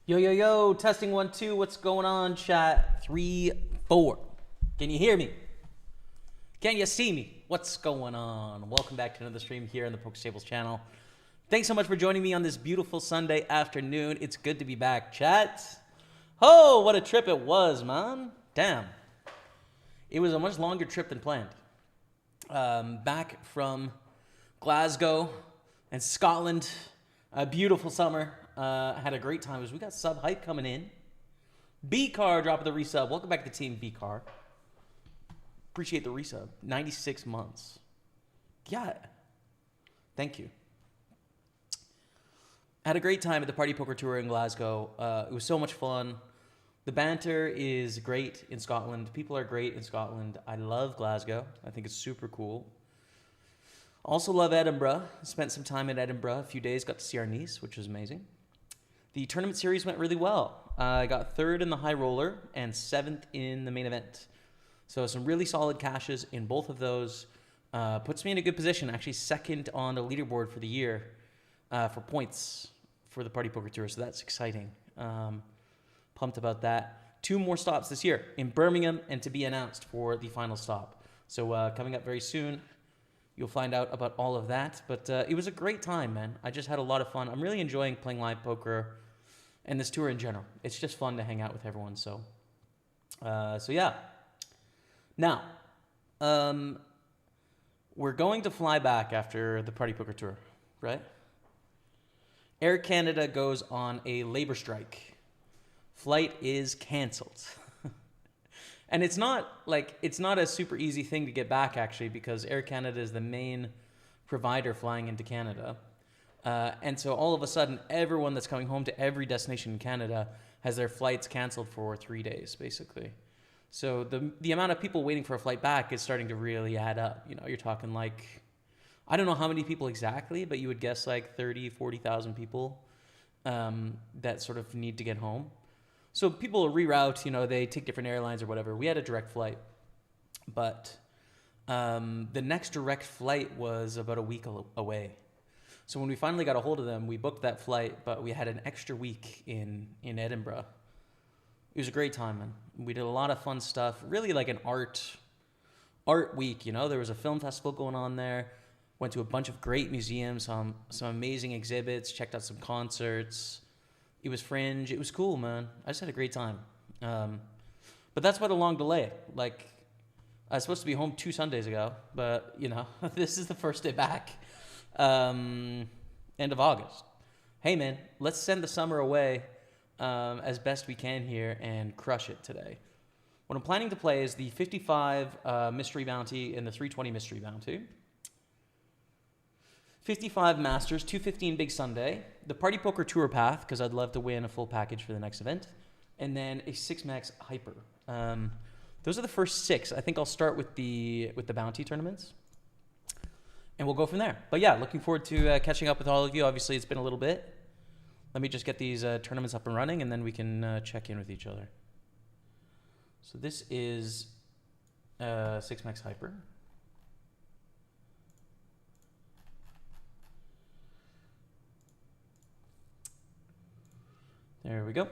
Yo, yo, yo, testing 1, 2. What's going on, chat? 3, 4. Can you hear me? Can you see me? What's going on? Welcome back to another stream here on the Pokerstaples channel. Thanks so much for joining me on this beautiful Sunday afternoon. It's good to be back, chat. Oh, what a trip it was, man. Damn. It was a much longer trip than planned. Back from Glasgow and Scotland. A beautiful summer. Had a great time. We got sub hype coming in. B-Car dropping the resub. Welcome back to the team, B-Car. Appreciate the resub. 96 months. Yeah. Thank you. Had a great time at the PartyPoker tour in Glasgow. It was so much fun. The banter is great in Scotland. People are great in Scotland. I love Glasgow. I think it's super cool. Also love Edinburgh. Spent some time in Edinburgh. A few days. Got to see our niece, which was amazing. The tournament series went really well. I got 3rd in the high roller and 7th in the main event. So some really solid cashes in both of those. Puts me in a good position. Actually 2nd on the leaderboard for the year for points for the PartyPoker Tour. So that's exciting. Pumped about that. 2 more stops this year in Birmingham and to be announced for the final stop. So coming up very soon. You'll find out about all of that. But it was a great time, man. I just had a lot of fun. I'm really enjoying playing live poker and this tour in general. It's just fun to hang out with everyone. So yeah. Now, we're going to fly back after the PartyPoker tour, right? Air Canada goes on a labor strike. Flight is canceled. And it's not a super easy thing to get back, actually, because Air Canada is the main provider flying into Canada. And so all of a sudden, everyone that's coming home to every destination in Canada has their flights canceled for 3 days, basically. So the amount of people waiting for a flight back is starting to really add up. You know, you're talking like, I don't know how many people exactly, but you would guess like 30, 40,000 people that sort of need to get home. So people reroute, you know, they take different airlines or whatever. We had a direct flight, but the next direct flight was about a week away. So when we finally got a hold of them, we booked that flight, but we had an extra week in Edinburgh. It was a great time, man. We did a lot of fun stuff, really like an art week, you know. There was a film festival going on there. Went to a bunch of great museums, some amazing exhibits, checked out some concerts. It was fringe. It was cool, man. I just had a great time. But that's why the long delay. Like, I was supposed to be home 2 Sundays ago, but, you know, this is the first day back. End of August. Hey, man, let's send the summer away as best we can here and crush it today. What I'm planning to play is the 55 Mystery Bounty and the 320 Mystery Bounty. 55 Masters, 215 Big Sunday, the PartyPoker Tour Path, because I'd love to win a full package for the next event, and then a 6-max Hyper. Those are the first 6. I think I'll start with the bounty tournaments, and we'll go from there. But yeah, looking forward to catching up with all of you. Obviously, it's been a little bit. Let me just get these tournaments up and running, and then we can check in with each other. So this is 6-max Hyper. There we go.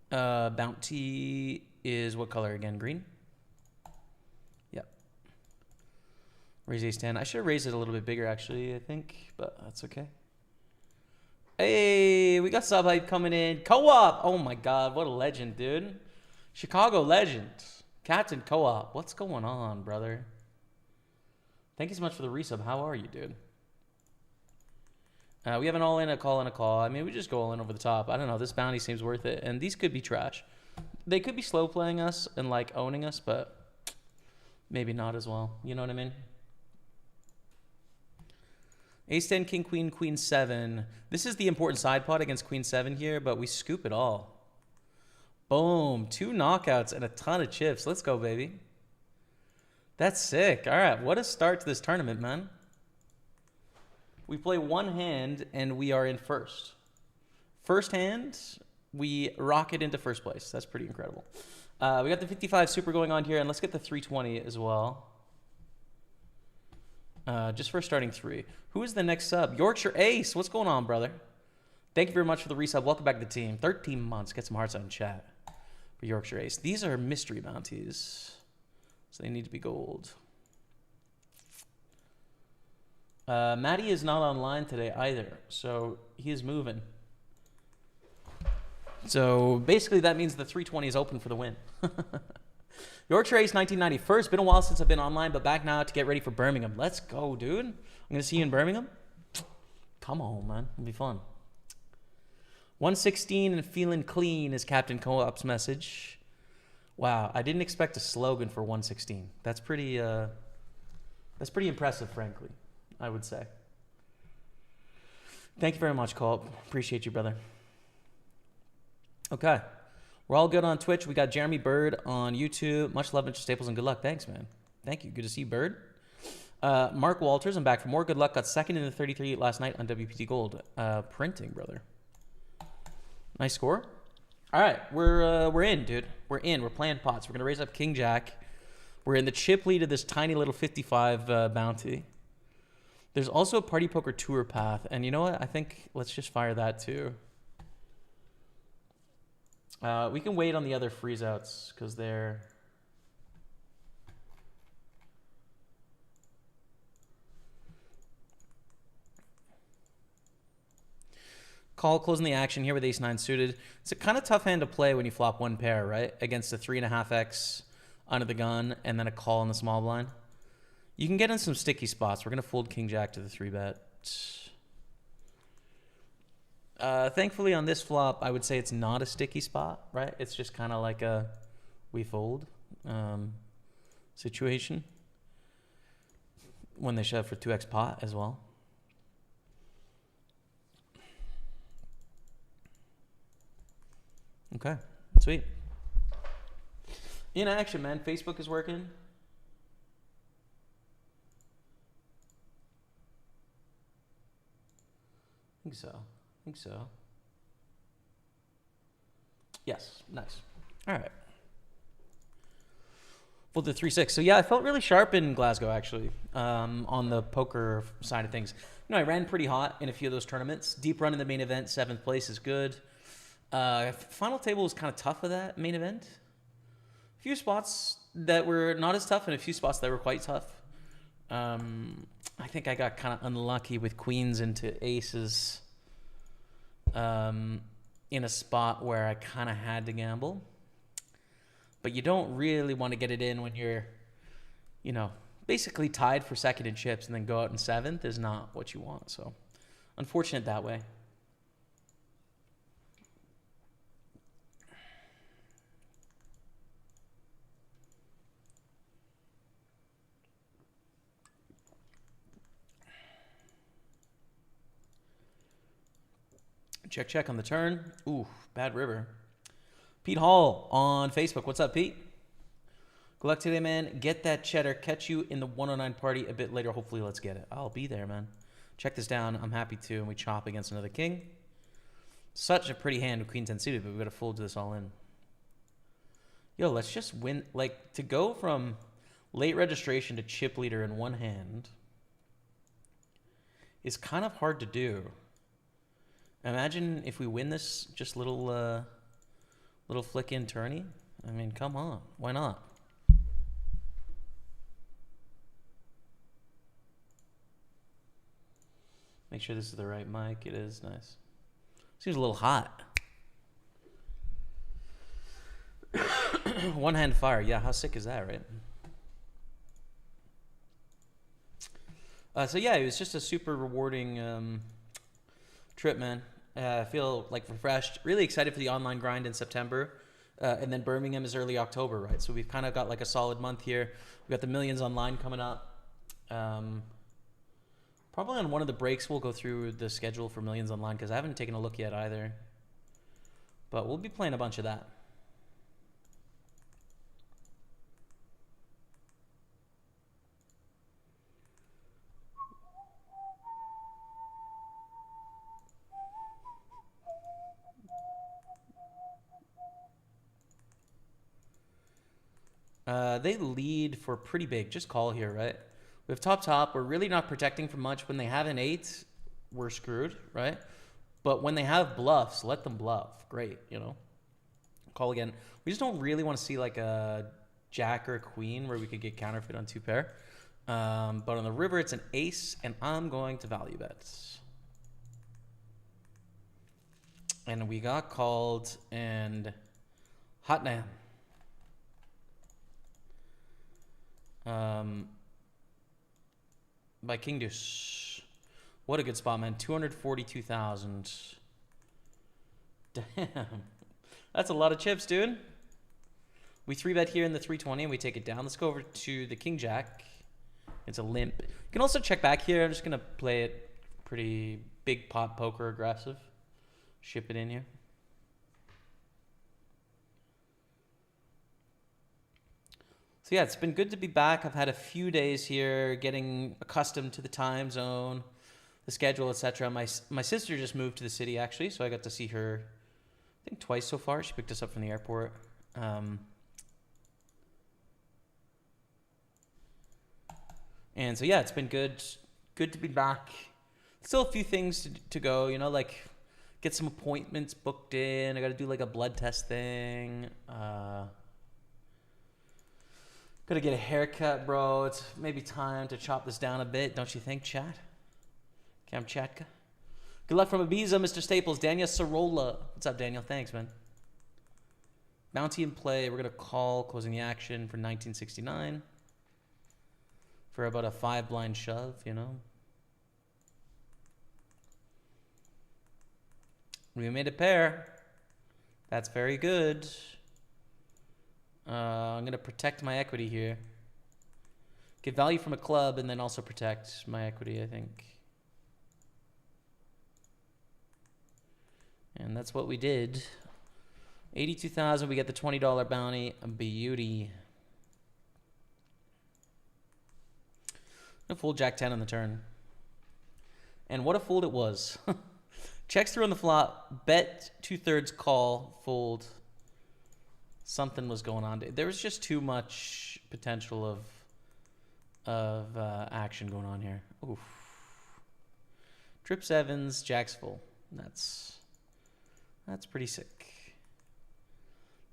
Bounty is what color again? Green? Yep. Raise ace 10. I should have raised it a little bit bigger, actually, I think, but that's okay. Hey, we got sub hype coming in. Co-op. Oh my God, what a legend, dude. Chicago legend. Captain Co-op. What's going on, brother? Thank you so much for the resub. How are you, dude? We have an all-in, a call, and a call. I mean, we just go all in over the top. I don't know. This bounty seems worth it. And these could be trash. They could be slow playing us and, like, owning us, but maybe not as well. You know what I mean? Ace 10, King, Queen, Queen 7. This is the important side pot against Queen 7 here, but we scoop it all. Boom. 2 knockouts and a ton of chips. Let's go, baby. That's sick. All right. What a start to this tournament, man. We play 1 hand, and we are in first. First hand, we rocket into first place. That's pretty incredible. We got the 55 super going on here, and let's get the 320 as well. Just for starting 3. Who is the next sub? Yorkshire Ace. What's going on, brother? Thank you very much for the resub. Welcome back to the team. 13 months. Get some hearts on chat for Yorkshire Ace. These are mystery bounties, so they need to be gold. Matty is not online today either, so he is moving. So basically that means the 320 is open for the win. Yorkshire Ace 1990. First, been a while since I've been online, but back now to get ready for Birmingham. Let's go, dude. I'm going to see you in Birmingham. Come on, man. It'll be fun. 116 and feeling clean is Captain Co-op's message. Wow, I didn't expect a slogan for 116. That's pretty impressive, frankly, I would say. Thank you very much, Co-op. Appreciate you, brother. Okay. We're all good on Twitch. We got Jeremy Bird on YouTube. Much love, Mr. Staples, and good luck. Thanks, man. Thank you. Good to see you, Bird. Mark Walters, I'm back for more. Good luck. Got second in the 33 last night on WPT Gold. Printing, brother. Nice score. All right, we're in, dude. We're in. We're playing pots. We're gonna raise up King Jack. We're in the chip lead of this tiny little 55 bounty. There's also a Party Poker Tour path, and you know what? I think let's just fire that too. We can wait on the other freeze outs because they're. Call closing the action here with ace-9 suited. It's a kind of tough hand to play when you flop one pair, right? Against a 3.5x under the gun and then a call in the small blind. You can get in some sticky spots. We're going to fold King-Jack to the 3-bet. Thankfully on this flop, I would say it's not a sticky spot, right? It's just kind of like a we fold situation. When they shove for 2x pot as well. Okay, sweet. In action, man. Facebook is working. I think so. Yes, nice. All right. Well, the 3-6. So yeah, I felt really sharp in Glasgow actually. On the poker side of things. You know, I ran pretty hot in a few of those tournaments. Deep run in the main event, 7th place is good. Final table was kind of tough for that main event. A few spots that were not as tough and a few spots that were quite tough. I think I got kind of unlucky with queens into aces in a spot where I kind of had to gamble. But you don't really want to get it in when you're, you know, basically tied for second in chips and then go out in 7th is not what you want. So unfortunate that way. Check on the turn. Ooh, bad river. Pete Hall on Facebook. What's up, Pete? Good luck today, man. Get that cheddar. Catch you in the 109 party a bit later. Hopefully, let's get it. I'll be there, man. Check this down. I'm happy to. And we chop against another king. Such a pretty hand with queen 10 suited, but we've got to fold this all in. Yo, let's just win. Like, to go from late registration to chip leader in one hand is kind of hard to do. Imagine if we win this just little flick in tourney. I mean, come on. Why not? Make sure this is the right mic. It is. Nice. Seems a little hot. One hand fire. Yeah, how sick is that, right? So yeah, it was just a super rewarding trip, man. I feel like refreshed. Really excited for the online grind in September. And then Birmingham is early October, right? So we've kind of got like a solid month here. We've got the Millions Online coming up. Probably on one of the breaks, we'll go through the schedule for Millions Online because I haven't taken a look yet either. But we'll be playing a bunch of that. They lead for pretty big. Just call here, right? We have top. We're really not protecting for much. When they have an 8, we're screwed, right? But when they have bluffs, let them bluff. Great, you know. Call again. We just don't really want to see like a jack or a queen where we could get counterfeit on 2 pair. But on the river, it's an ace, and I'm going to value bet. And we got called, and hot damn. By King Deuce. What a good spot, man. 242,000. Damn. That's a lot of chips, dude. We 3-bet here in the 320, and we take it down. Let's go over to the King Jack. It's a limp. You can also check back here. I'm just going to play it pretty big pot poker aggressive. Ship it in here. So yeah, it's been good to be back. I've had a few days here getting accustomed to the time zone, the schedule, etc. My sister just moved to the city, actually, so I got to see her, I think, twice so far. She picked us up from the airport. And so yeah, it's been good to be back. Still a few things to go, you know, like get some appointments booked in. I got to do like a blood test thing. Got to get a haircut, bro. It's maybe time to chop this down a bit, don't you think, chat? Cam Chatka. Good luck from Ibiza, Mr. Staples. Daniel Sorolla. What's up, Daniel? Thanks, man. Bounty in play. We're going to call, closing the action for 1969. For about a 5-blind shove, you know. We made a pair. That's very good. I'm going to protect my equity here. Get value from a club and then also protect my equity, I think. And that's what we did. 82,000. We get the $20 bounty. A beauty. A full Jack 10 on the turn. And what a fold it was. Checks through on the flop. Bet 2/3 call. Fold. Something was going on. There was just too much potential of action going on here. Oof. Trip 7s. Jack's full. That's pretty sick.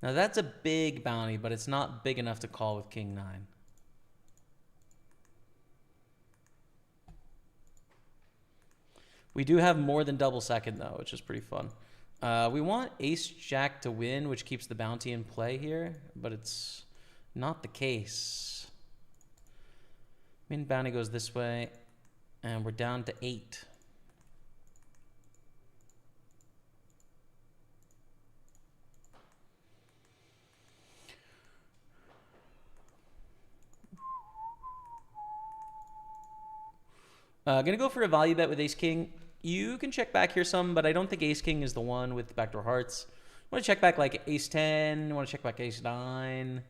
Now that's a big bounty, but it's not big enough to call with King 9. We do have more than double second, though, which is pretty fun. We want Ace-Jack to win, which keeps the bounty in play here, but it's not the case. Min bounty goes this way, and we're down to 8. Gonna go for a value bet with Ace-King. You can check back here some, but I don't think Ace-King is the one with backdoor hearts. You want to check back like Ace-10. You want to check back Ace-9.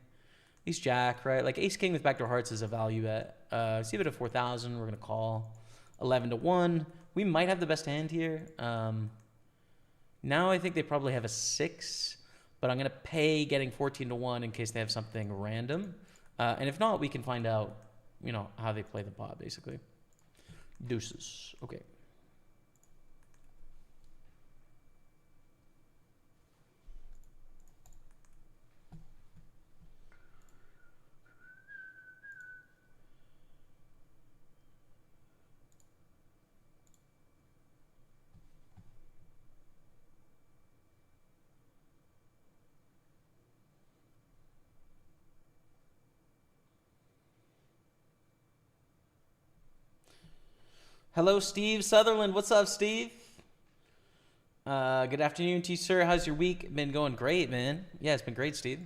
Ace-Jack, right? Like Ace-King with backdoor hearts is a value bet. See it at 4,000. We're going to call 11-1. We might have the best hand here. Now I think they probably have a 6, but I'm going to pay getting 14-1 in case they have something random. And if not, we can find out, you know, how they play the pot, basically. Deuces. Okay. Hello, Steve Sutherland. What's up, Steve? Good afternoon to you, sir. How's your week been going? Great, man. Yeah, it's been great, Steve.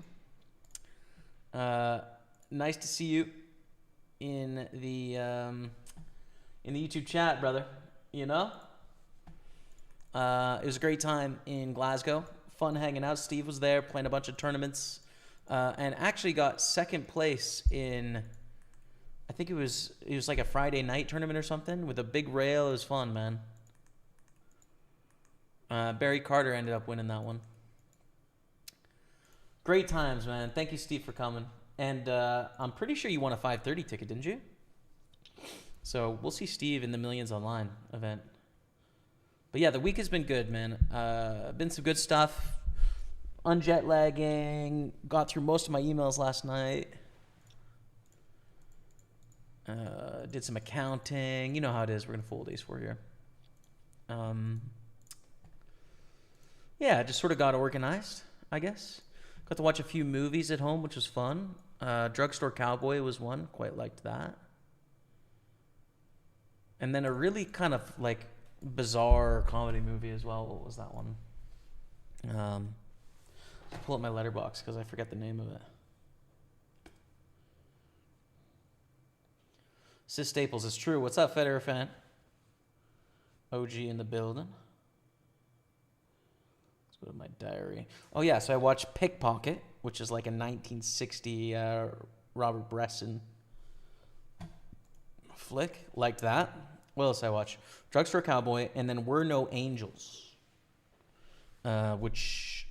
Nice to see you in the YouTube chat, brother. You know, it was a great time in Glasgow. Fun hanging out. Steve was there playing a bunch of tournaments, and actually got second place in. I think it was like a Friday night tournament or something with a big rail. It was fun, man. Barry Carter ended up winning that one. Great times, man. Thank you, Steve, for coming. And I'm pretty sure you won a 5:30 ticket, didn't you? So we'll see Steve in the Millions Online event. But yeah, the week has been good, man. Been some good stuff. Unjet lagging. Got through most of my emails last night. Did some accounting. You know how it is. We're gonna fold ace 4 here. Yeah, just sort of got organized, I guess. Got to watch a few movies at home, which was fun. Drugstore Cowboy was one. Quite liked that. And then a really kind of like bizarre comedy movie as well. What was that one? Pull up my letterbox because I forget the name of it. Sis Staples is true. What's up, Federer fan? OG in the building. Let's go to my diary. Oh yeah, so I watched Pickpocket, which is like a 1960 Robert Bresson flick. Liked that. What else I watched? Drugstore Cowboy, and then We're No Angels, which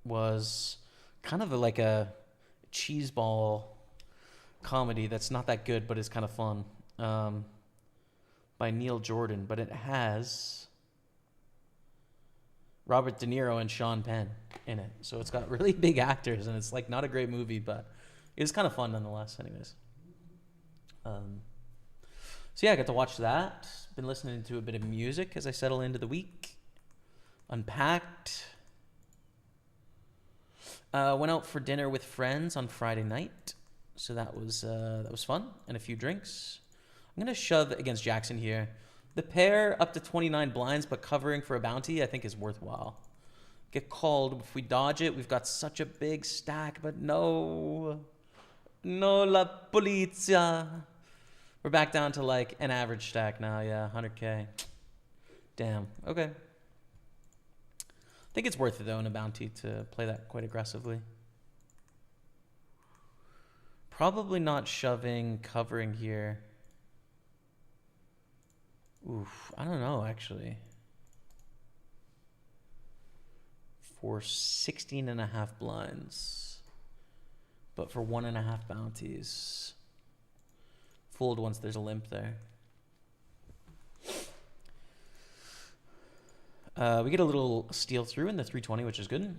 was kind of like a cheeseball comedy that's not that good, but it's kind of fun, by Neil Jordan. But it has Robert De Niro and Sean Penn in it, so it's got really big actors, and it's like not a great movie, but it was kind of fun nonetheless. Anyways, so yeah, I got to watch that. Been listening to a bit of music as I settle into the week. Unpacked. Went out for dinner with friends on Friday night, so that was fun, and a few drinks. I'm gonna shove against Jackson here. The pair up to 29 blinds, but covering for a bounty, I think is worthwhile. Get called if we dodge it. We've got such a big stack, but no la polizia. We're back down to like an average stack now. Yeah, 100K. Damn. Okay. I think it's worth it though in a bounty to play that quite aggressively. Probably not shoving, covering here. Oof, I don't know actually. For 16.5 blinds, but for 1.5 bounties. Fold once there's a limp there. We get a little steal through in the 320, which is good.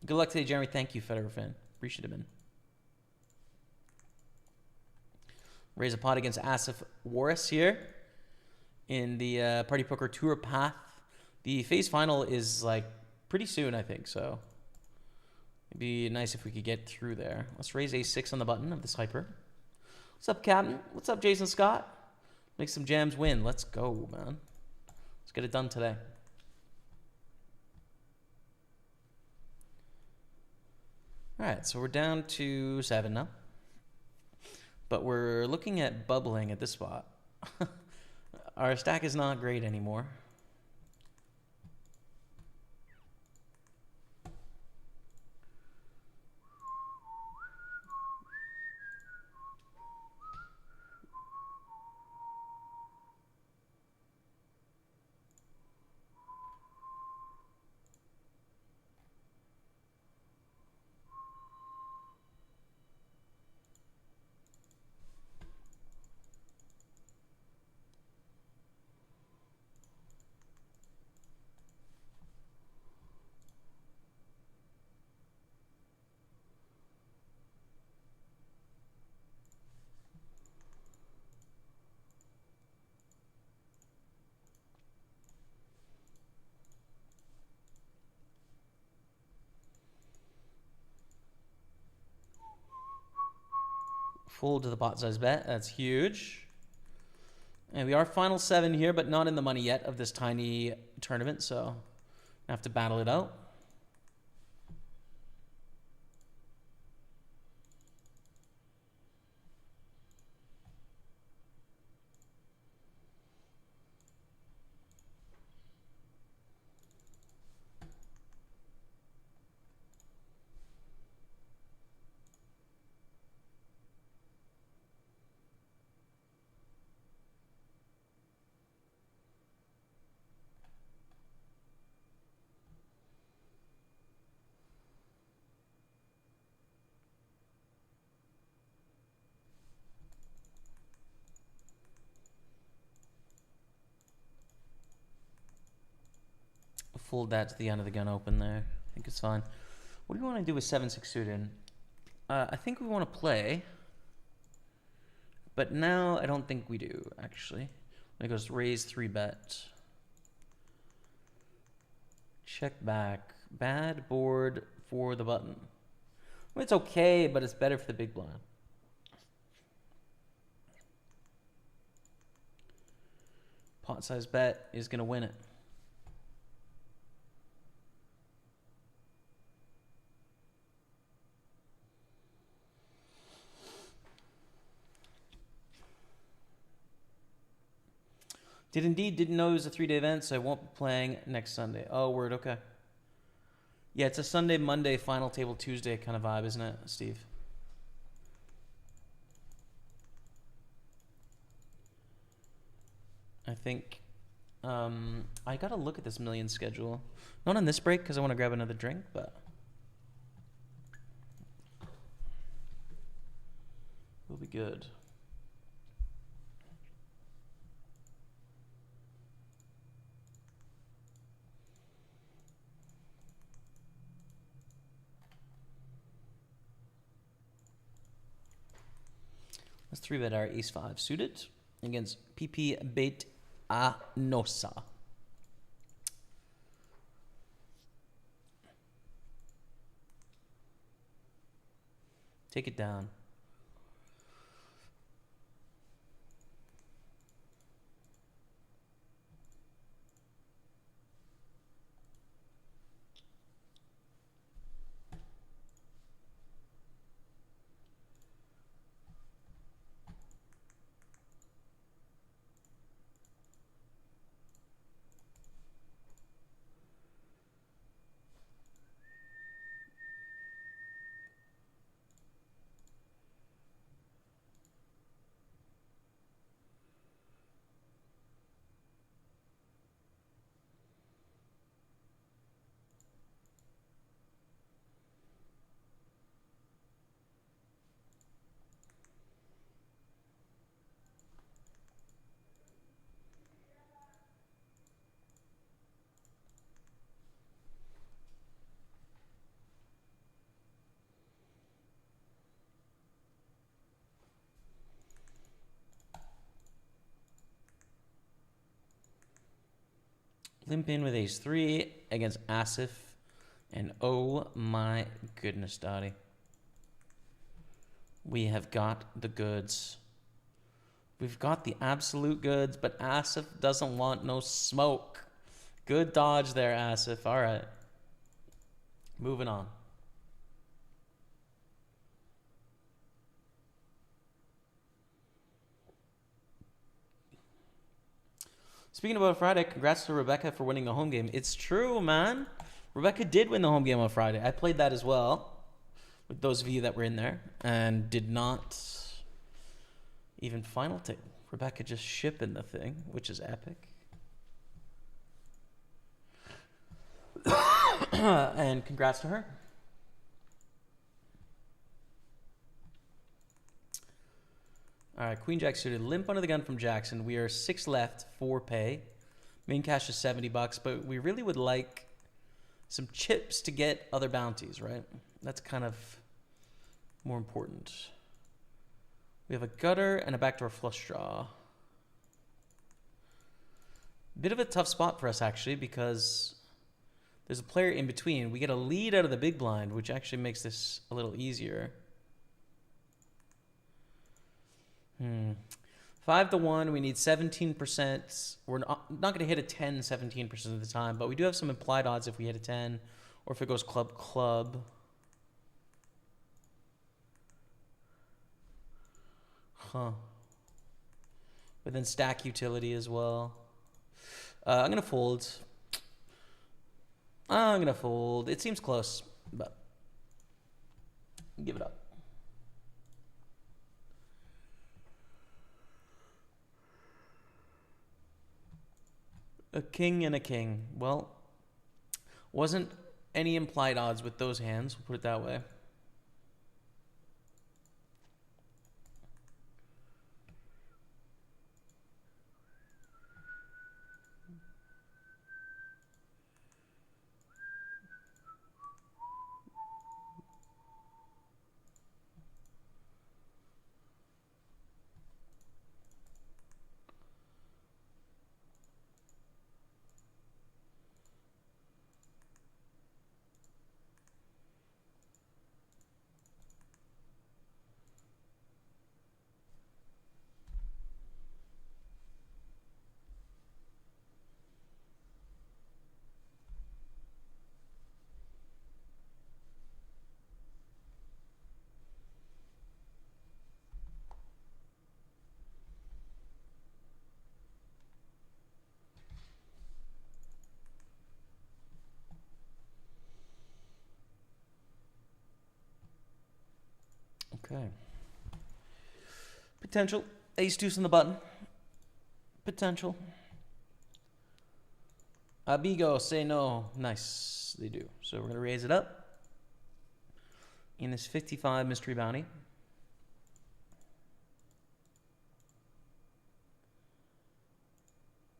Good luck today, Jeremy. Thank you, Federer fan. Appreciate it, man. Raise a pot against Asif Warris here in the Party Poker Tour Path. The phase final is like pretty soon, I think, so it'd be nice if we could get through there. Let's raise a6 on the button of this hyper. What's up, Captain? What's up, Jason Scott? Make some jams win. Let's go, man. Let's get it done today. All right, so we're down to 7 now. But we're looking at bubbling at this spot. Our stack is not great anymore. Full to the pot size bet. That's huge. And we are final 7 here, but not in the money yet of this tiny tournament, so I have to battle it out. fold that to the end of the gun open there. I think it's fine. What do you want to do with 7-6 suited? I think we want to play. But now I don't think we do, actually. It goes raise 3-bet. Check back. Bad board for the button. Well, it's okay, but it's better for the big blind. Pot size bet is going to win it. Didn't know it was a 3-day event, so I won't be playing next Sunday. Oh, word, okay. Yeah, it's a Sunday, Monday, final table Tuesday kind of vibe, isn't it, Steve? I think I gotta look at this million schedule. Not on this break because I want to grab another drink, but we'll be good. Let's 3-bet our ace-5 suited against PP Beit Anosa. Take it down. Limp in with ace-3 against Asif. And oh my goodness, Dottie. We have got the goods. We've got the absolute goods, but Asif doesn't want no smoke. Good dodge there, Asif. All right. Moving on. Speaking about Friday, congrats to Rebecca for winning the home game. It's true, man. Rebecca did win the home game on Friday. I played that as well, with those of you that were in there, and did not even final take. Rebecca just shipping the thing, which is epic. And congrats to her. All right, Queen Jack suited. Limp under the gun from Jackson. We are 6 left, 4 pay. Main cash is $70, but we really would like some chips to get other bounties, right? That's kind of more important. We have a gutter and a backdoor flush draw. Bit of a tough spot for us, actually, because there's a player in between. We get a lead out of the big blind, which actually makes this a little easier. 5-1, we need 17%. We're not going to hit a 10 17% of the time, but we do have some implied odds if we hit a 10 or if it goes club. Huh. But then stack utility as well. I'm going to fold. It seems close, but give it up. A king and a king. Well, wasn't any implied odds with those hands. We'll put it that way. Okay. Potential. Ace deuce on the button. Potential. Abigo, say no. Nice. They do. So we're going to raise it up. In this 55 mystery bounty.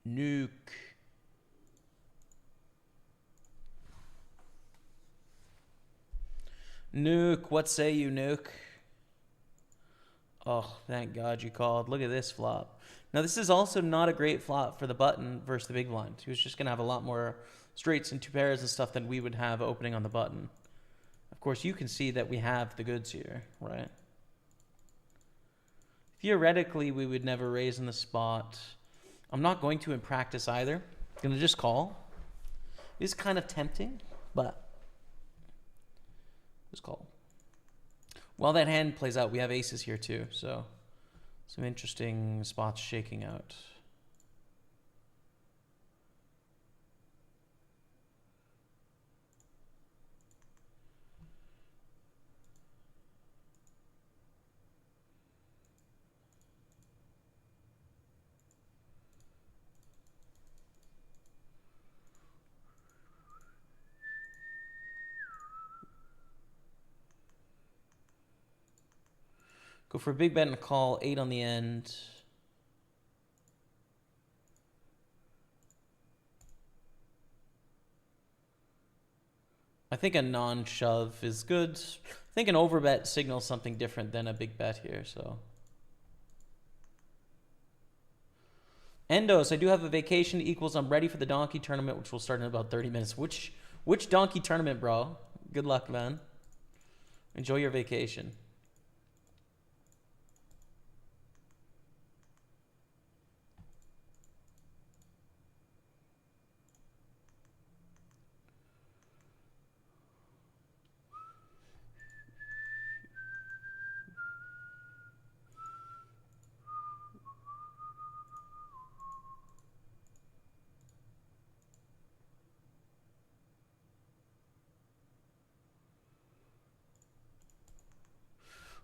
Nuke. Nuke, what say you, Nuke? Oh, thank God you called. Look at this flop. Now, this is also not a great flop for the button versus the big blind. He was just going to have a lot more straights and two pairs and stuff than we would have opening on the button. Of course, you can see that we have the goods here, right? Theoretically, we would never raise in the spot. I'm not going to in practice either. I'm going to just call. It's kind of tempting, but just call. While that hand plays out, we have aces here too, so some interesting spots shaking out. Go for a big bet and a call, 8 on the end. I think a non-shove is good. I think an overbet signals something different than a big bet here, so. Endos, I do have a vacation equals I'm ready for the donkey tournament, which will start in about 30 minutes. Which donkey tournament, bro? Good luck, man. Enjoy your vacation.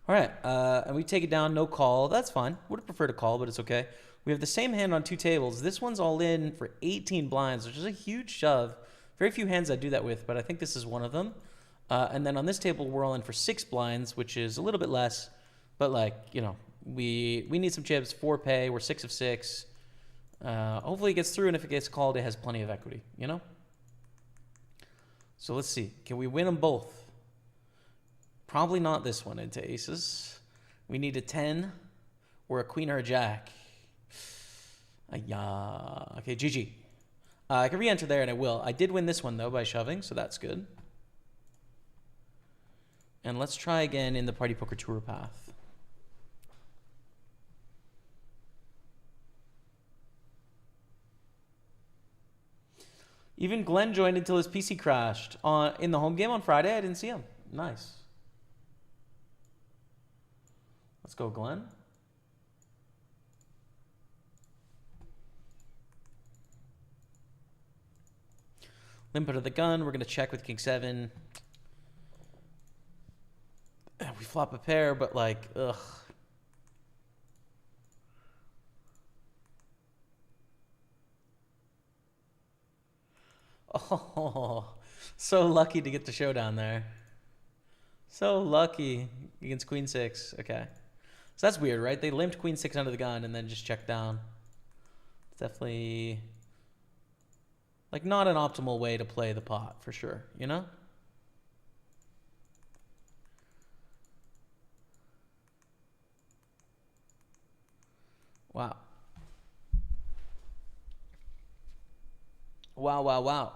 All right, and we take it down, no call. That's fine. Would have preferred a call, but it's okay. We have the same hand on two tables. This one's all in for 18 blinds, which is a huge shove. Very few hands I do that with, but I think this is one of them. And then on this table, we're all in for 6 blinds, which is a little bit less. But, like, you know, we need some chips, 4 pay. We're 6 of 6. Hopefully it gets through, and if it gets called, it has plenty of equity, you know? So let's see. Can we win them both? Probably not this one into aces. We need a 10 or a queen or a jack. Okay, GG. I can re-enter there, and I will. I did win this one, though, by shoving, so that's good. And let's try again in the Party Poker Tour path. Even Glenn joined until his PC crashed. In the home game on Friday, I didn't see him. Nice. Let's go, Glenn. Limp out of the gun. We're going to check with King 7. We flop a pair, but like, ugh. Oh, so lucky to get the showdown there. So lucky against Queen 6. Okay. So that's weird, right? They limped Queen 6 under the gun and then just checked down. It's definitely, like, not an optimal way to play the pot, for sure, you know? Wow. Wow, wow, wow.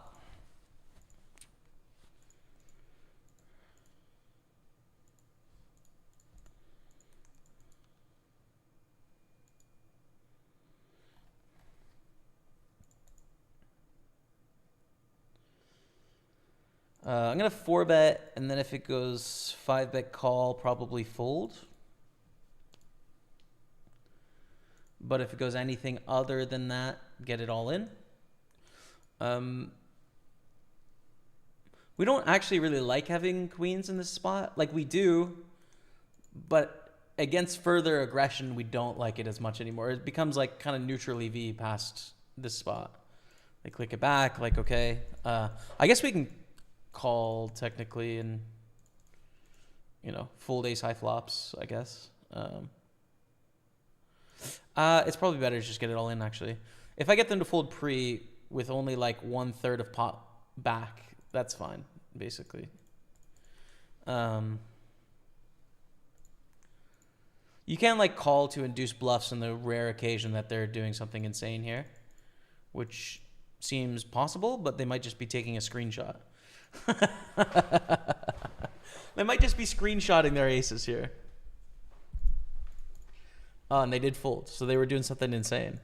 I'm going to 4-bet, and then if it goes 5-bet call, probably fold. But if it goes anything other than that, get it all in. We don't actually really like having queens in this spot. Like, we do, but against further aggression, we don't like it as much anymore. It becomes like kind of neutral EV past this spot. They click it back, like, okay. I guess we can call technically and, you know, fold ace high flops, I guess. It's probably better to just get it all in, actually. If I get them to fold pre with only like 1/3 of pot back, that's fine, basically. You can like call to induce bluffs on the rare occasion that they're doing something insane here, which seems possible, but they might just be taking a screenshot. They might just be screenshotting their aces here. Oh, and they did fold, so they were doing something insane.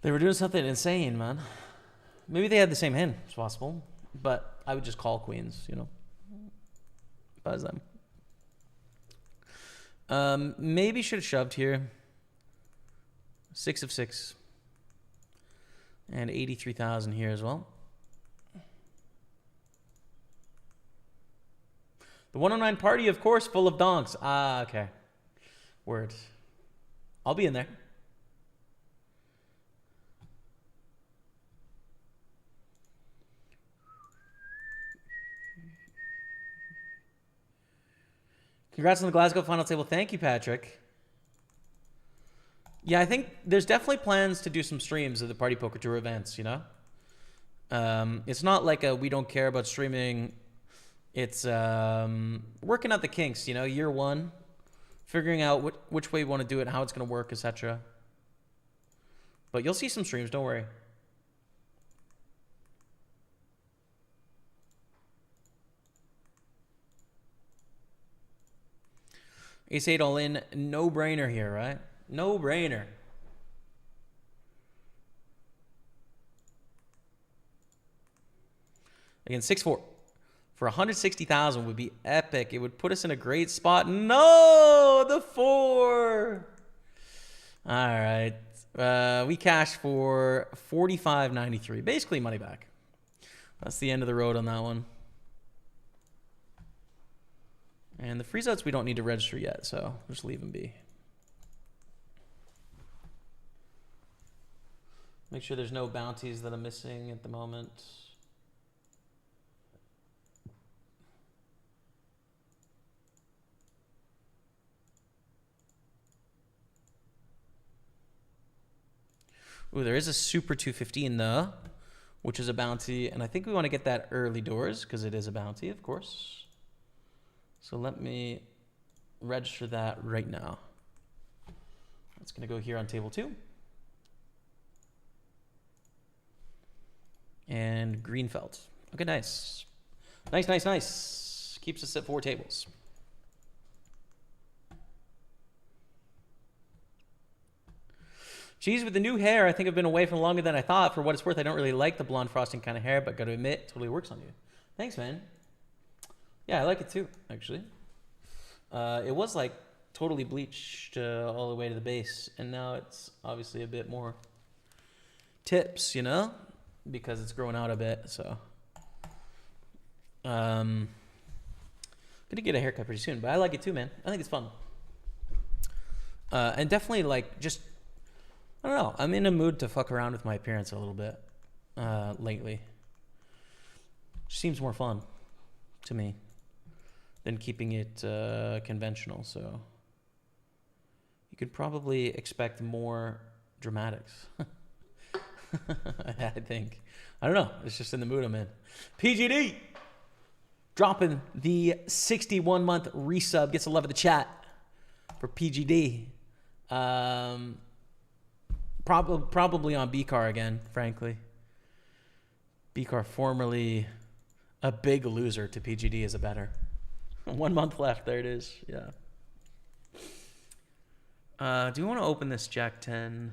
They were doing something insane, man. Maybe they had the same hand. It's possible. But I would just call queens, you know. If I was them. Maybe should have shoved here. 6 of 6. And 83,000 here as well. The 109 party, of course, full of donks. Ah, okay. Word. I'll be in there. Congrats on the Glasgow final table. Thank you, Patrick. Yeah, I think there's definitely plans to do some streams of the Party Poker Tour events, you know? It's not like a we don't care about streaming. It's working out the kinks, you know, year one. Figuring out which way you want to do it, how it's going to work, etc. But you'll see some streams, don't worry. Ace 8 all in, no brainer here, right? No brainer. Again, 6-4 for 160,000 would be epic. It would put us in a great spot. No, the 4. All right, we cashed for 45.93, basically money back. That's the end of the road on that one. And the freeze outs we don't need to register yet, so just leave them be. Make sure there's no bounties that I'm missing at the moment. Ooh, there is a Super 215 though, which is a bounty, and I think we want to get that early doors because it is a bounty, of course. So let me register that right now. That's going to go here on table 2. And Greenfeld. Okay, nice. Nice, nice, nice. Keeps us at 4 tables. Geez, with the new hair, I think I've been away from longer than I thought. For what it's worth, I don't really like the blonde frosting kind of hair, but got to admit, it totally works on you. Thanks, man. Yeah, I like it too, actually. It was like totally bleached all the way to the base, and now it's obviously a bit more tips, you know, because it's growing out a bit. So, gonna get a haircut pretty soon, but I like it too, man. I think it's fun, and definitely like just I don't know. I'm in a mood to fuck around with my appearance a little bit lately. Seems more fun to me than keeping it conventional. So you could probably expect more dramatics. I think. I don't know. It's just in the mood I'm in. PGD dropping the 61-month resub. Gets a love of the chat for PGD. Probably on B-Car again, frankly. B-Car formerly a big loser to PGD is a better. 1 month left. There it is. Yeah. Do you want to open this Jack 10?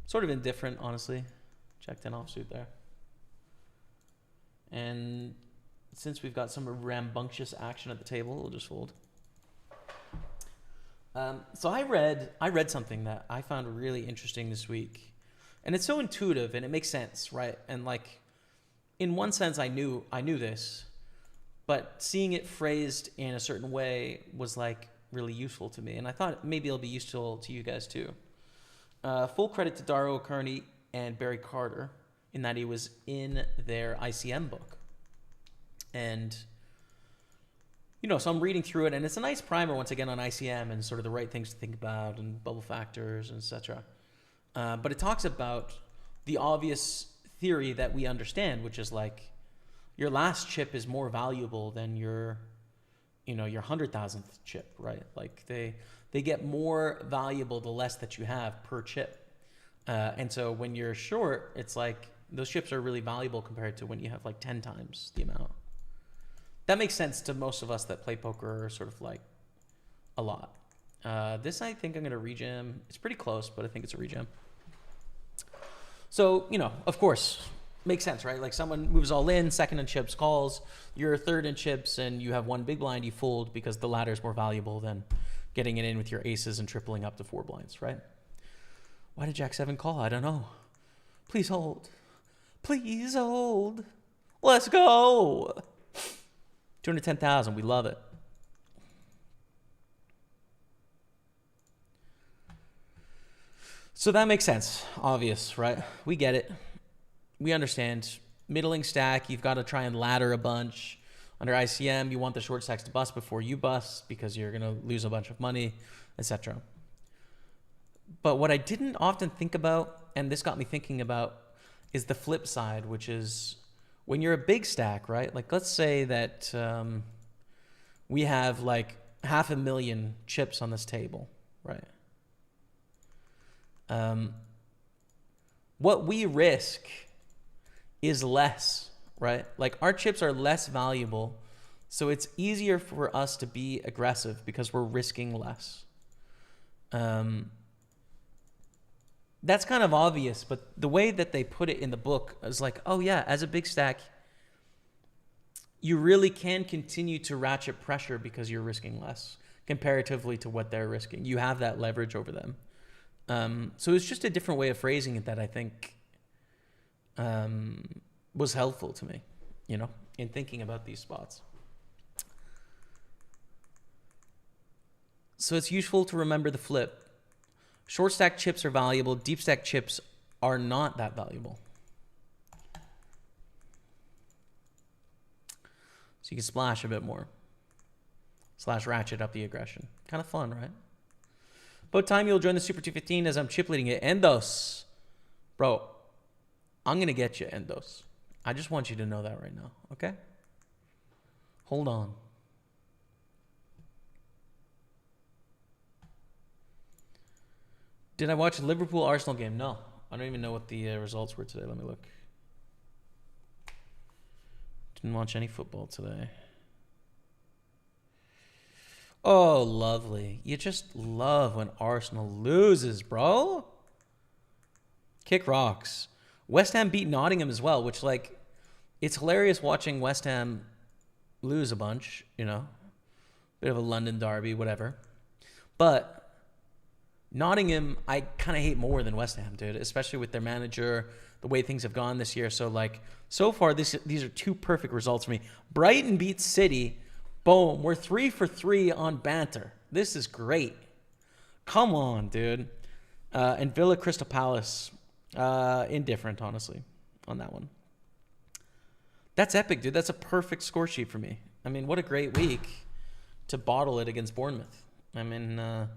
Sort of indifferent, honestly. Jack 10 offsuit there. And since we've got some rambunctious action at the table, we'll just fold. So I read something that I found really interesting this week. And it's so intuitive and it makes sense, right? And like in one sense I knew this. but seeing it phrased in a certain way was like really useful to me, and I thought maybe it'll be useful to you guys too. Full credit to Dario Kearney and Barry Carter in that he was in their ICM book. And, so I'm reading through it, and it's a nice primer once again on ICM and sort of the right things to think about and bubble factors and etc. But it talks about the obvious theory that we understand, which is like your last chip is more valuable than your 100,000th chip, right? Like they get more valuable the less that you have per chip. And so when you're short, it's like those chips are really valuable compared to when you have like 10 times the amount. That makes sense to most of us that play poker sort of like a lot. This I think I'm going to rejam. It's pretty close, but I think it's a rejam. So, of course, makes sense, right? Like someone moves all in, second in chips, calls, you're third in chips, and you have one big blind, you fold because the ladder is more valuable than getting it in with your aces and tripling up to 4 blinds, right? Why did Jack 7 call? I don't know. Please hold. Please hold. Let's go. 210,000. We love it. So that makes sense. Obvious, right? We get it. We understand. Middling stack, you've got to try and ladder a bunch. Under ICM, you want the short stacks to bust before you bust because you're going to lose a bunch of money, etc. But what I didn't often think about, and this got me thinking about, is the flip side, which is when you're a big stack, right? Like let's say that we have like 500,000 chips on this table, right? What we risk is less, right? Like our chips are less valuable, so it's easier for us to be aggressive because we're risking less. That's kind of obvious, but the way that they put it in the book is like, oh yeah, as a big stack, you really can continue to ratchet pressure because you're risking less comparatively to what they're risking. You have that leverage over them. So it's just a different way of phrasing it that I think was helpful to me, in thinking about these spots. So it's useful to remember the flip. Short stack chips are valuable. Deep stack chips are not that valuable. So you can splash a bit more. / ratchet up the aggression. Kind of fun, right? About time you'll join the Super 215 as I'm chip leading it. Endos. Bro, I'm going to get you, Endos. I just want you to know that right now, okay? Hold on. Did I watch the Liverpool-Arsenal game? No. I don't even know what the results were today. Let me look. Didn't watch any football today. Oh, lovely. You just love when Arsenal loses, bro. Kick rocks. West Ham beat Nottingham as well, which, like, it's hilarious watching West Ham lose a bunch, Bit of a London derby, whatever. But Nottingham, I kind of hate more than West Ham, dude, especially with their manager, the way things have gone this year. So, like, so far, these are 2 perfect results for me. Brighton beats City. Boom. We're 3 for 3 on banter. This is great. Come on, dude. And Villa Crystal Palace, indifferent, honestly, on that one. That's epic, dude. That's a perfect score sheet for me. I mean, what a great week to bottle it against Bournemouth. I mean,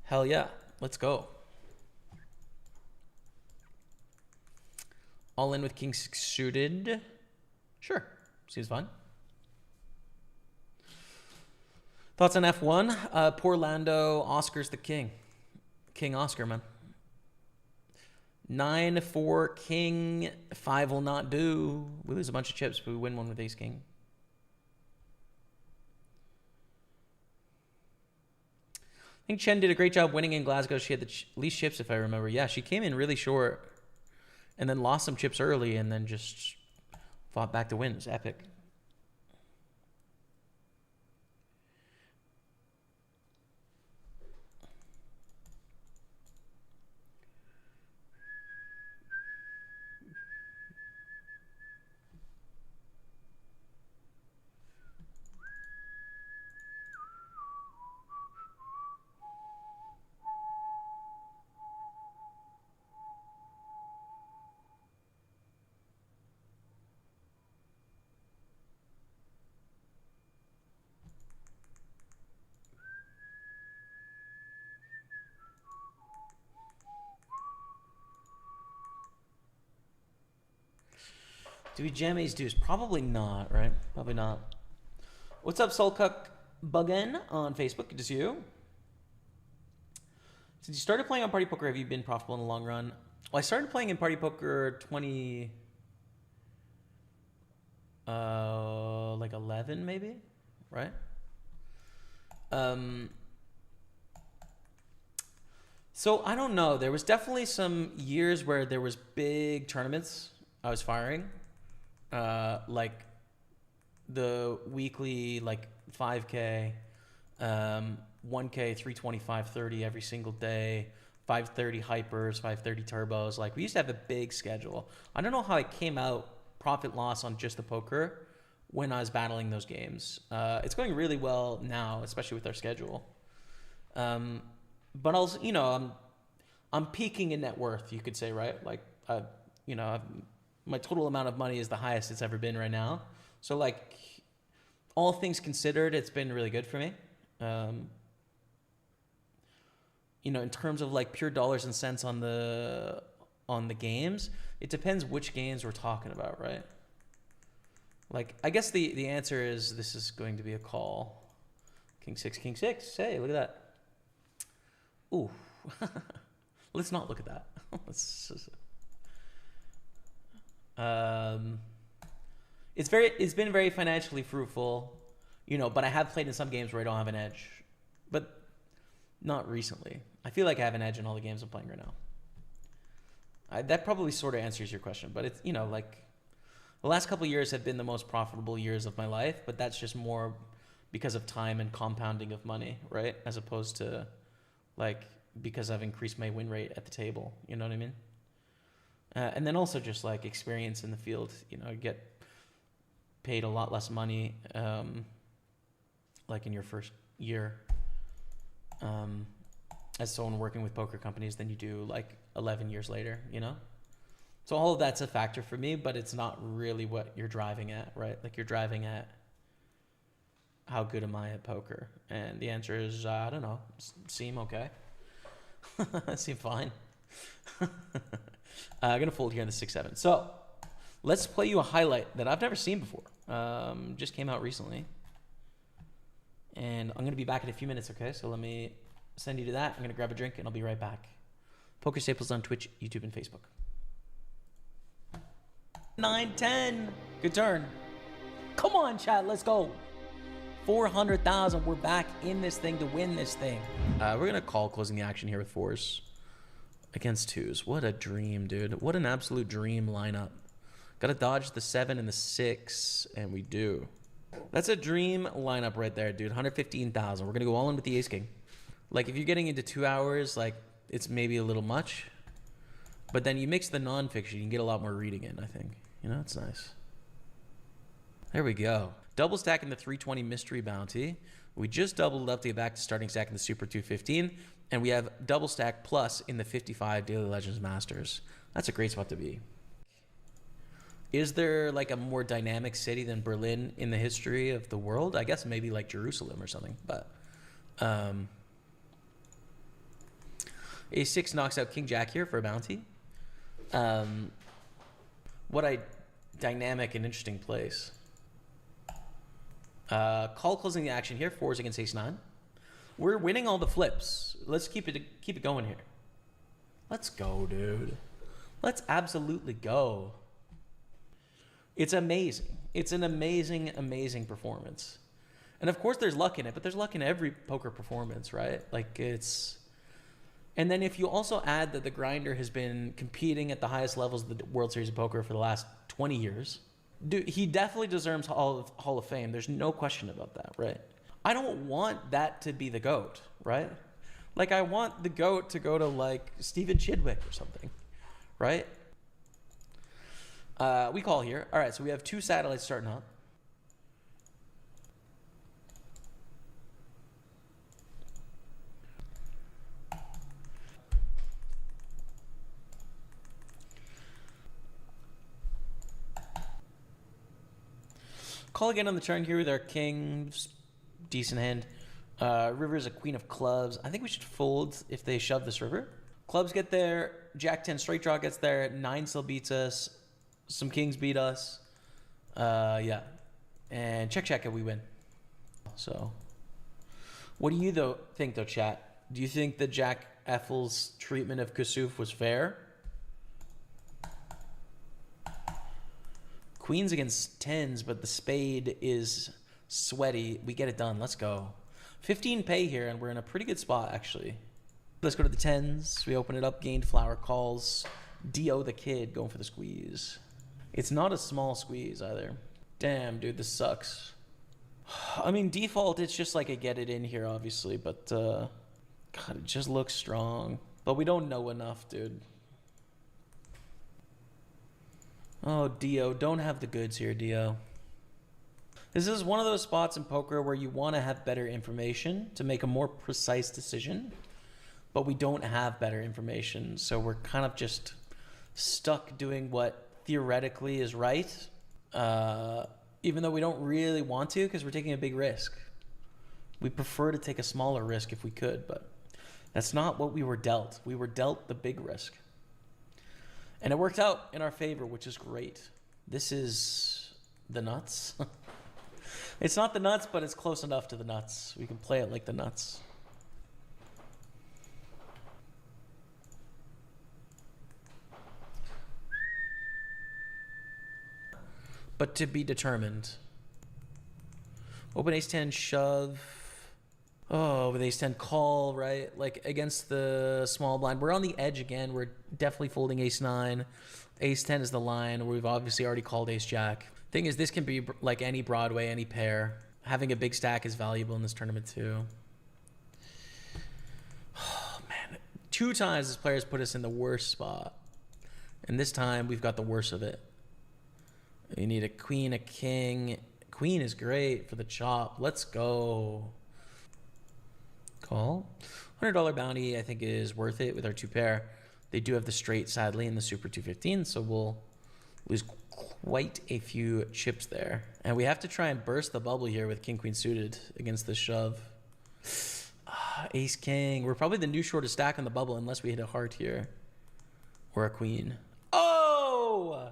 hell yeah. Let's go. All in with King 6 suited. Sure. Seems fine. Thoughts on F1? Poor Lando. Oscar's the king. King Oscar, man. 9-4 king. 5 will not do. We lose a bunch of chips, but we win one with ace king. I think Chen did a great job winning in Glasgow. She had the least chips, if I remember. Yeah, she came in really short and then lost some chips early and then just fought back to win. It was epic. Do we jam ace deuce? Probably not, right? Probably not. What's up, Soulcook Buggin on Facebook? Good to see you. Since you started playing on Party Poker, have you been profitable in the long run? Well, I started playing in Party Poker 11 maybe, right? So I don't know. There was definitely some years where there was big tournaments I was firing, like the weekly, like 5K, 1K, 320, 530 every single day, 530 hypers, 530 turbos. Like we used to have a big schedule. I don't know how I came out profit loss on just the poker when I was battling those games. It's going really well now, especially with our schedule. But also, you know, I'm peaking in net worth, you could say, right? Like, you know, my total amount of money is the highest it's ever been right now. So like, all things considered, it's been really good for me. You know, in terms of like pure dollars and cents on the games, it depends which games we're talking about, right? Like, I guess the answer is this is going to be a call. King 6, King 6. Hey, look at that. Ooh. Let's not look at that. It's been very financially fruitful, you know, but I have played in some games where I don't have an edge. But not recently. I feel like I have an edge in all the games I'm playing right now. That probably sort of answers your question, but it's, you know, like the last couple of years have been the most profitable years of my life, but that's just more because of time and compounding of money, right? As opposed to like because I've increased my win rate at the table, you know what I mean? And then also just like experience in the field, you know, get paid a lot less money like in your first year as someone working with poker companies than you do like 11 years later, you know? So all of that's a factor for me, but it's not really what you're driving at, right? Like you're driving at how good am I at poker? And the answer is, I don't know, seem okay. Seem fine. I'm going to fold here in the 6-7. So let's play you a highlight that I've never seen before. Just came out recently. And I'm going to be back in a few minutes, okay? So let me send you to that. I'm going to grab a drink and I'll be right back. Pokerstaples on Twitch, YouTube, and Facebook. 9-10. Good turn. Come on, chat. Let's go. 400,000. We're back in this thing to win this thing. We're going to call closing the action here with 4s against 2s. What a dream, dude. What an absolute dream lineup. Got to dodge the 7 and the 6, and we do. That's a dream lineup right there, dude. 115,000. We're going to go all in with the ace-king. Like, if you're getting into 2 hours, like, it's maybe a little much. But then you mix the non-fiction, you can get a lot more reading in, I think. You know, it's nice. There we go. Double stack in the 320 mystery bounty. We just doubled up to get back to starting stack in the Super 215. And we have double stack plus in the 55 Daily Legends Masters. That's a great spot to be. Is there like a more dynamic city than Berlin in the history of the world? I guess maybe like Jerusalem or something. But A6 knocks out King Jack here for a bounty. What a dynamic and interesting place. Call closing the action here. 4s against ace-9. We're winning all the flips. Let's keep it going here. Let's go, dude. Let's absolutely go. It's amazing. It's an amazing, amazing performance. And of course there's luck in it, but there's luck in every poker performance, right? Like it's... And then if you also add that the grinder has been competing at the highest levels of the World Series of Poker for the last 20 years, dude, he definitely deserves Hall of Fame. There's no question about that, right? I don't want that to be the GOAT, right? Like, I want the GOAT to go to, like, Stephen Chidwick or something, right? We call here. All right, so we have 2 satellites starting up. Call again on the turn here with our kings. Decent hand. River is a queen of clubs. I think we should fold if they shove this river. Clubs get there. Jack 10 straight draw gets there. 9 still beats us. Some kings beat us. Yeah. And check if we win. So, what do you think though, chat? Do you think that Jack Effel's treatment of Kasuf was fair? Queens against tens, but the spade is sweaty. We get it done. Let's go. 15 pay here, and we're in a pretty good spot, actually. Let's go to the tens. We open it up, gained flower calls. Dio the kid going for the squeeze. It's not a small squeeze either. Damn, dude, this sucks. I mean, default, it's just like a get it in here, obviously, but God, it just looks strong. But we don't know enough, dude. Oh, Dio, don't have the goods here, Dio. This is one of those spots in poker where you want to have better information to make a more precise decision, but we don't have better information, so we're kind of just stuck doing what theoretically is right, even though we don't really want to because we're taking a big risk. We prefer to take a smaller risk if we could, but that's not what we were dealt. We were dealt the big risk. And it worked out in our favor, which is great. This is the nuts. It's not the nuts, but it's close enough to the nuts. We can play it like the nuts. But to be determined. Open ace-10, shove. Oh, with ace-10, call, right? Like, against the small blind. We're on the edge again. We're definitely folding ace-9. Ace-10 is the line. We've obviously already called ace-jack. Thing is, this can be like any Broadway, any pair. Having a big stack is valuable in this tournament, too. Oh, man. 2 times this player's put us in the worst spot. And this time, we've got the worst of it. You need a queen, a king. Queen is great for the chop. Let's go. Call. $100 bounty, I think, is worth it with our 2 pair. They do have the straight, sadly, in the Super 215, so we'll lose quite a few chips there. And we have to try and burst the bubble here with king-queen suited against the shove. Ace-king. We're probably the new shortest stack on the bubble unless we hit a heart here. Or a queen. Oh!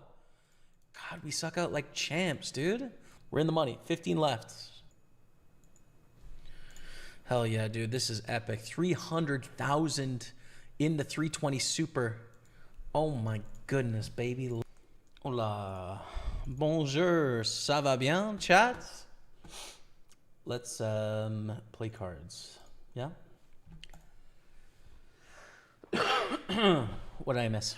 God, we suck out like champs, dude. We're in the money. 15 left. Hell yeah, dude. This is epic. 300,000 in the 320 super. Oh my goodness, baby. Hola. Bonjour. Ça va bien, chat? Let's play cards. Yeah? What did I miss?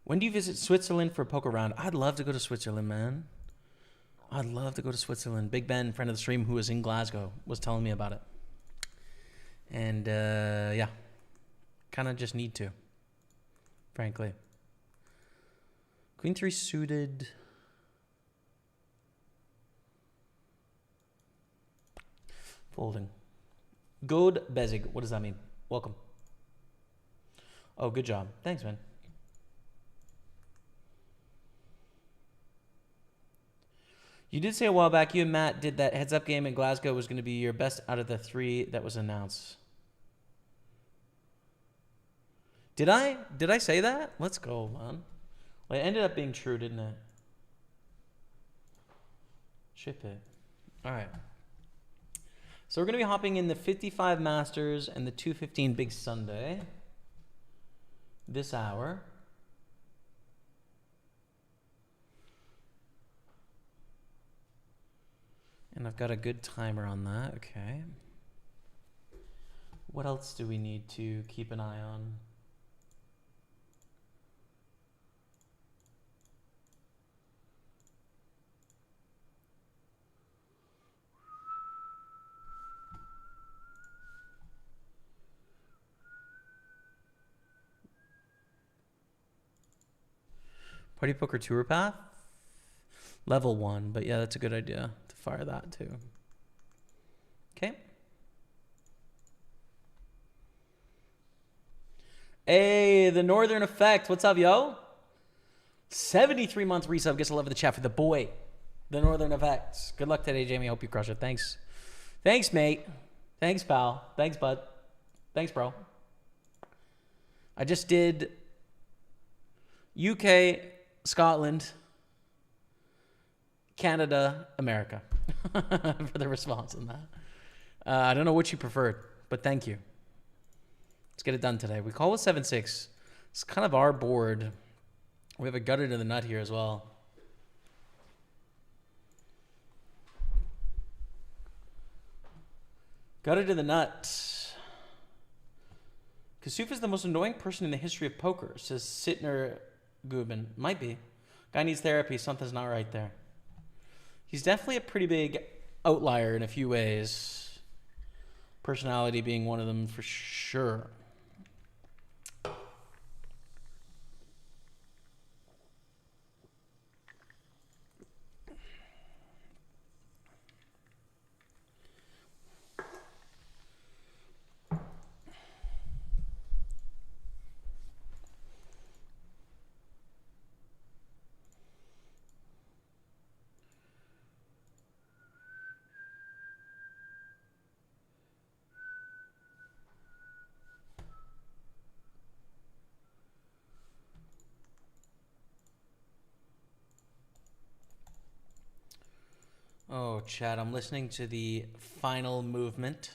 When do you visit Switzerland for a poker round? I'd love to go to Switzerland, man. I'd love to go to Switzerland. Big Ben, friend of the stream, who was in Glasgow, was telling me about it. And, yeah. Kind of just need to. Frankly. Queen 3 suited. Folding. God Bezig. What does that mean? Welcome. Oh, good job. Thanks, man. You did say a while back you and Matt did that heads-up game in Glasgow was going to be your best out of the 3 that was announced. Did I say that? Let's go, man. Well, it ended up being true, didn't it? Ship it. All right. So we're going to be hopping in the 55 Masters and the 215 Big Sunday this hour. And I've got a good timer on that. Okay. What else do we need to keep an eye on? Party Poker Tour Path? Level 1, but yeah, that's a good idea to fire that too. Okay. Hey, the Northern Effect. What's up, yo? 73-month resub. Guess I love the chat for the boy. The Northern Effect. Good luck today, Jamie. Hope you crush it. Thanks. Thanks, mate. Thanks, pal. Thanks, bud. Thanks, bro. I just did... UK, Scotland, Canada, America for the response on that. I don't know what you preferred, but thank you. Let's get it done today. We call with 7-6. It's kind of our board. We have a gutter to the nut here as well. Gutter to the nut. Kasuf is the most annoying person in the history of poker, says Sitner Gubin. Might be. Guy needs therapy. Something's not right there. He's definitely a pretty big outlier in a few ways. Personality being one of them for sure. Oh, Chad, I'm listening to the final movement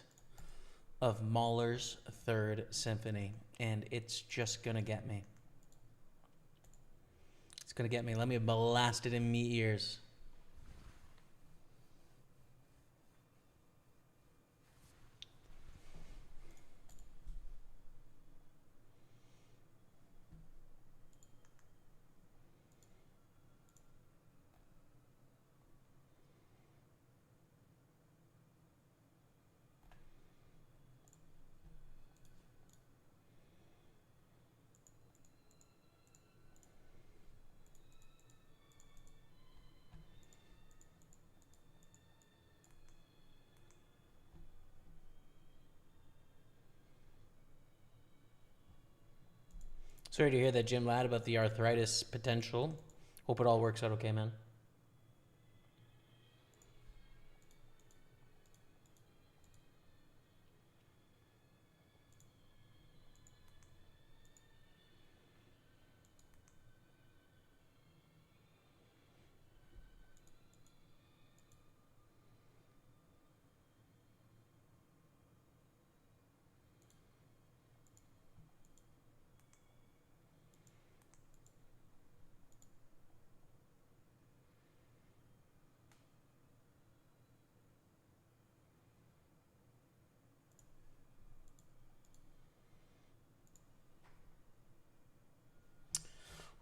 of Mahler's Third Symphony, and it's just going to get me. It's going to get me. Let me blast it in me ears. Sorry to hear that, Jim Ladd, about the arthritis potential. Hope it all works out okay, man.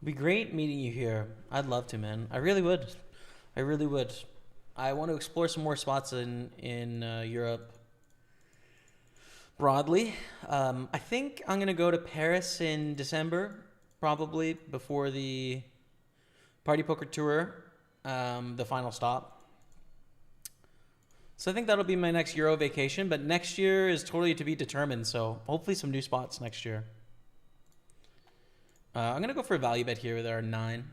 It'd be great meeting you here. I'd love to, man. I really would. I really would. I want to explore some more spots in Europe broadly. I think I'm going to go to Paris in December, probably before the PartyPoker tour, the final stop. So I think that'll be my next Euro vacation, but next year is totally to be determined. So hopefully some new spots next year. I'm going to go for a value bet here with our 9.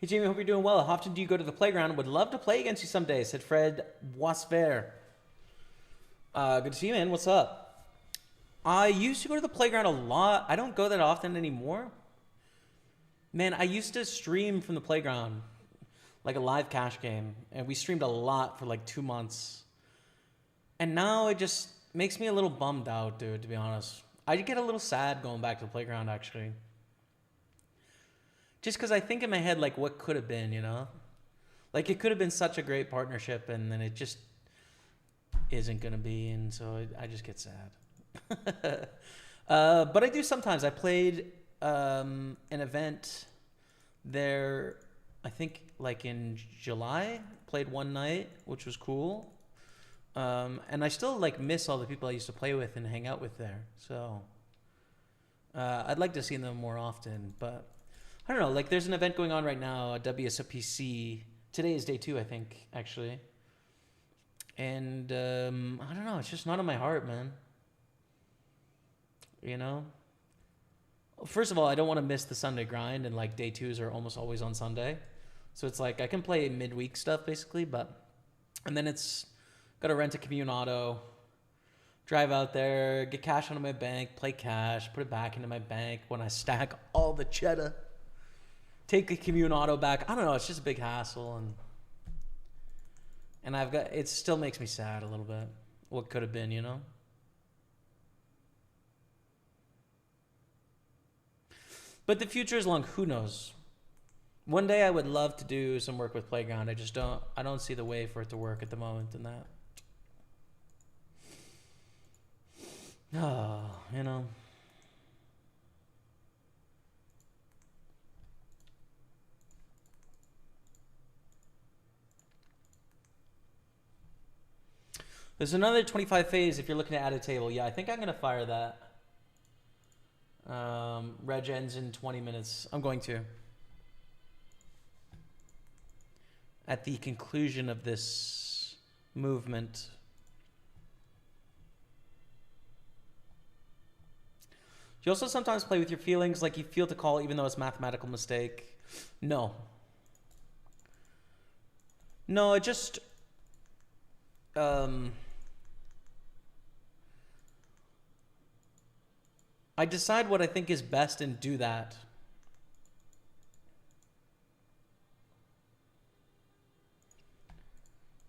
Hey, Jamie, hope you're doing well. How often do you go to the playground? Would love to play against you someday, said Fred Boisver. Good to see you, man. What's up? I used to go to the playground a lot. I don't go that often anymore. Man, I used to stream from the playground, like a live cash game. And we streamed a lot for like 2 months. And now it just makes me a little bummed out, dude, to be honest. I get a little sad going back to the playground, actually. Just because I think in my head, like, what could have been, you know? Like, it could have been such a great partnership, and then it just isn't going to be, and so I just get sad. But I do sometimes. I played an event there, I think, like, in July. Played one night, which was cool. And I still, like, miss all the people I used to play with and hang out with there. So I'd like to see them more often, but I don't know. Like, there's an event going on right now, WSOPC. Today is day 2, I think, actually. And I don't know. It's just not in my heart, man. You know? First of all, I don't want to miss the Sunday grind, and, like, day 2s are almost always on Sunday. So it's like I can play midweek stuff, basically, but... And then it's... Got to rent a commune auto, drive out there, get cash out of my bank, play cash, put it back into my bank when I stack all the cheddar, take the commune auto back. I don't know. It's just a big hassle. And it still makes me sad a little bit. What could have been, you know? But the future is long. Who knows? One day I would love to do some work with Playground. I don't see the way for it to work at the moment in that. Oh, you know. There's another 25 phase if you're looking to add a table. Yeah, I think I'm going to fire that. Reg ends in 20 minutes. I'm going to. At the conclusion of this movement. Do you also sometimes play with your feelings, like you feel to call even though it's a mathematical mistake? No. No, it just... I decide what I think is best and do that.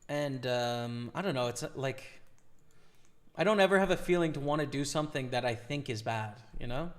And I don't know, it's like... I don't ever have a feeling to want to do something that I think is bad, you know?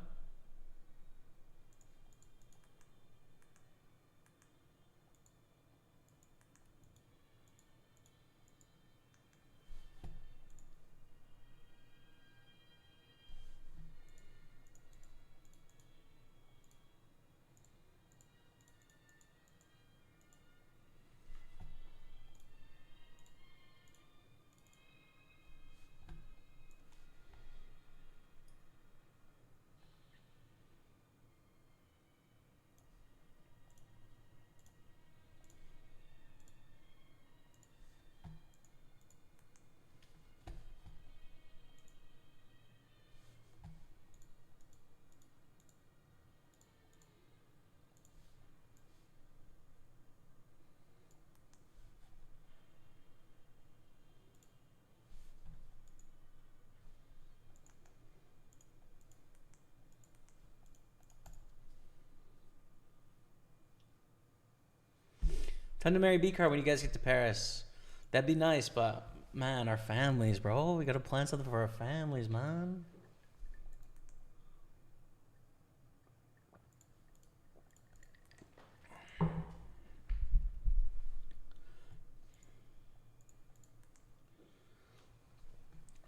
Time to marry B-Car when you guys get to Paris. That'd be nice, but man, our families, bro. We gotta plan something for our families, man.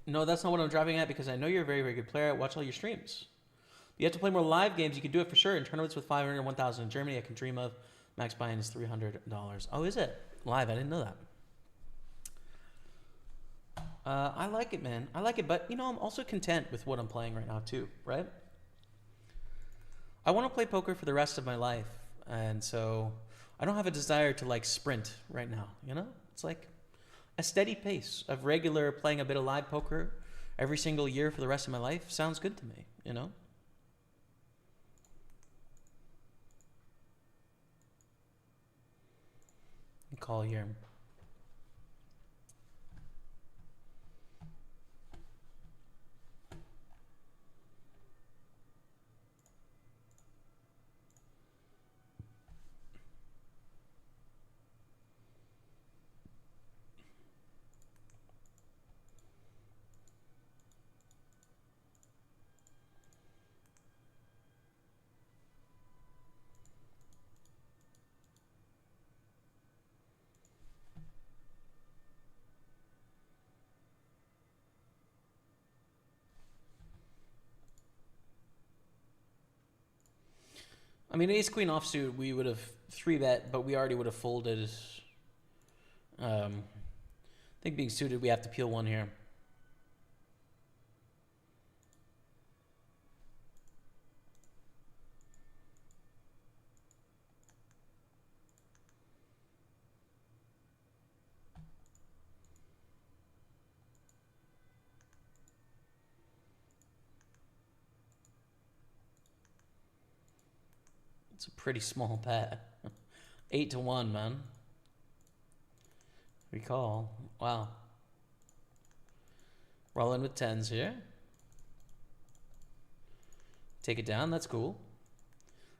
No, that's not what I'm driving at because I know you're a very, very good player. I watch all your streams. You have to play more live games. You can do it for sure. In tournaments with 500 and 1,000 in Germany, I can dream of. Max buy-in is $300. Oh, is it? Live. I didn't know that. I like it, man. I like it, but, you know, I'm also content with what I'm playing right now, too, right? I want to play poker for the rest of my life, and so I don't have a desire to, like, sprint right now, you know? It's like a steady pace of regular playing a bit of live poker every single year for the rest of my life sounds good to me, you know? Call here. I mean, ace queen offsuit, we would have 3-bet, but we already would have folded. I think being suited, we have to peel one here. It's a pretty small bet. 8-1, man. Recall. Wow. Rolling with 10s here. Take it down. That's cool.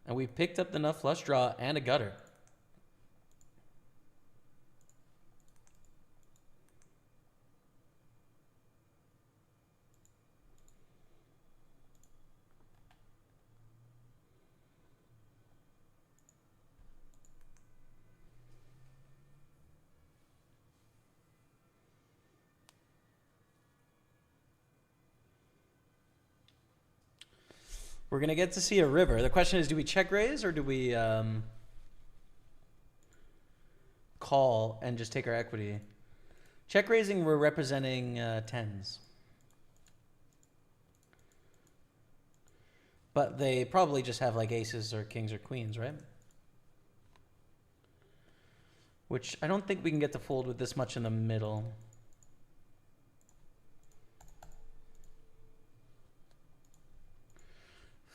And we picked up the nut flush draw and a gutter. We're going to get to see a river. The question is, do we check raise or do we call and just take our equity? Check raising, we're representing 10s. But they probably just have like aces or kings or queens, right? Which I don't think we can get to fold with this much in the middle.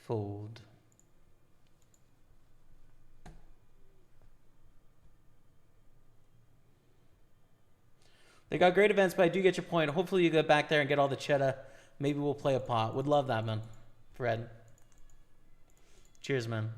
Fold. They got great events, but I do get your point. Hopefully you get back there and get all the cheddar. Maybe we'll play a pot. Would love that, man. Fred. Cheers, man.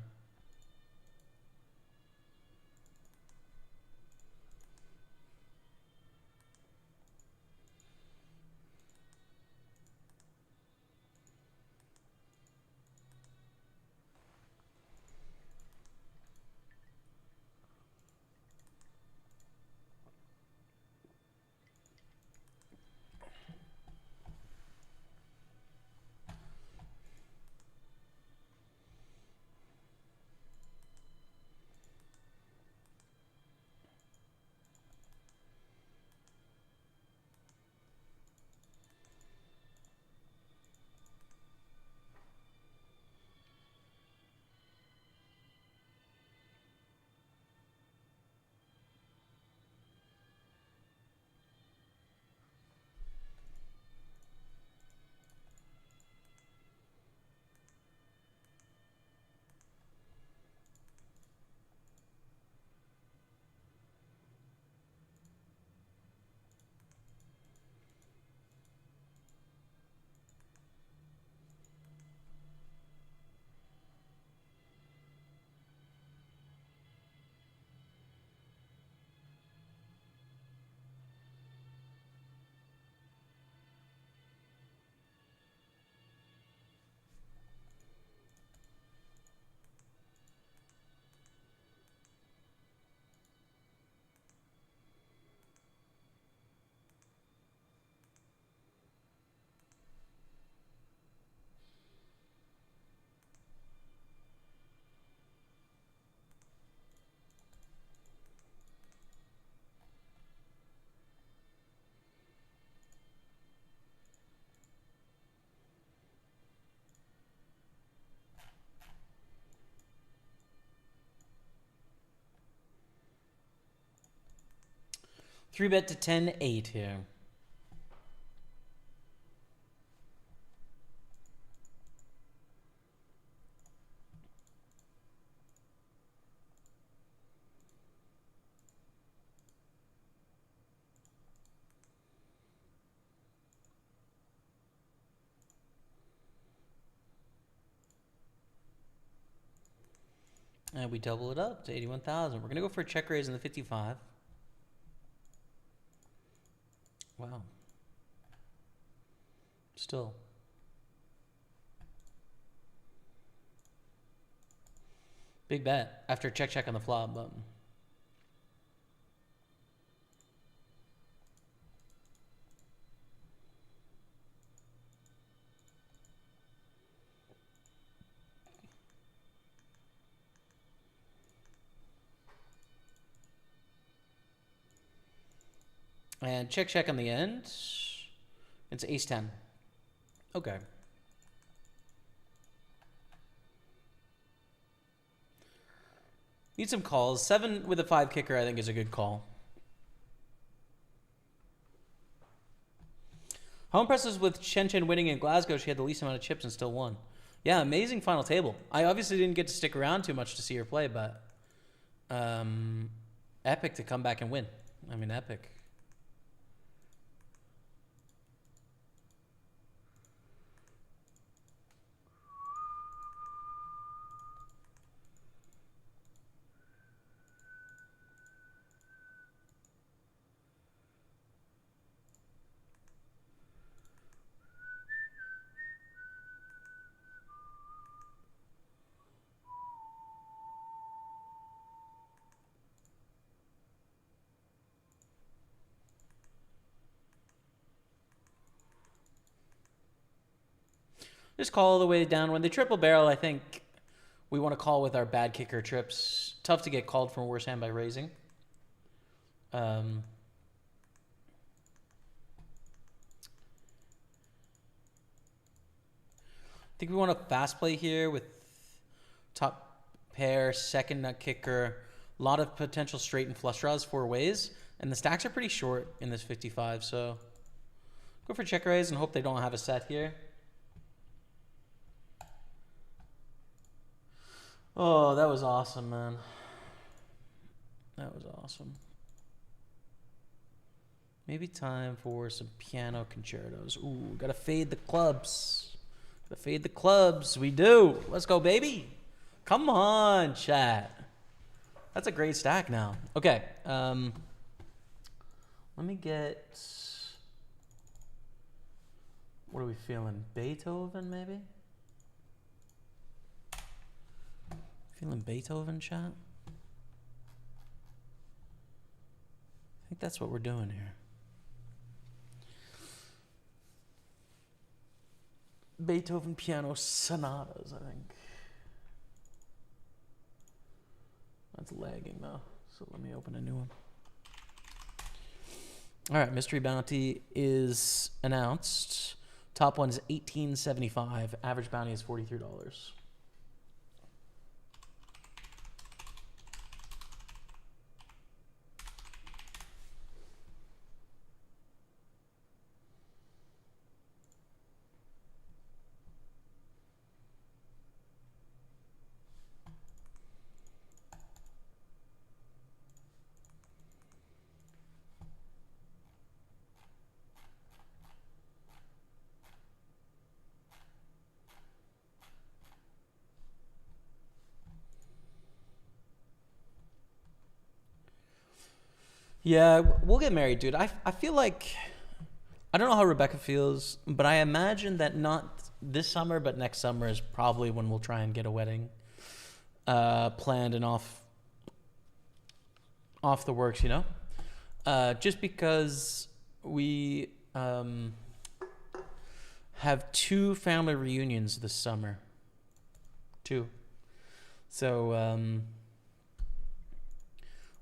Three bet to 10-8 here. And we double it up to 81,000. We're going to go for a check raise in the 55. Wow. Still. Big bet after check on the flop, but And check on the end. It's ace-10. Okay. Need some calls. 7 with a 5 kicker, I think, is a good call. How impressed was with Chen Chen winning in Glasgow? She had the least amount of chips and still won. Yeah, amazing final table. I obviously didn't get to stick around too much to see her play, but epic to come back and win. I mean, epic. Just call all the way down. When they triple barrel, I think we want to call with our bad kicker trips. Tough to get called from a worse hand by raising. I think we want to fast play here with top pair, second nut kicker, a lot of potential straight and flush draws 4 ways, and the stacks are pretty short in this 55, so go for check raise and hope they don't have a set here. Oh, that was awesome, man. That was awesome. Maybe time for some piano concertos. Ooh, gotta fade the clubs. Gotta fade the clubs. We do. Let's go, baby. Come on, chat. That's a great stack now. Okay. Let me get... What are we feeling? Beethoven, maybe? Feeling Beethoven, chat? I think that's what we're doing here. Beethoven piano sonatas, I think. That's lagging though, so let me open a new one. All right, Mystery Bounty is announced. Top one is $18.75. Average bounty is $43. Yeah, we'll get married, dude. I feel like, I don't know how Rebecca feels, but I imagine that not this summer, but next summer is probably when we'll try and get a wedding planned and off the works, you know? Just because we have 2 family reunions this summer. 2. So,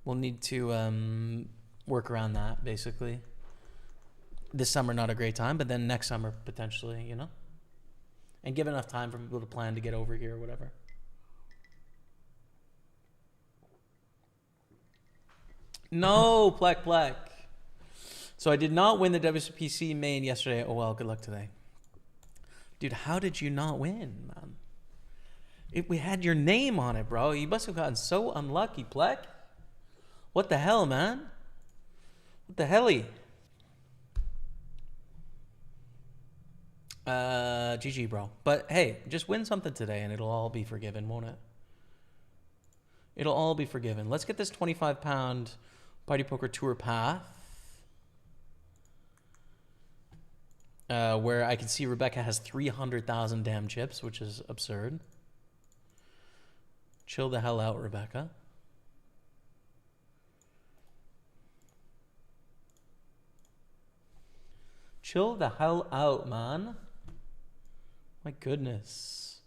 we'll need to work around that, basically. This summer, not a great time, but then next summer, potentially, you know? And give enough time for people to plan to get over here or whatever. No, Plek. So I did not win the WPC main yesterday. Oh, well, good luck today. Dude, how did you not win, man? We had your name on it, bro. You must have gotten so unlucky, Plek. What the hell, man? What the helly? GG, bro. But hey, just win something today and it'll all be forgiven, won't it? It'll all be forgiven. Let's get this 25-pound Party Poker Tour path. Where I can see Rebecca has 300,000 damn chips, which is absurd. Chill the hell out, Rebecca. Chill the hell out, man. My goodness.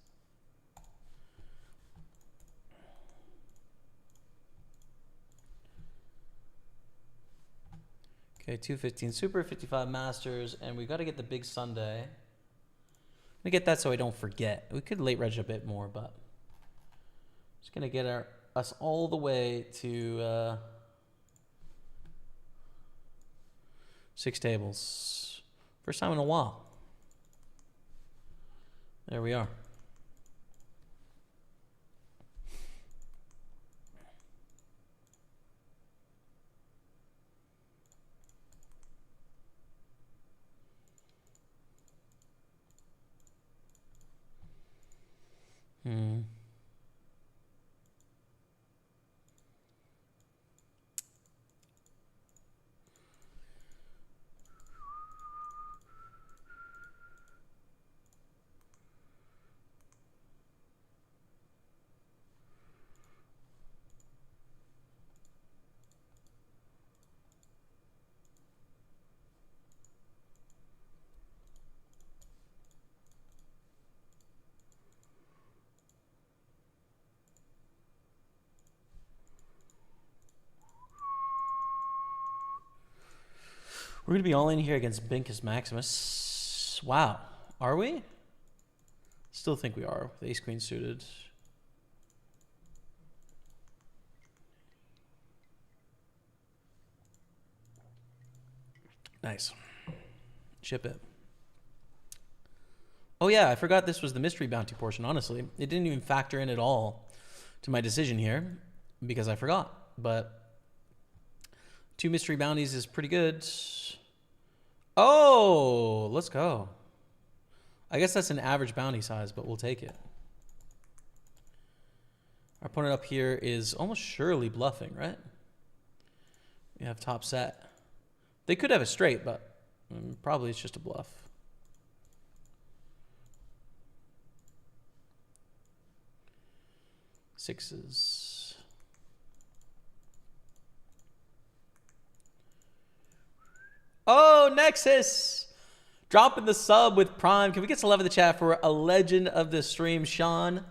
Okay, 215 Super, 55 Masters, and we got to get the big Sunday. I'm going to get that so I don't forget. We could late reg a bit more, but just going to get us all the way to 6 tables. First time in a while. There we are. We're going to be all in here against Binkus Maximus. Wow. Are we? Still think we are with ace queen suited. Nice. Chip it. Oh yeah, I forgot this was the mystery bounty portion, honestly. It didn't even factor in at all to my decision here because I forgot. But 2 mystery bounties is pretty good. Oh, let's go. I guess that's an average bounty size, but we'll take it. Our opponent up here is almost surely bluffing, right? We have top set. They could have a straight, but probably it's just a bluff. Sixes. Oh, Nexus! Dropping the sub with Prime. Can we get some love in the chat for a legend of the stream, Sean,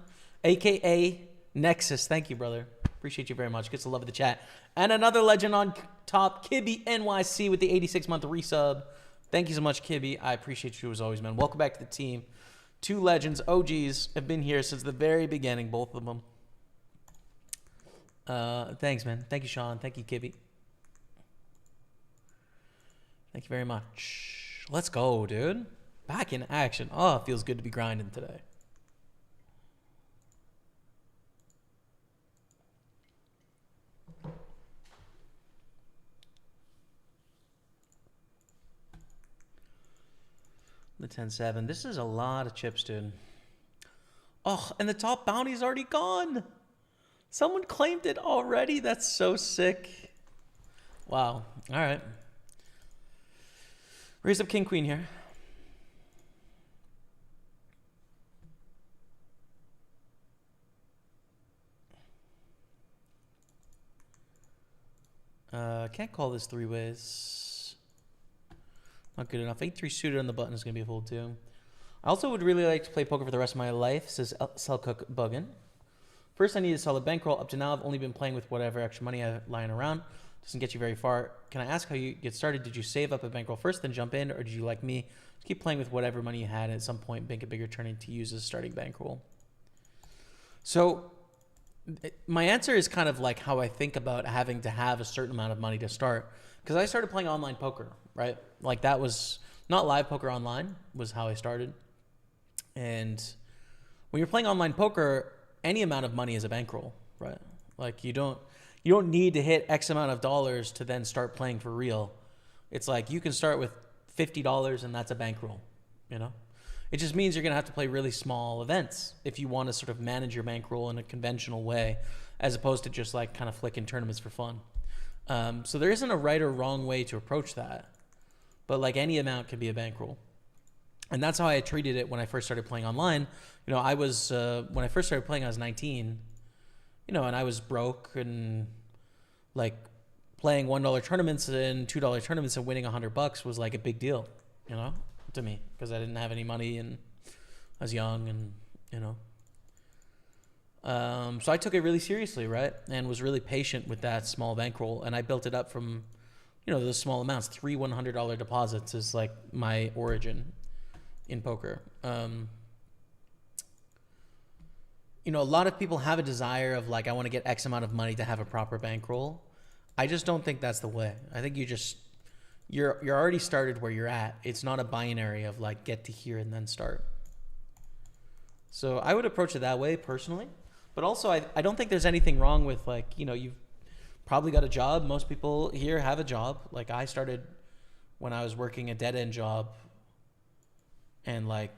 a.k.a. Nexus. Thank you, brother. Appreciate you very much. Get some love in the chat. And another legend on top, Kibby NYC with the 86-month resub. Thank you so much, Kibby. I appreciate you as always, man. Welcome back to the team. 2 legends, OGs, have been here since the very beginning, both of them. Thanks, man. Thank you, Sean. Thank you, Kibby. Thank you very much. Let's go, dude. Back in action. Oh, it feels good to be grinding today. The 10-7. This is a lot of chips, dude. Oh, and the top bounty's already gone. Someone claimed it already. That's so sick. Wow. All right. Raise up king, queen here. Can't call this 3 ways. Not good enough. 8-3 suited on the button is going to be a fold too. I also would really like to play poker for the rest of my life, says Selcook Buggin. First, I need a solid bankroll. Up to now, I've only been playing with whatever extra money I have lying around. Doesn't get you very far. Can I ask how you get started? Did you save up a bankroll first, then jump in? Or did you, like me, keep playing with whatever money you had and at some point bank a bigger turning to use as a starting bankroll? So my answer is kind of like how I think about having to have a certain amount of money to start. Because I started playing online poker, right? Like that was not live poker online was how I started. And when you're playing online poker, any amount of money is a bankroll, right? Like you don't need to hit X amount of dollars to then start playing for real. It's like you can start with $50 and that's a bankroll, you know? It just means you're going to have to play really small events if you want to sort of manage your bankroll in a conventional way, as opposed to just like kind of flicking tournaments for fun. So there isn't a right or wrong way to approach that, but like any amount can be a bankroll. And that's how I treated it when I first started playing online. You know, I was, when I first started playing, I was 19, you know, and I was broke and like playing $1 tournaments and $2 tournaments and winning $100 was like a big deal, you know, to me, because I didn't have any money and I was young and, you know. So I took it really seriously, right? And was really patient with that small bankroll. And I built it up from those small amounts. 3 $100 deposits is like my origin in poker. A lot of people have a desire of like, I want to get X amount of money to have a proper bankroll. I just don't think that's the way. I think you're already started where you're at. It's not a binary of like get to here and then start. So I would approach it that way personally. But also I don't think there's anything wrong with like, you've probably got a job. Most people here have a job. Like I started when I was working a dead end job and like,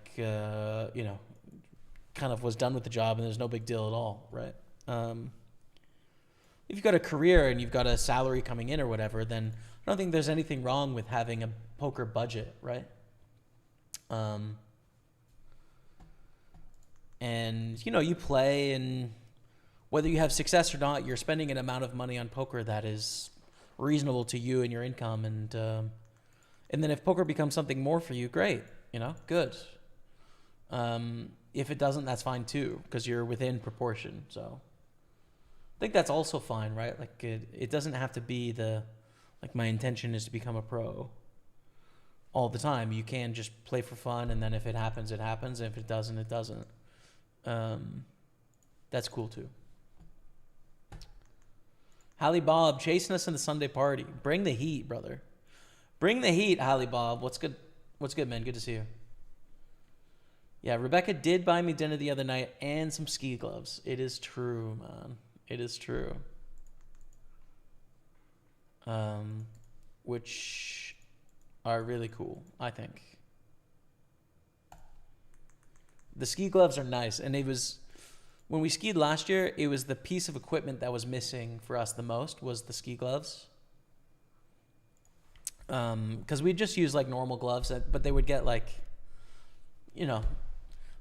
kind of was done with the job and there's no big deal at all, right? If you've got a career and you've got a salary coming in or whatever, then I don't think there's anything wrong with having a poker budget, right? And, you play, and whether you have success or not, you're spending an amount of money on poker that is reasonable to you and your income. And then if poker becomes something more for you, great, good. If it doesn't, that's fine too, because you're within proportion. So I think that's also fine, right? Like it doesn't have to be like my intention is to become a pro all the time. You can just play for fun, and then if it happens, it happens. And if it doesn't, it doesn't. That's cool too. Hallie Bob chasing us in the Sunday party. Bring the heat, brother. Bring the heat, Hallie Bob. What's good? What's good, man? Good to see you. Yeah, Rebecca did buy me dinner the other night and some ski gloves. It is true, man. It is true. Which are really cool, I think. The ski gloves are nice. And when we skied last year, it was the piece of equipment that was missing for us the most was the ski gloves. Because we just use like normal gloves, but they would get like,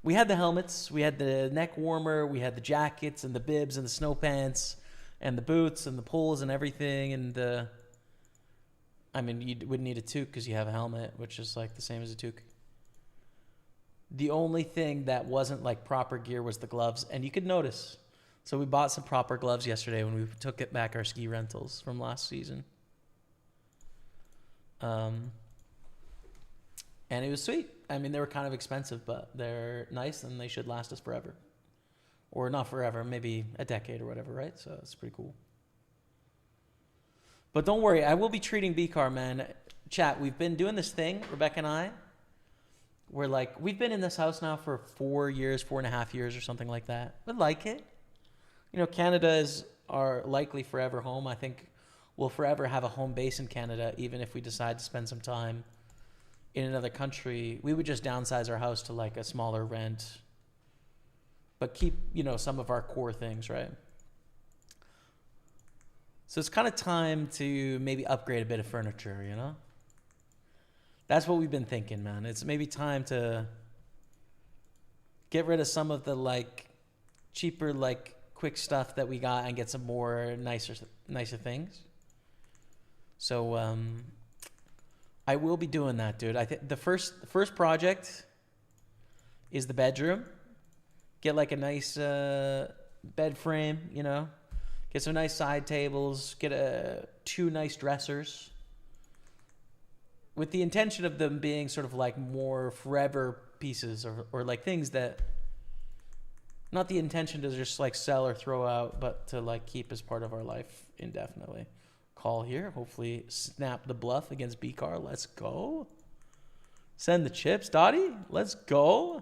we had the helmets, we had the neck warmer, we had the jackets and the bibs and the snow pants and the boots and the poles and everything. And you wouldn't need a toque because you have a helmet, which is like the same as a toque. The only thing that wasn't like proper gear was the gloves, and you could notice. So we bought some proper gloves yesterday when we took it back our ski rentals from last season. And it was sweet. They were kind of expensive, but they're nice and they should last us forever. Or not forever, maybe a decade or whatever, right? So it's pretty cool. But don't worry, I will be treating B-Car, man. Chat, we've been doing this thing, Rebecca and I. We've been in this house now for 4.5 years or something like that. We like it. Canada is our likely forever home. I think we'll forever have a home base in Canada, even if we decide to spend some time in another country. We would just downsize our house to like a smaller rent, but keep, some of our core things, right? So it's kind of time to maybe upgrade a bit of furniture, That's what we've been thinking, man. It's maybe time to get rid of some of the like cheaper, like quick stuff that we got and get some more nicer things. So I will be doing that, dude. I think the first project is the bedroom. Get like a nice bed frame, Get some nice side tables. Get 2 nice dressers. With the intention of them being sort of like more forever pieces or like things that, not the intention to just like sell or throw out, but to like keep as part of our life indefinitely. Call here. Hopefully snap the bluff against B-Car. Let's go. Send the chips. Dottie, let's go.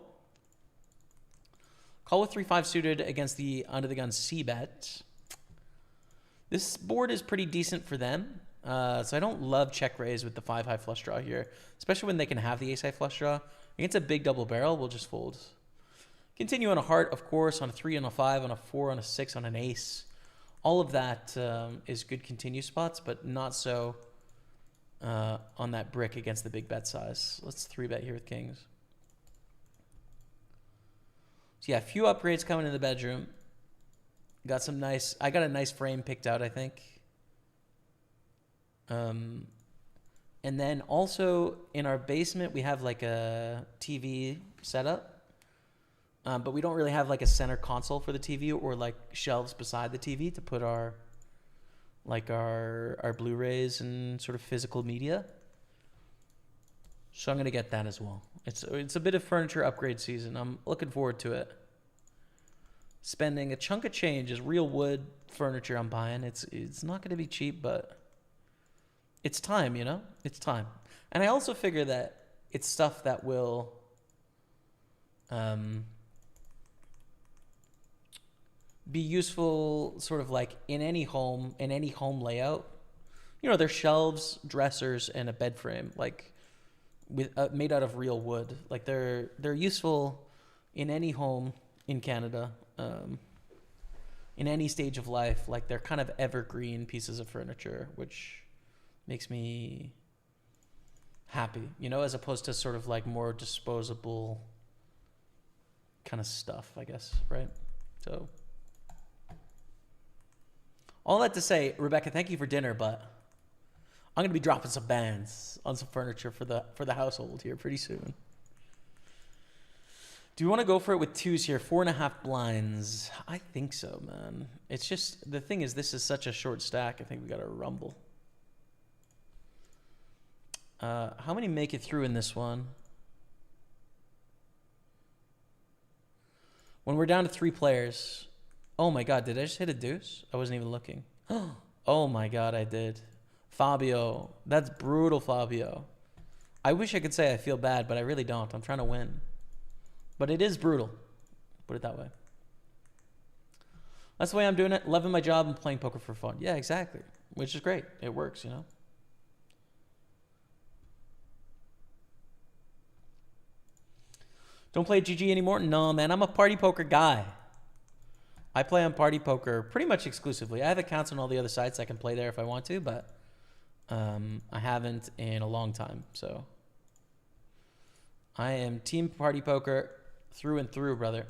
Call with 3-5 suited against the under the gun C-bet. This board is pretty decent for them. So I don't love check raise with the 5 high flush draw here, especially when they can have the ace high flush draw. Against a big double barrel, we'll just fold. Continue on a heart, of course, on a 3, on a 5, on a 4, on a 6, on an ace. All of that is good continue spots, but not so on that brick against the big bet size. Let's 3-bet here with kings. So yeah, a few upgrades coming in the bedroom. I got a nice frame picked out, I think. And then also in our basement, we have like a TV setup. But we don't really have like a center console for the TV or like shelves beside the TV to put our like our Blu-rays and sort of physical media. So I'm gonna get that as well. It's a bit of furniture upgrade season. I'm looking forward to it. Spending a chunk of change is real wood furniture I'm buying. It's not gonna be cheap, but it's time, you know? It's time. And I also figure that it's stuff that will be useful sort of like in any home layout. You know, there's shelves, dressers, and a bed frame, like with made out of real wood. Like they're useful in any home in Canada, in any stage of life. Like they're kind of evergreen pieces of furniture, which makes me happy, you know, as opposed to sort of like more disposable kind of stuff, I guess, right? So all that to say, Rebecca, thank you for dinner, but I'm gonna be dropping some bands on some furniture for the household here pretty soon. Do you want to go for it with twos here? 4.5 blinds. I think so, man. It's just, the thing is, this is such a short stack. I think we got to rumble. How many make it through in this one? When we're down to 3 players. Oh my God, did I just hit a deuce? I wasn't even looking. Oh my God, I did. Fabio. That's brutal, Fabio. I wish I could say I feel bad, but I really don't. I'm trying to win. But it is brutal. Put it that way. That's the way I'm doing it. Loving my job and playing poker for fun. Yeah, exactly. Which is great. It works, you know. Don't play GG anymore? No, man. I'm a party poker guy. I play on party poker pretty much exclusively. I have accounts on all the other sites. I can play there if I want to, but I haven't in a long time. So I am team party poker through and through, brother.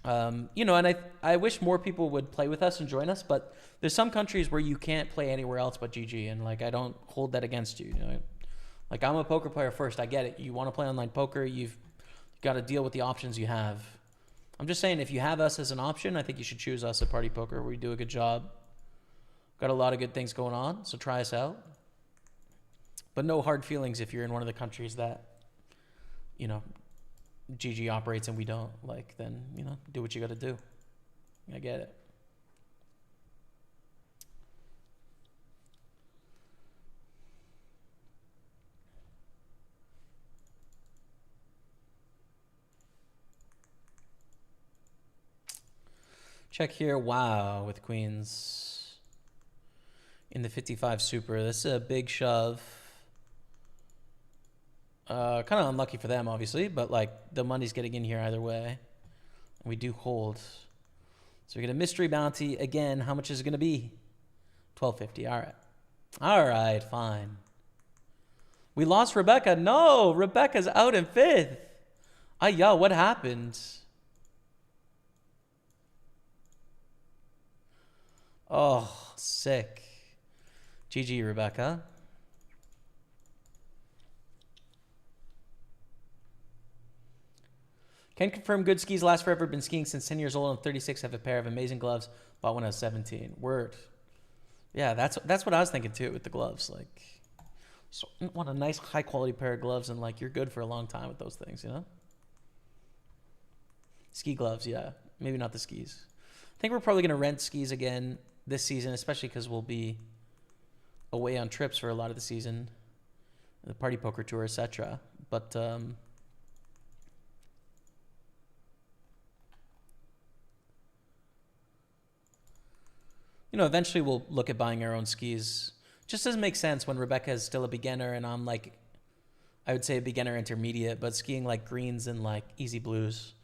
You know, and I wish more people would play with us and join us, but there's some countries where you can't play anywhere else but GG, and like I don't hold that against you. You know, like I'm a poker player first. I get it. You want to play online poker, you've got to deal with the options you have. I'm just saying, if you have us as an option, I think you should choose us at Party Poker. We do a good job. Got a lot of good things going on, so try us out. But no hard feelings if you're in one of the countries that, you know, GG operates and we don't. Like, then, you know, do what you got to do. I get it. Check here. Wow, with queens in the 55 super. This is a big shove. Kind of unlucky for them, obviously, but like the money's getting in here either way. And we do hold. So we get a mystery bounty. Again, how much is it going to be? $12.50. All right. All right, fine. We lost Rebecca. No, Rebecca's out in 5th. Yo, what happened? Oh, sick. GG, Rebecca. Can confirm good skis last forever. Been skiing since 10 years old. I'm 36. Have a pair of amazing gloves. Bought when I was 17. Word. Yeah, that's what I was thinking too with the gloves. Like, so want a nice high quality pair of gloves, and like you're good for a long time with those things, you know? Ski gloves, yeah. Maybe not the skis. I think we're probably gonna rent skis again this season, especially because we'll be away on trips for a lot of the season, the Party Poker Tour, etc. But you know, eventually we'll look at buying our own skis. Just doesn't make sense when Rebecca is still a beginner and I'm like, I would say a beginner intermediate, but skiing like greens and like easy blues,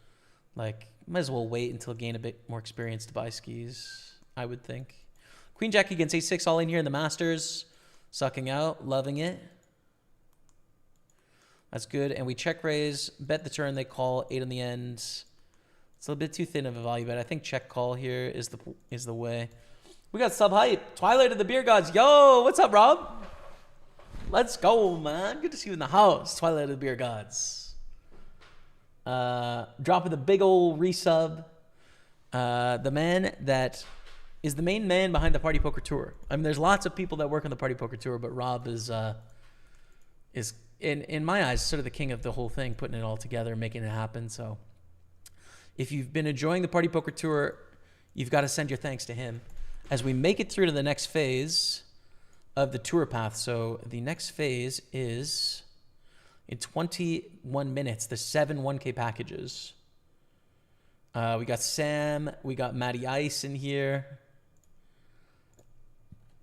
like might as well wait until gain a bit more experience to buy skis, I would think. Queen Jack against A6 all in here in the Masters. Sucking out, loving it. That's good. And we check raise, bet the turn, they call 8 on the end. It's a little bit too thin of a value bet. I think check call here is the way. We got sub hype. Twilight of the Beer Gods. Yo, what's up, Rob? Let's go, man. Good to see you in the house. Twilight of the Beer Gods. Dropping the big old resub. The man that is the main man behind the Party Poker Tour. I mean, there's lots of people that work on the Party Poker Tour, but Rob is in my eyes sort of the king of the whole thing, putting it all together, making it happen. So if you've been enjoying the Party Poker Tour, you've got to send your thanks to him as we make it through to the next phase of the tour path. So the next phase is in 21 minutes, the 7 1K packages. We got Sam, we got Matty Ice in here.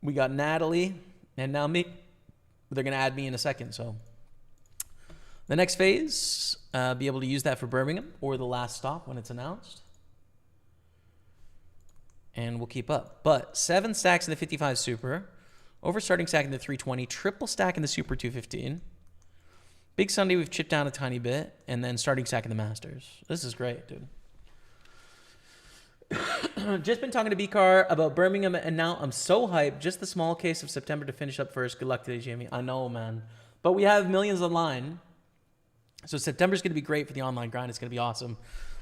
We got Natalie, and now me. They're going to add me in a second. So the next phase, be able to use that for Birmingham or the last stop when it's announced. And we'll keep up. But 7 stacks in the 55 Super, over starting stack in the 320, triple stack in the Super 215. Big Sunday, we've chipped down a tiny bit, and then starting stack in the Masters. This is great, dude. Just been talking to B-Car about Birmingham, and now I'm so hyped. Just the small case of September to finish up first. Good luck today, Jamie. I know, man. But we have millions online. So September's going to be great for the online grind. It's going to be awesome.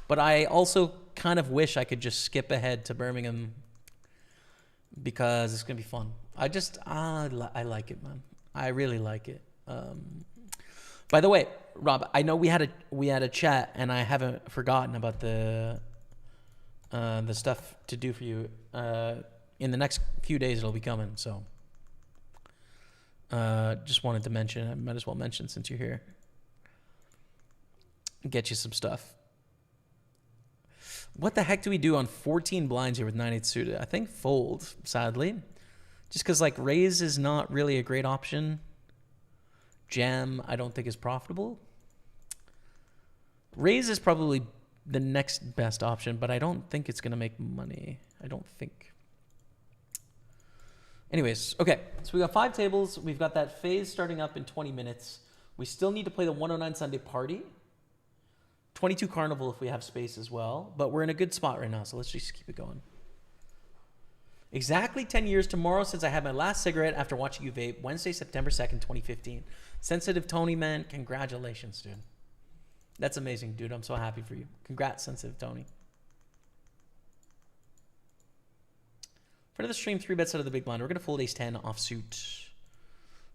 But I also kind of wish I could just skip ahead to Birmingham because it's going to be fun. I like it, man. I really like it. By the way, Rob, I know we had a chat, and I haven't forgotten about the stuff to do for you. In the next few days, it'll be coming. So just wanted to mention. I might as well mention since you're here. Get you some stuff. What the heck do we do on 14 blinds here with 9-8 suited? I think fold, sadly. Just because, like, raise is not really a great option. Jam, I don't think is profitable. Raise is probably the next best option, but I don't think it's going to make money. I don't think. Anyways, okay. So we got 5 tables. We've got that phase starting up in 20 minutes. We still need to play the 109 Sunday Party. 22 Carnival if we have space as well. But we're in a good spot right now, so let's just keep it going. Exactly 10 years tomorrow since I had my last cigarette after watching you vape. Wednesday, September 2nd, 2015. Sensitive Tony, man. Congratulations, dude. That's amazing, dude. I'm so happy for you. Congrats, Sensitive Tony. Front of the stream, 3 bets out of the big blind. We're going to fold ace-10 offsuit.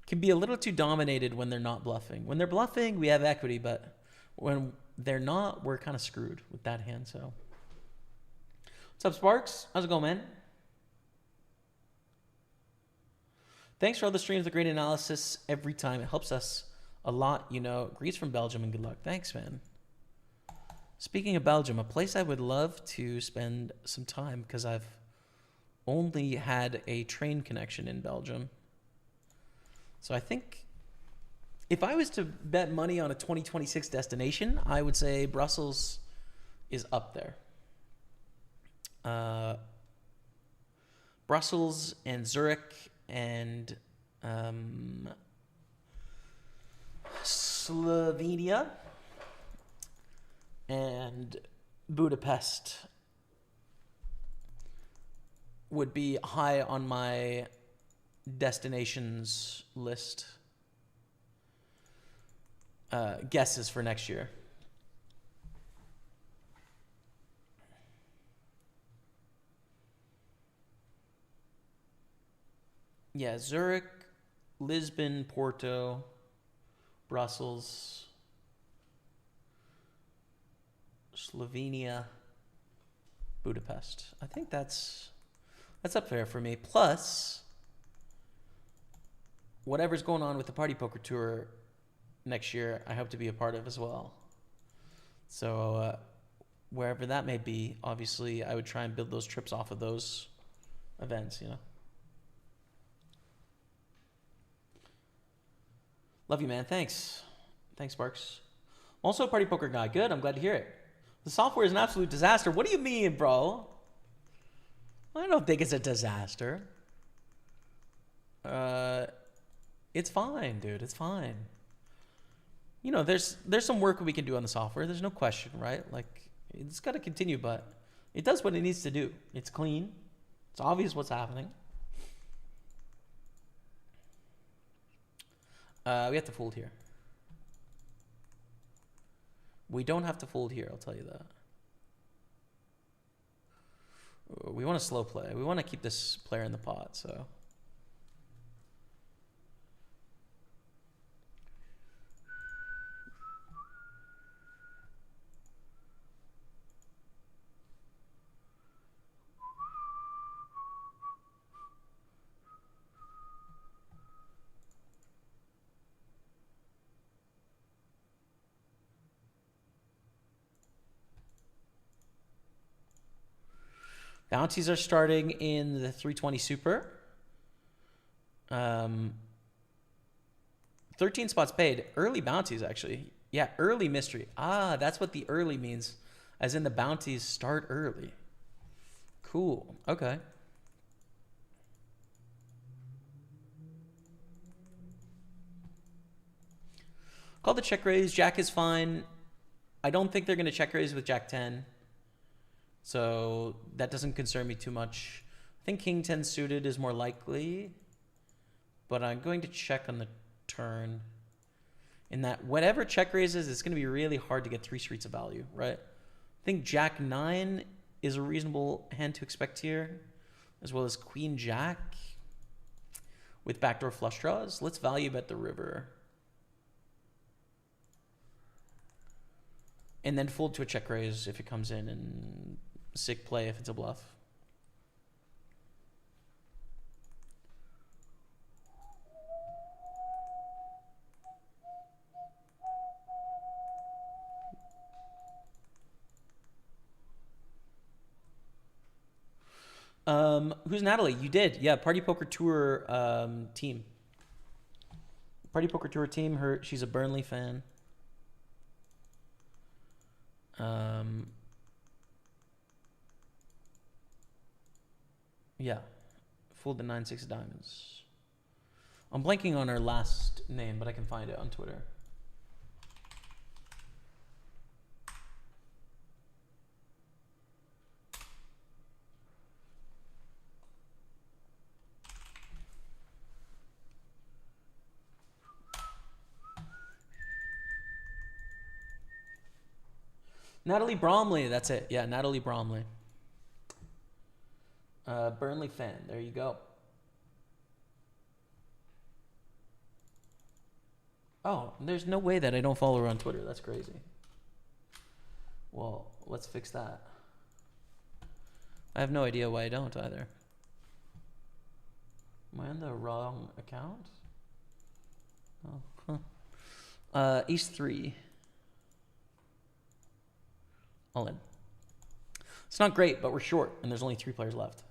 Can be a little too dominated when they're not bluffing. When they're bluffing, we have equity, but when they're not, we're kind of screwed with that hand. So, what's up, Sparks? How's it going, man? Thanks for all the streams, the great analysis every time. It helps us a lot, you know. Greece from Belgium, and good luck. Thanks, man. Speaking of Belgium, a place I would love to spend some time because I've only had a train connection in Belgium. So I think if I was to bet money on a 2026 destination, I would say Brussels is up there. Brussels and Zurich and Slovenia and Budapest would be high on my destinations list. Guesses for next year. Yeah, Zurich, Lisbon, Porto, Brussels, Slovenia, Budapest. I think that's up there for me. Plus, whatever's going on with the Party Poker Tour next year, I hope to be a part of as well. So wherever that may be, obviously, I would try and build those trips off of those events, you know. Love you, man. Thanks. Thanks, Sparks. Also a Party Poker guy. Good. I'm glad to hear it. The software is an absolute disaster. What do you mean, bro? I don't think it's a disaster. It's fine, dude. It's fine. You know, there's some work we can do on the software. There's no question, right? Like, it's got to continue, but it does what it needs to do. It's clean. It's obvious what's happening. We have to fold here. We don't have to fold here, I'll tell you that. we want to slow play. We want to keep this player in the pot, so. Bounties are starting in the 320 Super. 13 spots paid. Early bounties, actually. Yeah, early mystery. Ah, that's what the early means. As in the bounties start early. Cool. Okay. Call the check raise. Jack is fine. I don't think they're going to check raise with Jack 10. So that doesn't concern me too much. I think King 10 suited is more likely. But I'm going to check on the turn. In that whatever check raises, it's going to be really hard to get 3 streets of value, right? I think Jack 9 is a reasonable hand to expect here. As well as Queen Jack. With backdoor flush draws. Let's value bet the river. And then fold to a check raise if it comes in, and sick play if it's a bluff. Who's Natalie? You did. Yeah, Party Poker Tour team. Party Poker Tour team. She's a Burnley fan. Yeah, fooled the 9-6 of diamonds. I'm blanking on her last name, but I can find it on Twitter. Natalie Bromley, that's it. Yeah, Natalie Bromley. Burnley fan. There you go. Oh, there's no way that I don't follow her on Twitter. That's crazy. Well, let's fix that. I have no idea why I don't either. Am I on the wrong account? Oh, huh. Ace 3. All in. It's not great, but we're short, and there's only 3 players left.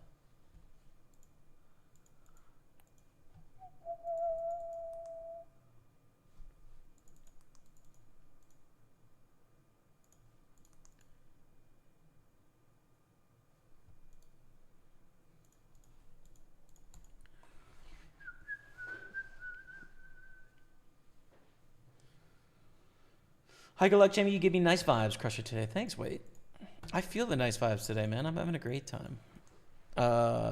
Hi, good luck, Jamie. You give me nice vibes, Crusher, today. Thanks, wait. I feel the nice vibes today, man. I'm having a great time.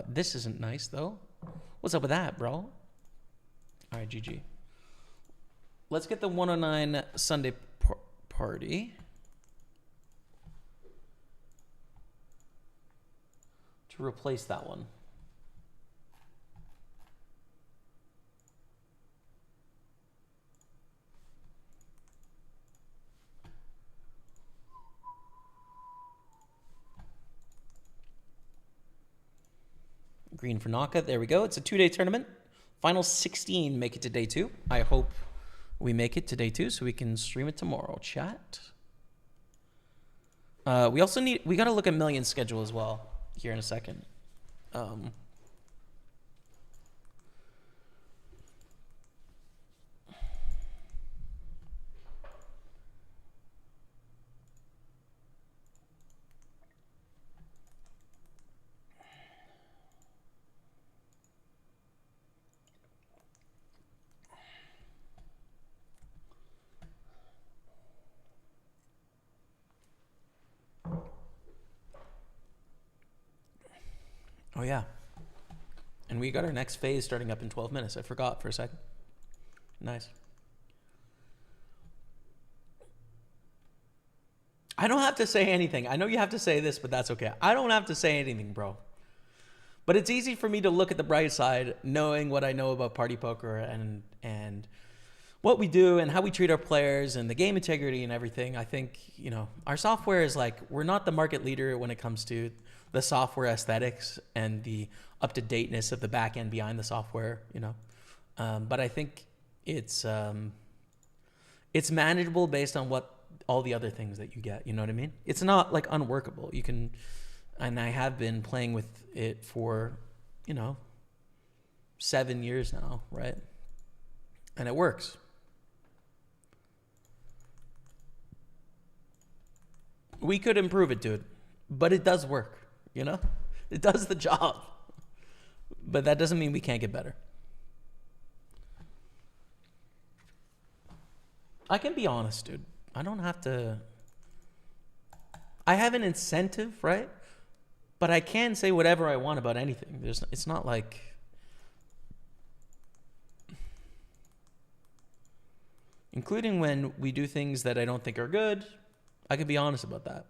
This isn't nice, though. What's up with that, bro? All right, GG. Let's get the 109 Sunday party. To replace that one. Green for Naka. There we go. It's a 2-day tournament. Final 16 make it to day 2. I hope we make it to day 2 so we can stream it tomorrow. Chat. We also we got to look at Million's schedule as well here in a second. Oh, yeah. And we got our next phase starting up in 12 minutes. I forgot for a second. Nice. I don't have to say anything. I know you have to say this, but that's okay. I don't have to say anything, bro. But it's easy for me to look at the bright side, knowing what I know about Party Poker and what we do and how we treat our players and the game integrity and everything. I think, you know, our software is like, we're not the market leader when it comes to the software aesthetics and the up-to-dateness of the back end behind the software, you know. But I think it's manageable based on what all the other things that you get, you know what I mean? It's not like unworkable. You can, and I have been playing with it for, you know, 7 years now, right? And it works. We could improve it, dude, but it does work, you know? It does the job. But that doesn't mean we can't get better. I can be honest, dude. I don't have to. I have an incentive, right? But I can say whatever I want about anything. It's not like. Including when we do things that I don't think are good, I can be honest about that.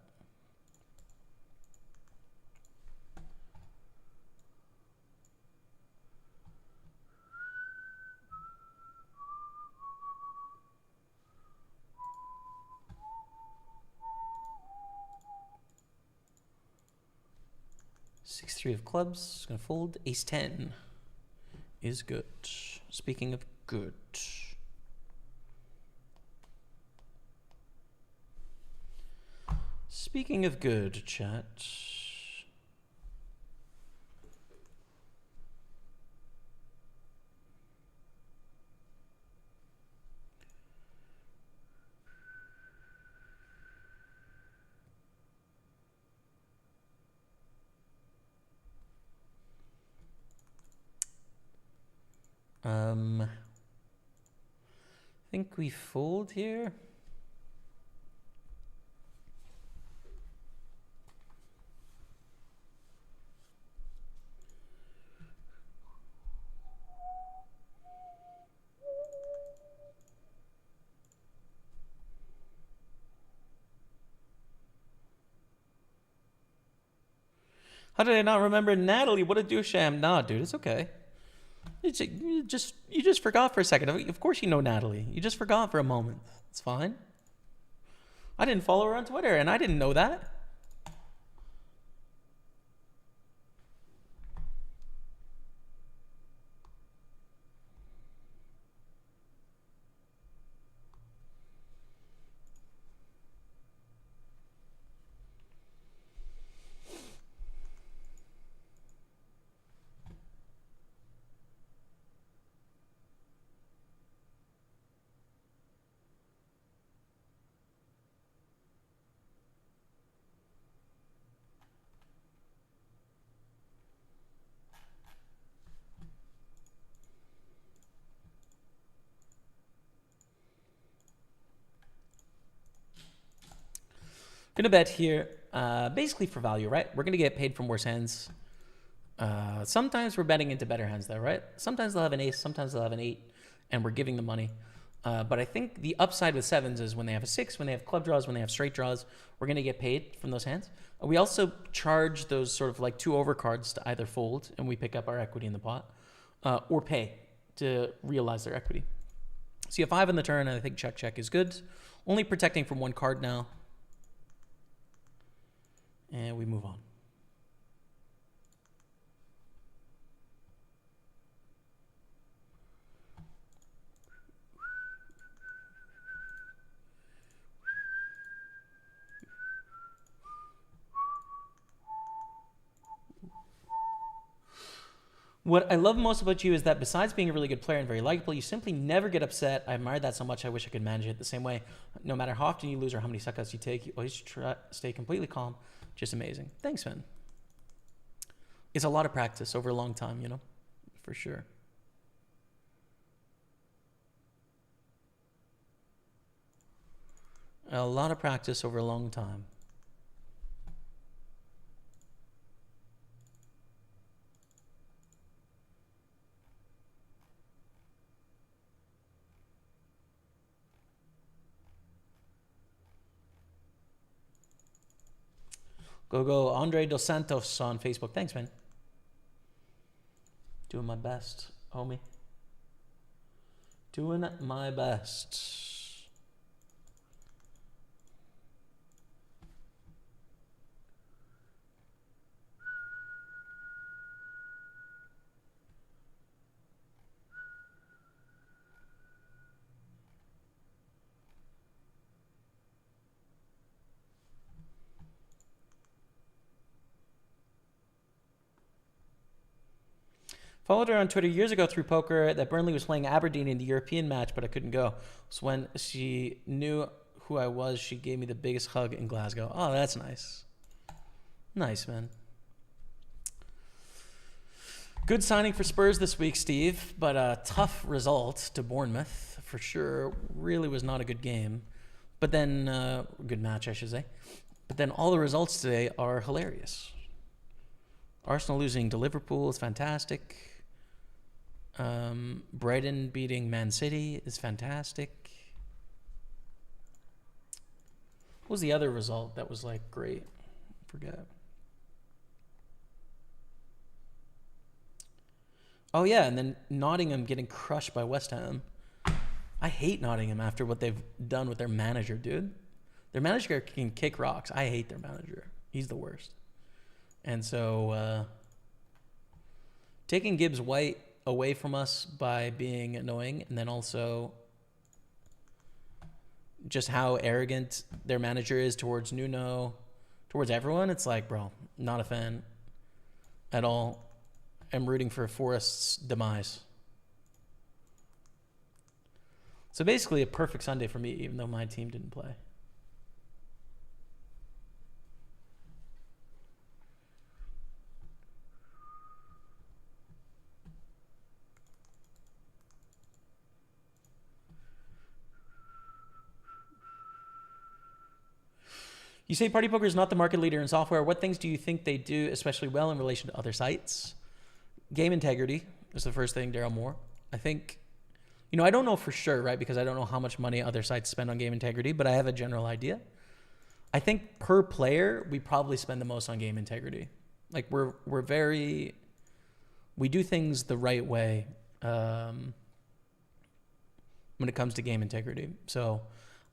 Six, three of clubs, gonna fold. Ace 10 is good. Speaking of good. Speaking of good, chat. I think we fold here. How did I not remember Natalie? What a douche I am. Nah, dude, it's okay. You just forgot for a second. Of course you know Natalie. You just forgot for a moment. It's fine. I didn't follow her on Twitter, and I didn't know that. Gonna bet here, basically for value, right? We're gonna get paid from worse hands. Sometimes we're betting into better hands though, right? Sometimes they'll have an ace, sometimes they'll have an 8, and we're giving them money. But I think the upside with sevens is when they have a 6, when they have club draws, when they have straight draws, we're gonna get paid from those hands. We also charge those sort of like 2 overcards to either fold and we pick up our equity in the pot, or pay to realize their equity. So you have 5 on the turn, and I think check check is good. Only protecting from 1 card now. And we move on. What I love most about you is that besides being a really good player and very likable, you simply never get upset. I admire that so much. I wish I could manage it the same way. No matter how often you lose or how many suckouts you take, you always try to stay completely calm. Just amazing. Thanks, man. It's a lot of practice over a long time, you know, for sure. A lot of practice over a long time. Go Andre Dos Santos on Facebook. Thanks, man. Doing my best, homie. Doing my best. Followed her on Twitter years ago through poker that Burnley was playing Aberdeen in the European match, but I couldn't go. So when she knew who I was, she gave me the biggest hug in Glasgow. Oh, that's nice. Nice, man. Good signing for Spurs this week, Steve, but a tough result to Bournemouth for sure. Really was not a good game. But then, good match, I should say. But then all the results today are hilarious. Arsenal losing to Liverpool is fantastic. Brighton beating Man City is fantastic. What was the other result that was like great? I forget. Oh yeah, and then Nottingham getting crushed by West Ham. I hate Nottingham after what they've done with their manager, dude. Their manager can kick rocks. I hate their manager. He's the worst. And so taking Gibbs White away from us by being annoying, and then also just how arrogant their manager is towards Nuno, towards everyone. It's like, bro, not a fan at all. I'm rooting for Forest's demise. So basically a perfect Sunday for me, even though my team didn't play. You say Party Poker is not the market leader in software. What things do you think they do especially well in relation to other sites? Game integrity is the first thing, Daryl Moore. I think, I don't know for sure, right? Because I don't know how much money other sites spend on game integrity, but I have a general idea. I think per player, we probably spend the most on game integrity. Like we do things the right way when it comes to game integrity. So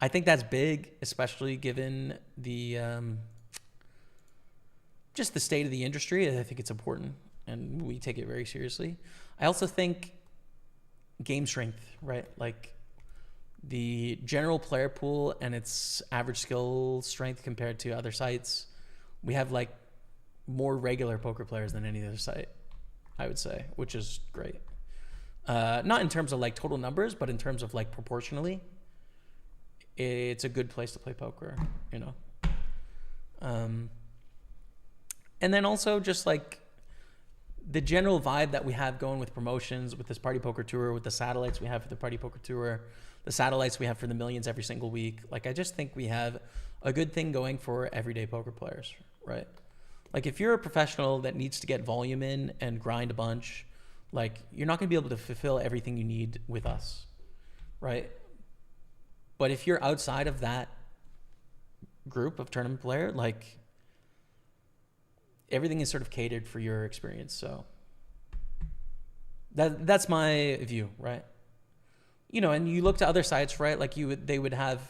I think that's big, especially given the just the state of the industry. I think it's important, and we take it very seriously. I also think game strength, right? Like the general player pool and its average skill strength compared to other sites. We have like more regular poker players than any other site, I would say, which is great. Not in terms of like total numbers, but in terms of like proportionally. It's a good place to play poker, and then also just like the general vibe that we have going with promotions, with this Party Poker Tour, with the satellites we have for the Party Poker Tour, the satellites we have for the millions every single week. Like, I just think we have a good thing going for everyday poker players, right? Like, if you're a professional that needs to get volume in and grind a bunch, like, you're not going to be able to fulfill everything you need with us, right? But if you're outside of that group of tournament player, like everything is sort of catered for your experience. So that's my view, right? And you look to other sites, right? Like they would have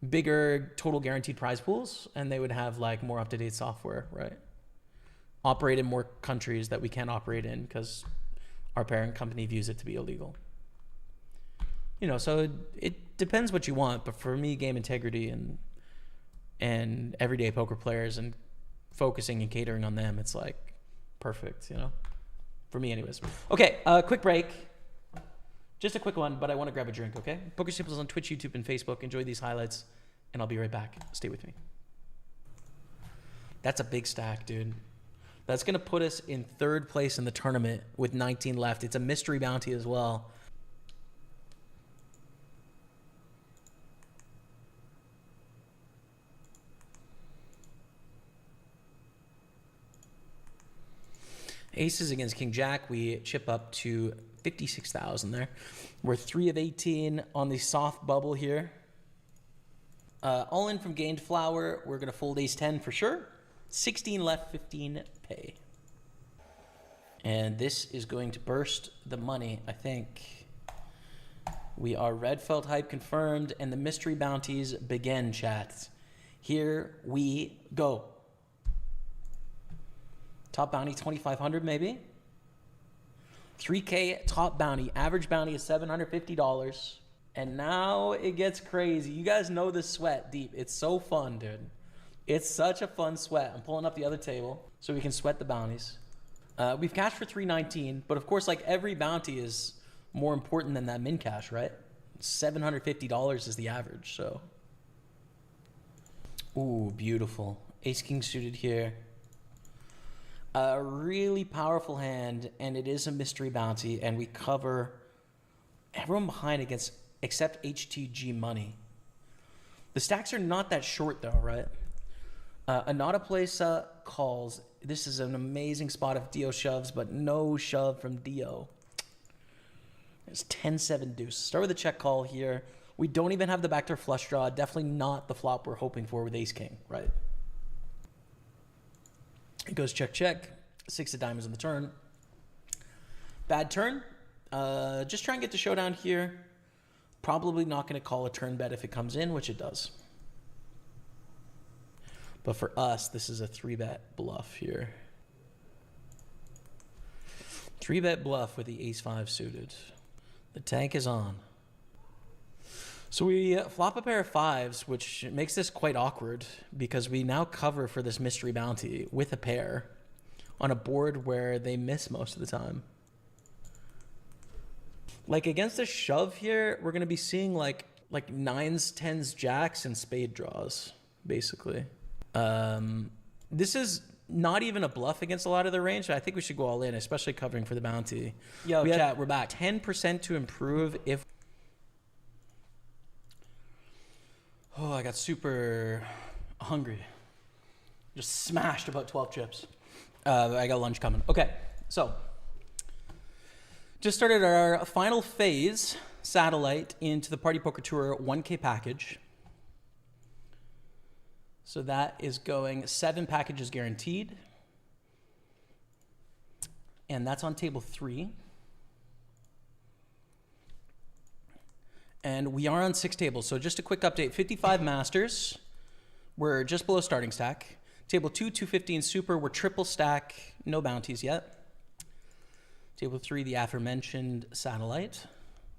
bigger total guaranteed prize pools, and they would have like more up-to-date software, right? Operate in more countries that we can't operate in because our parent company views it to be illegal. So it depends what you want, but for me, game integrity and everyday poker players and focusing and catering on them, it's like perfect, for me anyways. Okay, quick break. Just a quick one, but I want to grab a drink, okay? Pokerstaples on Twitch, YouTube, and Facebook. Enjoy these highlights, and I'll be right back. Stay with me. That's a big stack, dude. That's going to put us in third place in the tournament with 19 left. It's a mystery bounty as well. Aces against King Jack. We chip up to 56,000 there. We're 3 of 18 on the soft bubble here. All in from gained flower. We're going to fold ace 10 for sure. 16 left, 15 pay. And this is going to burst the money, I think. We are red felt hype confirmed, and the mystery bounties begin, chat. Here we go. Top bounty, 2,500 maybe. 3K top bounty. Average bounty is $750. And now it gets crazy. You guys know this sweat deep. It's so fun, dude. It's such a fun sweat. I'm pulling up the other table so we can sweat the bounties. We've cashed for 319, but of course, like every bounty is more important than that min cash, right? $750 is the average, so. Ooh, beautiful. Ace King suited here. A really powerful hand, and it is a mystery bounty, and we cover everyone behind against except HTG money. The stacks are not that short though, right? Anata Plaza calls. This is an amazing spot if Dio shoves, but no shove from Dio. It's 10-7 deuce. Start with a check call here. We don't even have the backdoor flush draw. Definitely not the flop we're hoping for with Ace King, right? It goes check, check. 6 of diamonds on the turn. Bad turn. Just try and get to showdown here. Probably not going to call a turn bet if it comes in, which it does. But for us, this is a 3-bet bluff here. 3-bet bluff with the ace-5 suited. The tank is on. So we flop a pair of 5s, which makes this quite awkward because we now cover for this mystery bounty with a pair on a board where they miss most of the time. Like against a shove here, we're going to be seeing like 9s, 10s, jacks, and spade draws, basically. This is not even a bluff against a lot of the range. I think we should go all in, especially covering for the bounty. Yo, chat, we're back. 10% to improve if... Oh, I got super hungry. Just smashed about 12 chips. I got lunch coming. Okay, so just started our final phase satellite into the Party Poker Tour 1K package. So that is going 7 packages guaranteed. And that's on table 3. And we are on 6 tables. So just a quick update. 55 masters. We're just below starting stack. Table 2, 215 super. We're triple stack. No bounties yet. Table 3, the aforementioned satellite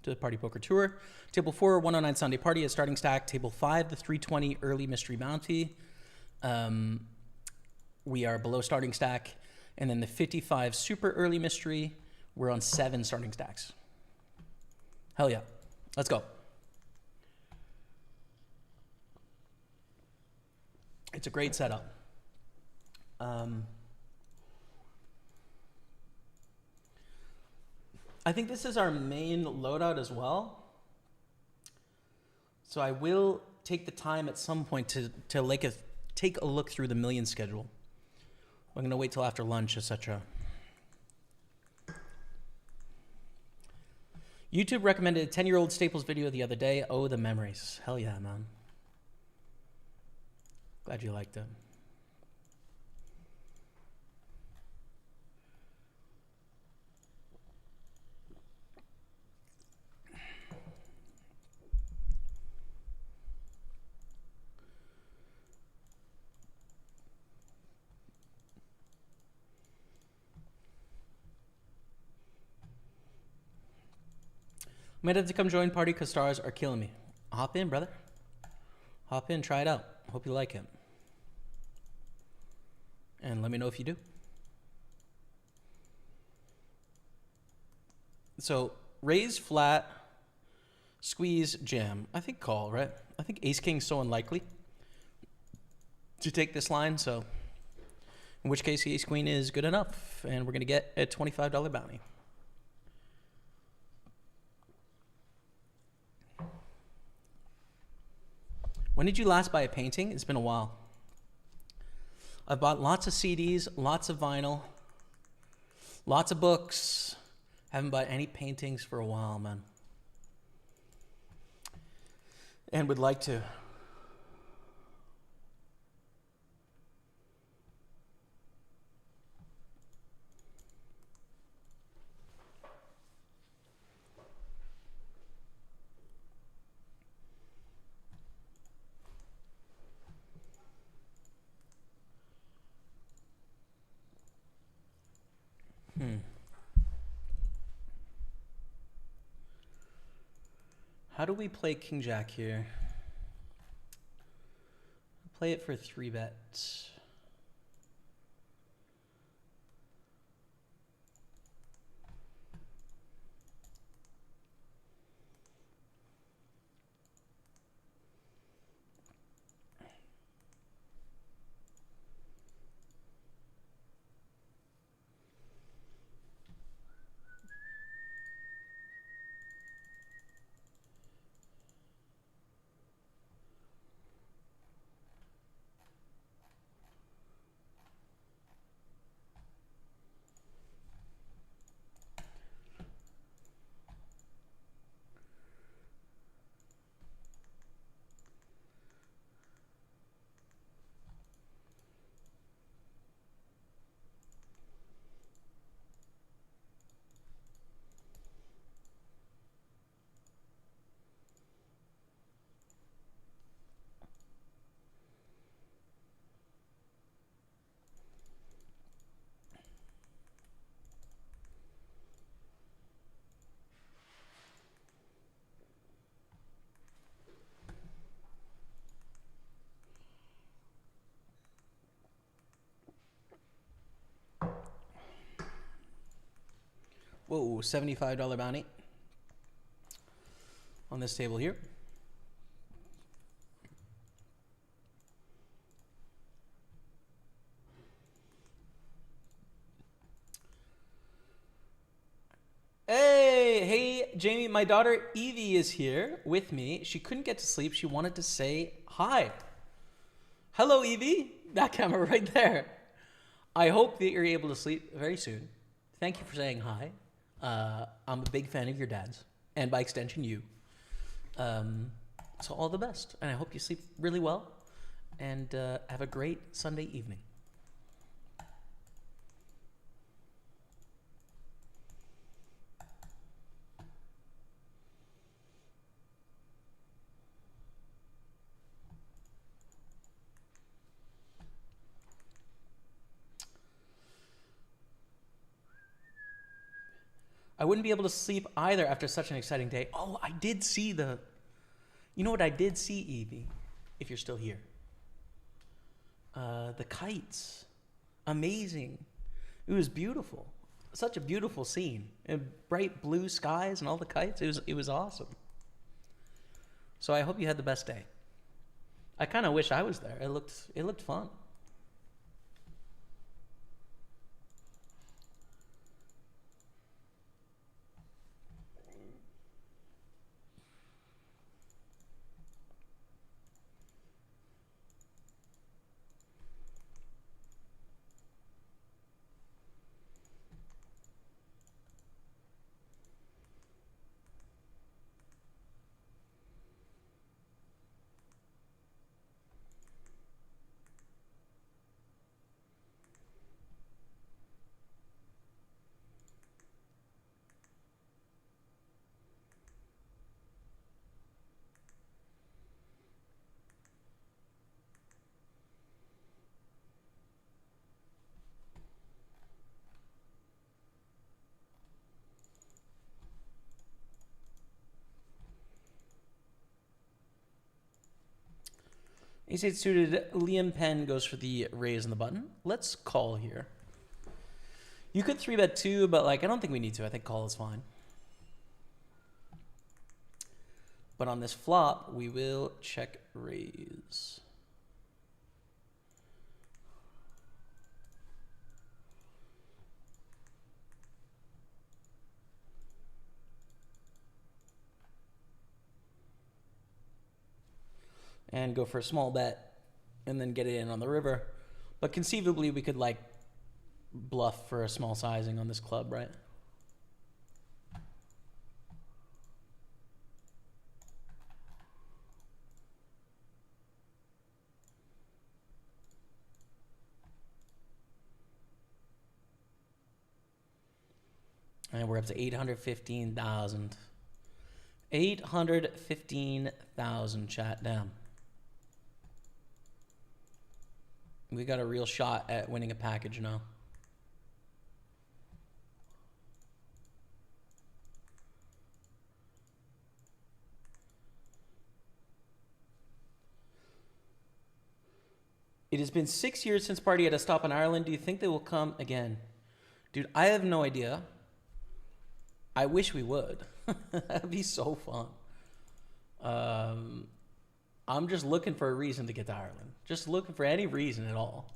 to the Party Poker Tour. Table 4, 109 Sunday Party at starting stack. Table 5, the 320 early mystery bounty. We are below starting stack. And then the 55 super early mystery, we're on 7 starting stacks. Hell yeah. Let's go. It's a great setup. I think this is our main loadout as well. So I will take the time at some point to take a look through the million schedule. I'm going to wait till after lunch, etc. YouTube recommended a 10-year-old Staples video the other day. Oh, the memories. Hell yeah, man. Glad you liked it. Might have to come join party because stars are killing me. Hop in, brother. Hop in, try it out. Hope you like it. And let me know if you do. So, raise flat, squeeze, jam. I think call, right? I think ace king's so unlikely to take this line, so in which case ace queen is good enough, and we're going to get a $25 bounty. When did you last buy a painting? It's been a while. I've bought lots of CDs, lots of vinyl, lots of books. Haven't bought any paintings for a while, man. And would like to. How do we play King Jack here? Play it for 3-bet. Whoa, $75 bounty on this table here. Hey, Jamie, my daughter Evie is here with me. She couldn't get to sleep. She wanted to say hi. Hello, Evie. That camera right there. I hope that you're able to sleep very soon. Thank you for saying hi. I'm a big fan of your dad's, and by extension, you. So all the best, and I hope you sleep really well, and have a great Sunday evening. I wouldn't be able to sleep either after such an exciting day. Oh, I did see the... You know what I did see, Evie, if you're still here? The kites. Amazing. It was beautiful. Such a beautiful scene. And bright blue skies and all the kites. It was awesome. So I hope you had the best day. I kind of wish I was there. It looked fun. Ace-8 suited. Liam Penn goes for the raise on the button. Let's call here. You could 3-bet too, but I don't think we need to. I think call is fine. But on this flop, we will check raise. And go for a small bet and then get it in on the river. But conceivably, we could bluff for a small sizing on this club, right? And we're up to 815,000. 815,000, chat, down. We got a real shot at winning a package now. It has been 6 years since Party had a stop in Ireland. Do you think they will come again? Dude, I have no idea. I wish we would. That'd be so fun. I'm just looking for a reason to get to Ireland. Just looking for any reason at all.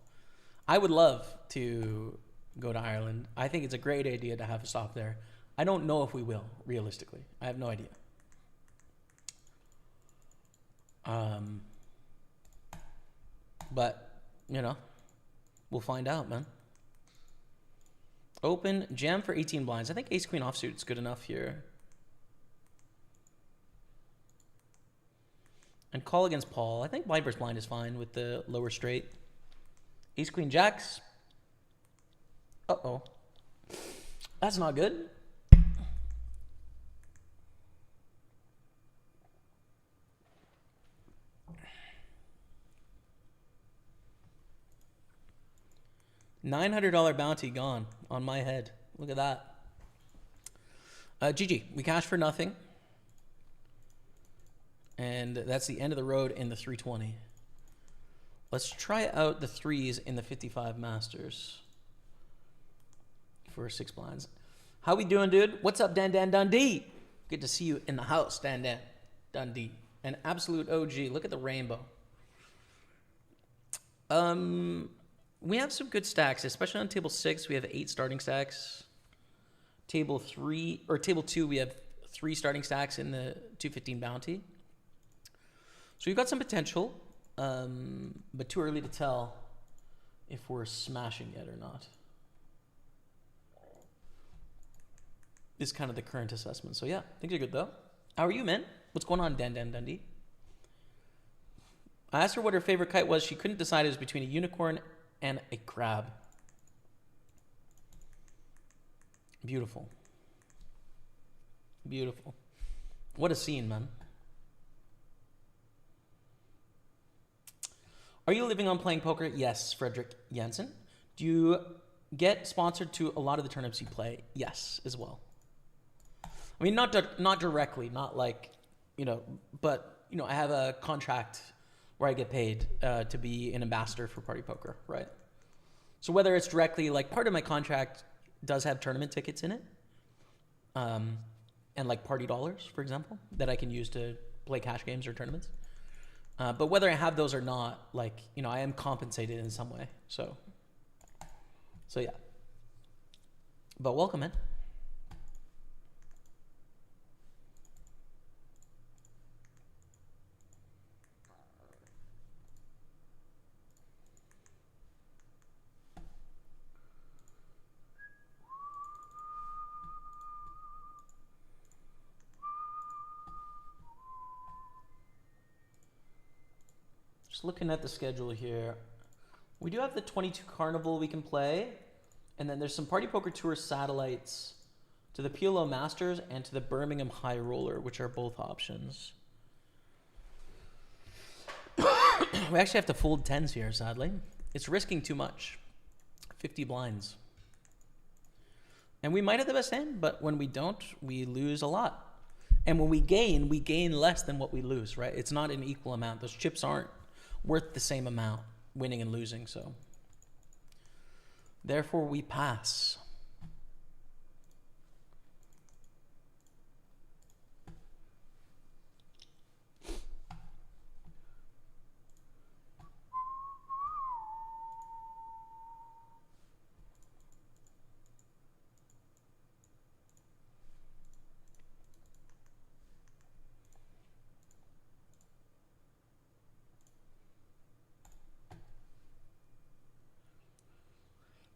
I would love to go to Ireland. I think it's a great idea to have a stop there. I don't know if we will, realistically. I have no idea. But, you know, we'll find out, man. Open, jam for 18 blinds. I think ace queen offsuit is good enough here. And call against Paul. I think blind versus blind is fine with the lower straight. Ace queen jacks. Uh-oh. That's not good. $900 bounty gone on my head. Look at that. GG. We cash for nothing. And that's the end of the road in the 320. Let's try out the threes in the 55 Masters for 6 blinds. How we doing, dude? What's up, Dan Dundee? Good to see you in the house, Dan Dundee. An absolute OG. Look at the rainbow. We have some good stacks, especially on table 6. We have 8 starting stacks. Table 2, we have 3 starting stacks in the 215 bounty. So we've got some potential, but too early to tell if we're smashing yet or not. Is kind of the current assessment. So yeah, things are good though. How are you, man? What's going on, Dan Dundee? I asked her what her favorite kite was. She couldn't decide. It was between a unicorn and a crab. Beautiful. Beautiful. What a scene, man. Are you living on playing poker? Yes, Frederick Jensen. Do you get sponsored to a lot of the tournaments you play? Yes, as well. I mean, not directly, not like, but, I have a contract where I get paid to be an ambassador for PartyPoker, right? So whether it's directly, like part of my contract does have tournament tickets in it, and like party dollars, for example, that I can use to play cash games or tournaments. But whether I have those or not, like, I am compensated in some way. So yeah. But welcome, man. Just looking at the schedule here. We do have the 22 Carnival we can play. And then there's some Party Poker Tour satellites to the PLO Masters and to the Birmingham High Roller, which are both options. We actually have to fold 10s here, sadly. It's risking too much. 50 blinds. And we might have the best hand, but when we don't, we lose a lot. And when we gain less than what we lose, right? It's not an equal amount. Those chips aren't worth the same amount, winning and losing, so. Therefore, we pass.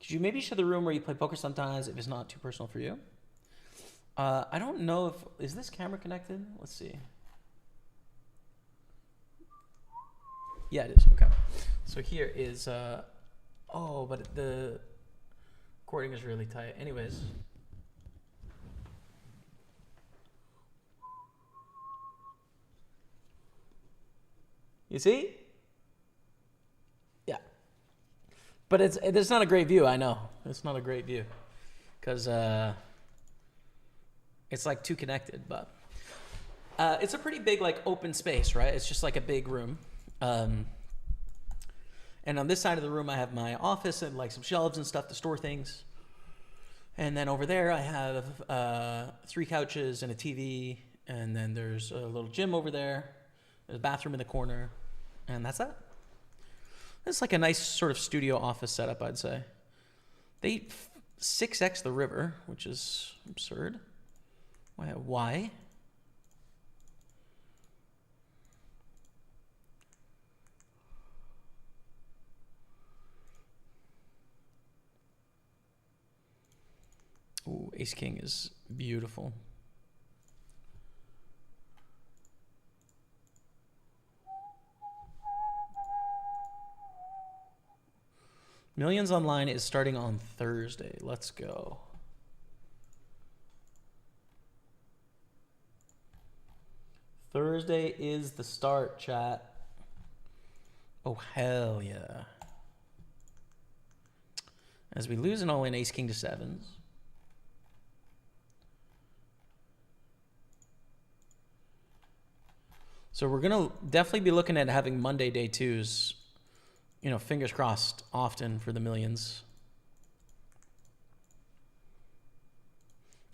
Could you maybe show the room where you play poker sometimes if it's not too personal for you? I don't know if... Is this camera connected? Let's see. Yeah, it is. Okay. So here is... oh, but the recording is really tight. Anyways. You see? Yeah. But it's not a great view, I know. It's not a great view. Because it's like too connected, but it's a pretty big like open space, right? It's just like a big room. And And on this side of the room, I have my office and like some shelves and stuff to store things. And then over there, I have 3 couches and a TV. And then there's a little gym over there. There's a bathroom in the corner. And that's that. It's like a nice sort of studio office setup, I'd say. They 6x the river, which is absurd. Why? Ooh, Ace King is beautiful. Millions Online is starting on Thursday. Let's go. Thursday is the start, chat. Oh, hell yeah. As we lose an all-in Ace King to 7s. So we're going to definitely be looking at having Monday day 2s. You know, fingers crossed often for the millions.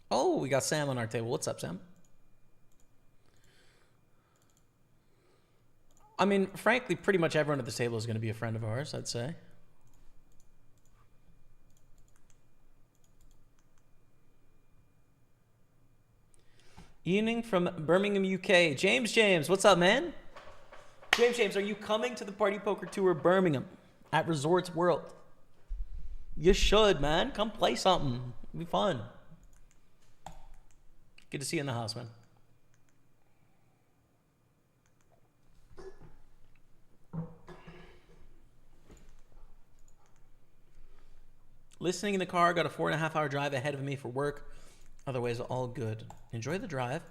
Oh, we got Sam on our table. What's up, Sam? I mean, frankly, pretty much everyone at this table is going to be a friend of ours, I'd say. Evening from Birmingham, UK. James, what's up, man? James, are you coming to the Party Poker Tour Birmingham at Resorts World? You should, man. Come play something. It'll be fun. Good to see you in the house, man. Listening in the car, got a 4.5-hour drive ahead of me for work. Otherwise, all good. Enjoy the drive.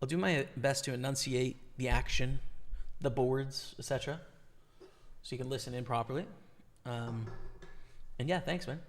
I'll do my best to enunciate the action, the boards, etc. So you can listen in properly. And yeah, thanks, man.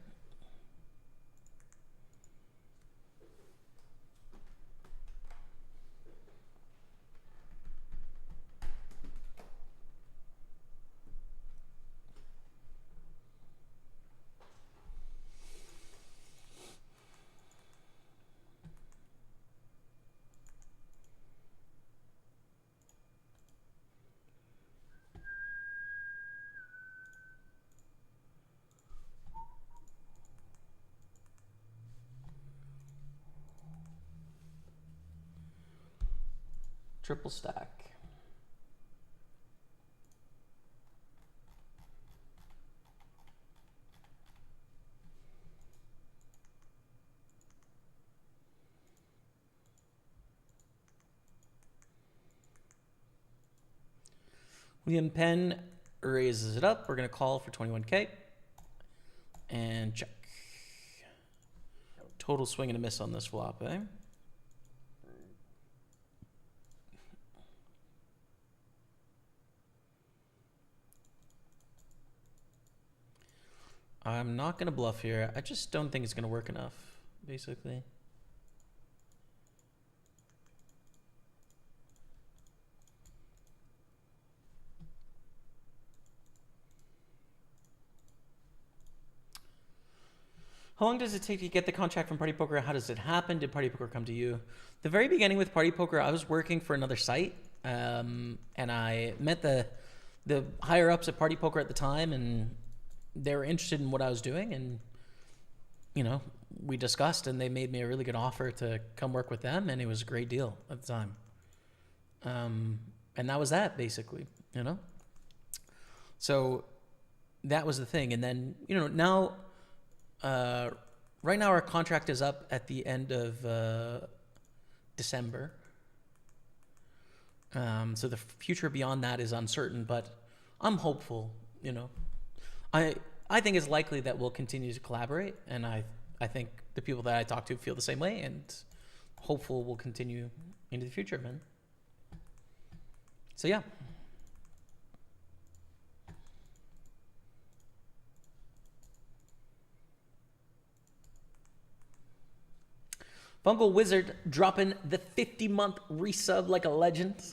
Triple stack. William Penn raises it up. We're going to call for 21K. And check. Total swing and a miss on this flop, eh? I'm not going to bluff here. I just don't think it's going to work enough, basically. How long does it take to get the contract from Party Poker? How does it happen? Did Party Poker come to you? The very beginning with Party Poker, I was working for another site, and I met the higher ups at Party Poker at the time, and they were interested in what I was doing, and you know, we discussed, and they made me a really good offer to come work with them, and it was a great deal at the time. And that was that, basically, you know. So that was the thing, and then now, right now our contract is up at the end of December. So the future beyond that is uncertain, but I'm hopeful, you know. I think it's likely that we'll continue to collaborate, and I think the people that I talk to feel the same way, and hopeful we'll continue into the future, man. So yeah. Fungal Wizard dropping the 50-month resub like a legend.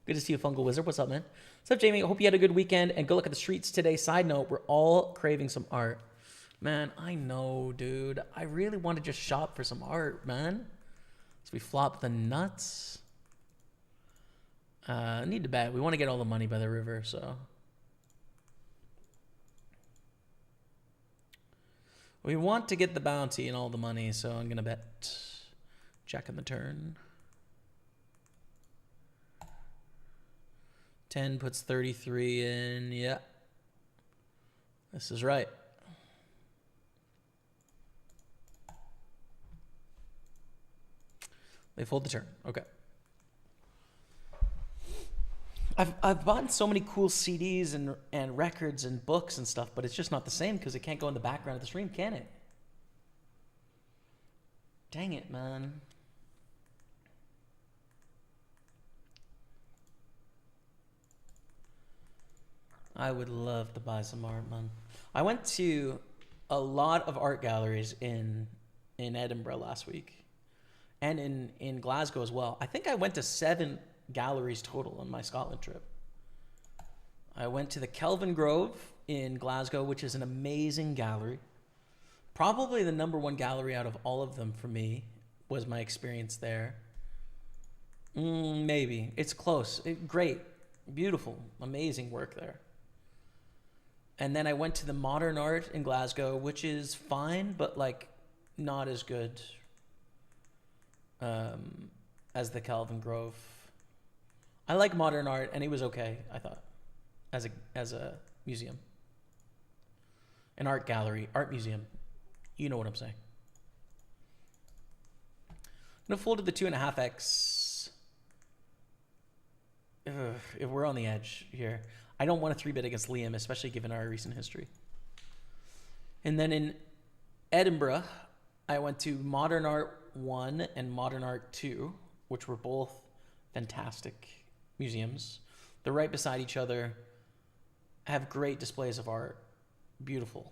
Good to see you, Fungal Wizard. What's up, man? What's up, Jamie? I hope you had a good weekend and good luck at the streets today. Side note, we're all craving some art. Man, I know, dude. I really want to just shop for some art, man. So we flop the nuts. Need to bet. We want to get all the money by the river, so. We want to get the bounty and all the money, so I'm going to bet jack on the turn. 10 puts 33 in. Yeah. This is right. They fold the turn. Okay. I've bought so many cool CDs and records and books and stuff, but it's just not the same because it can't go in the background of the stream, can it? Dang it, man. I would love to buy some art, man. I went to a lot of art galleries in Edinburgh last week and in Glasgow as well. I think I went to 7 galleries total on my Scotland trip. I went to the Kelvin Grove in Glasgow, which is an amazing gallery. Probably the #1 gallery out of all of them for me was my experience there. Maybe. It's close. Great. Beautiful. Amazing work there. And then I went to the Modern Art in Glasgow, which is fine, but like not as good as the Kelvin Grove. I like Modern Art, and it was okay, I thought, as a museum. An art gallery, art museum. You know what I'm saying. I'm going to fold to the 2.5x. If we're on the edge here. I don't want to 3-bet against Liam, especially given our recent history. And then in Edinburgh, I went to Modern Art 1 and Modern Art 2, which were both fantastic museums. They're right beside each other, have great displays of art. Beautiful.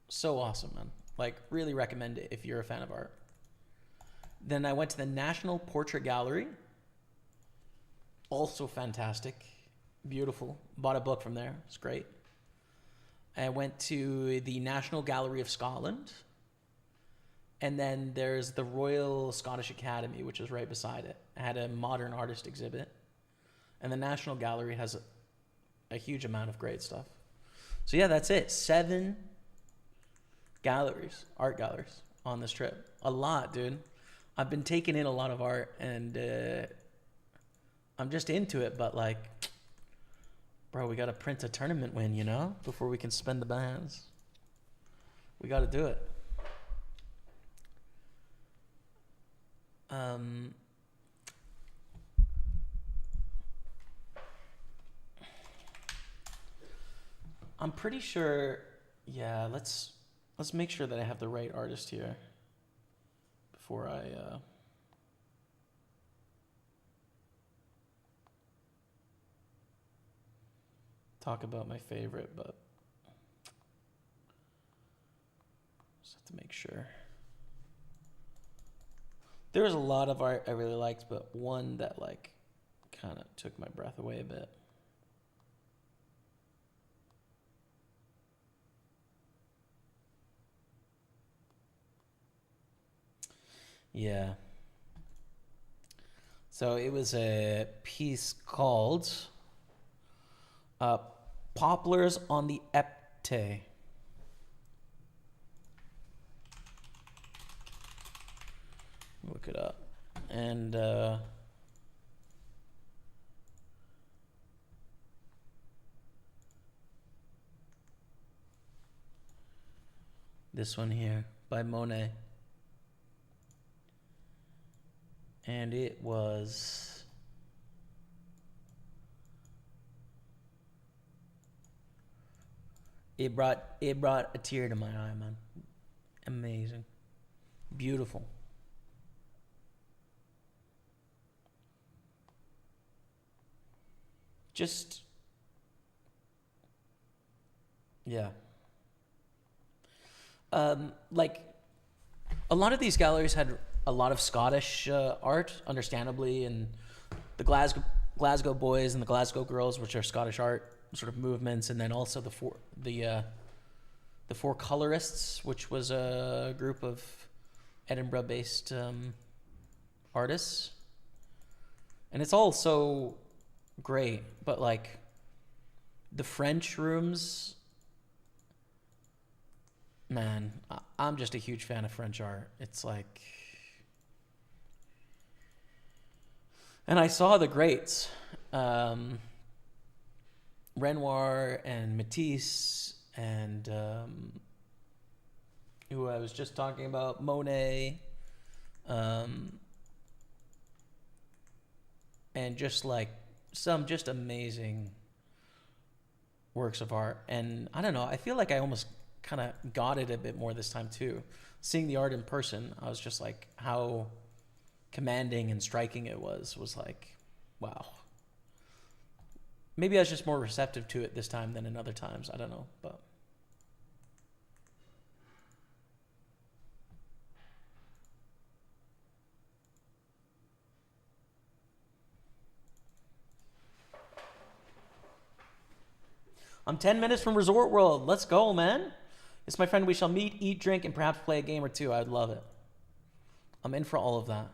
So awesome, man. Like, really recommend it if you're a fan of art. Then I went to the National Portrait Gallery. Also fantastic. Beautiful. Bought a book from there. It's great. I went to the National Gallery of Scotland. And then there's the Royal Scottish Academy, which is right beside it. It had a modern artist exhibit. And the National Gallery has a huge amount of great stuff. So yeah, that's it. 7 galleries, art galleries on this trip. A lot, dude. I've been taking in a lot of art, and I'm just into it, but like, bro, we got to print a tournament win, you know, before we can spend the bands. We got to do it. I'm pretty sure, yeah, let's make sure that I have the right artist here before I talk about my favorite, but just have to make sure. There was a lot of art I really liked, but one that like kind of took my breath away a bit. Yeah. So it was a piece called Poplars on the Epte. Look it up. And this one here by Monet. And it was it brought a tear to my eye, man. Amazing. Beautiful. Just yeah. Like a lot of these galleries had a lot of Scottish art, understandably, and the Glasgow boys and the Glasgow girls, which are Scottish art sort of movements, and then also the four colorists, which was a group of Edinburgh-based artists, and it's all so great. But like the French rooms, man, I'm just a huge fan of French art. It's like, and I saw the greats, Renoir and Matisse, and who I was just talking about, Monet, and just like some just amazing works of art. And I don't know, I feel like I almost kind of got it a bit more this time too. Seeing the art in person, I was just like, how commanding and striking it was like, wow. Maybe I was just more receptive to it this time than in other times. I don't know, but. I'm 10 minutes from Resort World. Let's go, man. It's my friend. We shall meet, eat, drink, and perhaps play a game or two. I'd love it. I'm in for all of that.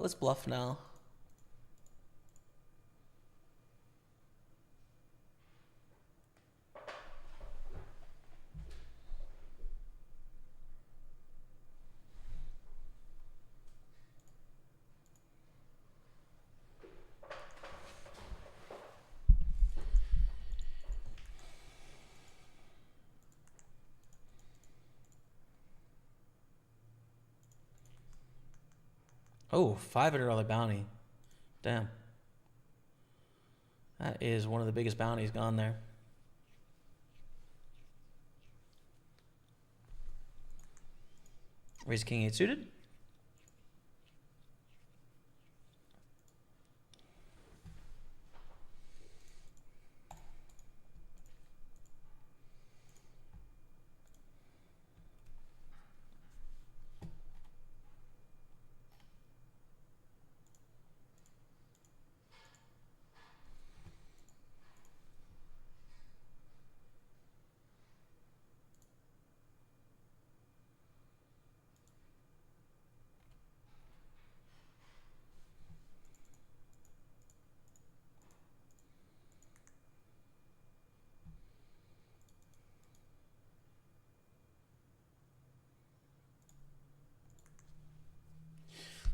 Let's bluff now. Oh, $500 bounty. Damn. That is one of the biggest bounties gone there. Raise king 8 suited.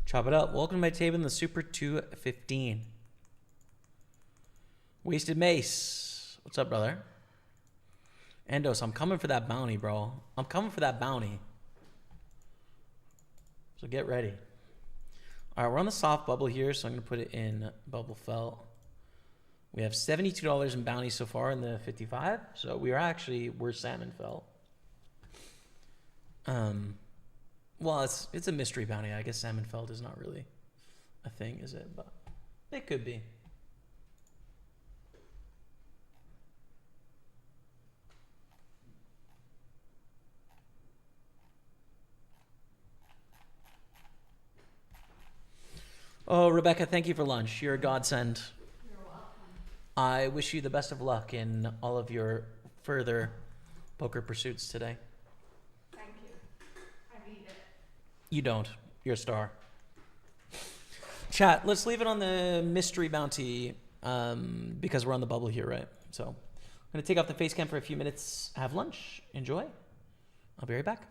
Chop it up. Welcome to my table in the Super 215. Wasted Mace. What's up, brother? Endos, I'm coming for that bounty, bro. I'm coming for that bounty. So get ready. All right, we're on the soft bubble here, so I'm going to put it in bubble felt. We have $72 in bounty so far in the 55, so we're salmon felt. Well, it's a mystery bounty. I guess salmon felt is not really a thing, is it? But it could be. Oh, Rebecca, thank you for lunch. You're a godsend. You're welcome. I wish you the best of luck in all of your further poker pursuits today. Thank you. I need it. You don't. You're a star. Chat, let's leave it on the mystery bounty because we're on the bubble here, right? So I'm going to take off the face cam for a few minutes, have lunch, enjoy. I'll be right back.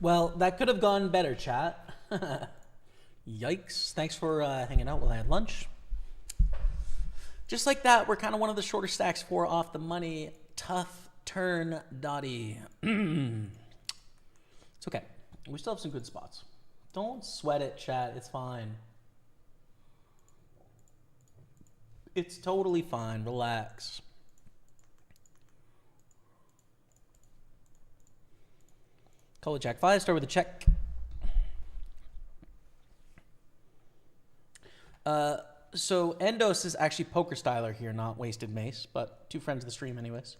Well, that could have gone better, chat. Yikes. Thanks for hanging out while I had lunch. Just like that, we're kind of one of the shorter stacks for off the money. Tough turn, Dottie. It's okay. We still have some good spots. Don't sweat it, chat. It's fine. It's totally fine. Relax. Call it Jack 5. Start with a check. So Endos is actually Poker Styler here, not Wasted Mace, but two friends of the stream anyways.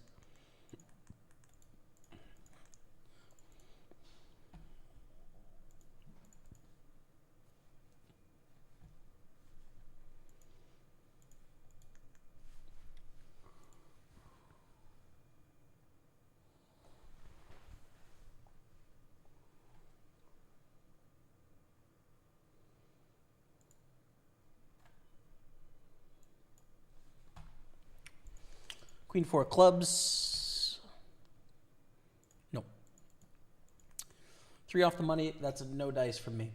Queen 4 clubs. No. 3 off the money. That's a no dice from me.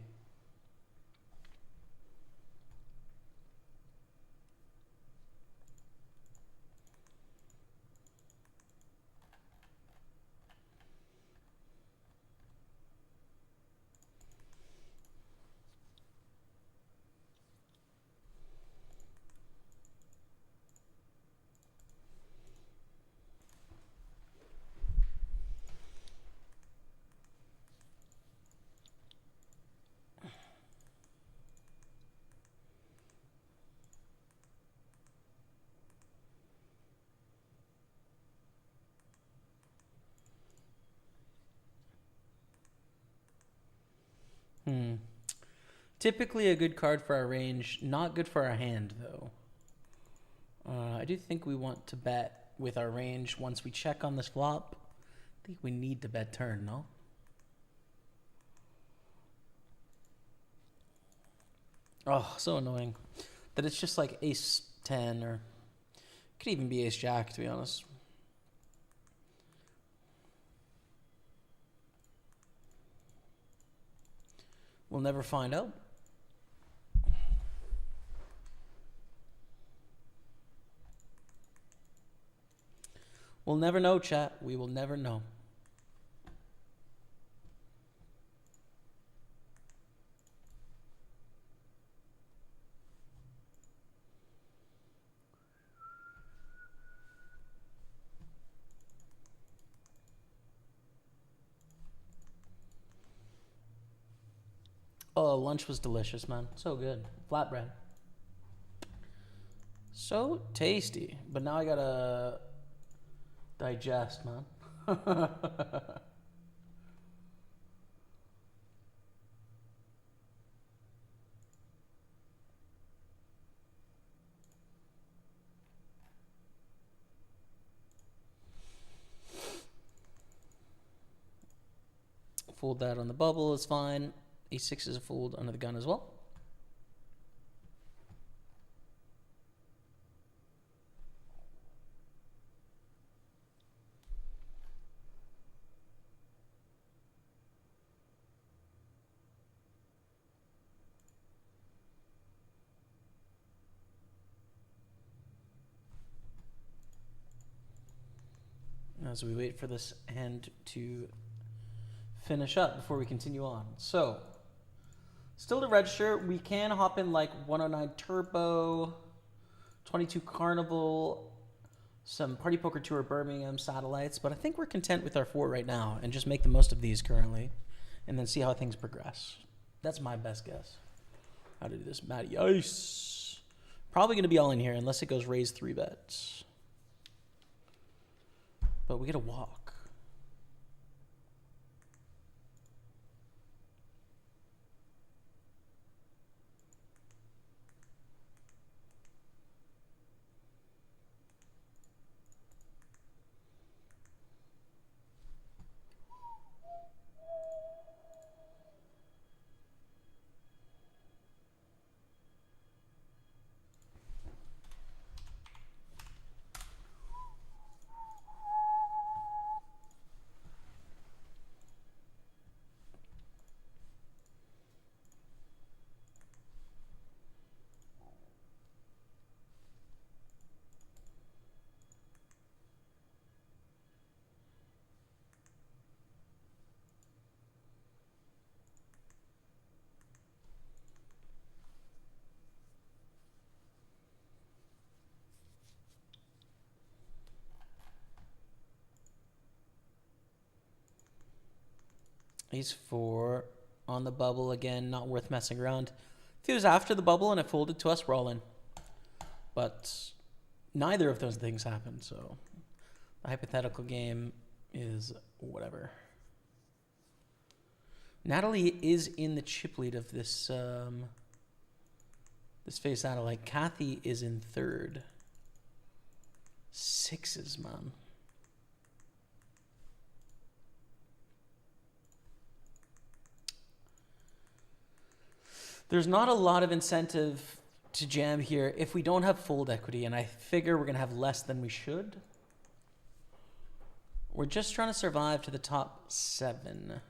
Typically a good card for our range. Not good for our hand, though. I do think we want to bet with our range once we check on this flop. I think we need to bet turn, no? Oh, so annoying. That it's just like ace 10 or... Could even be ace jack, to be honest. We'll never find out. We'll never know, chat. We will never know. Oh, lunch was delicious, man. So good. Flatbread. So tasty. But now I gotta digest, man. Fold that on the bubble is fine. A6 is a fold under the gun as well. As we wait for this hand to finish up before we continue on. So, still to register, we can hop in like 109 Turbo, 22 Carnival, some Party Poker Tour Birmingham satellites, but I think we're content with our 4 right now and just make the most of these currently and then see how things progress. That's my best guess. How to do this. Matty Ice. Probably going to be all in here unless it goes raise 3 bets. But we get a walk. Ace 4 on the bubble again, not worth messing around. If it was after the bubble and it folded to us, we're all in. But neither of those things happened, so the hypothetical game is whatever. Natalie is in the chip lead of this this face satellite. Kathy is in third. Sixes, man. There's not a lot of incentive to jam here if we don't have fold equity, and I figure we're going to have less than we should. We're just trying to survive to the top 7,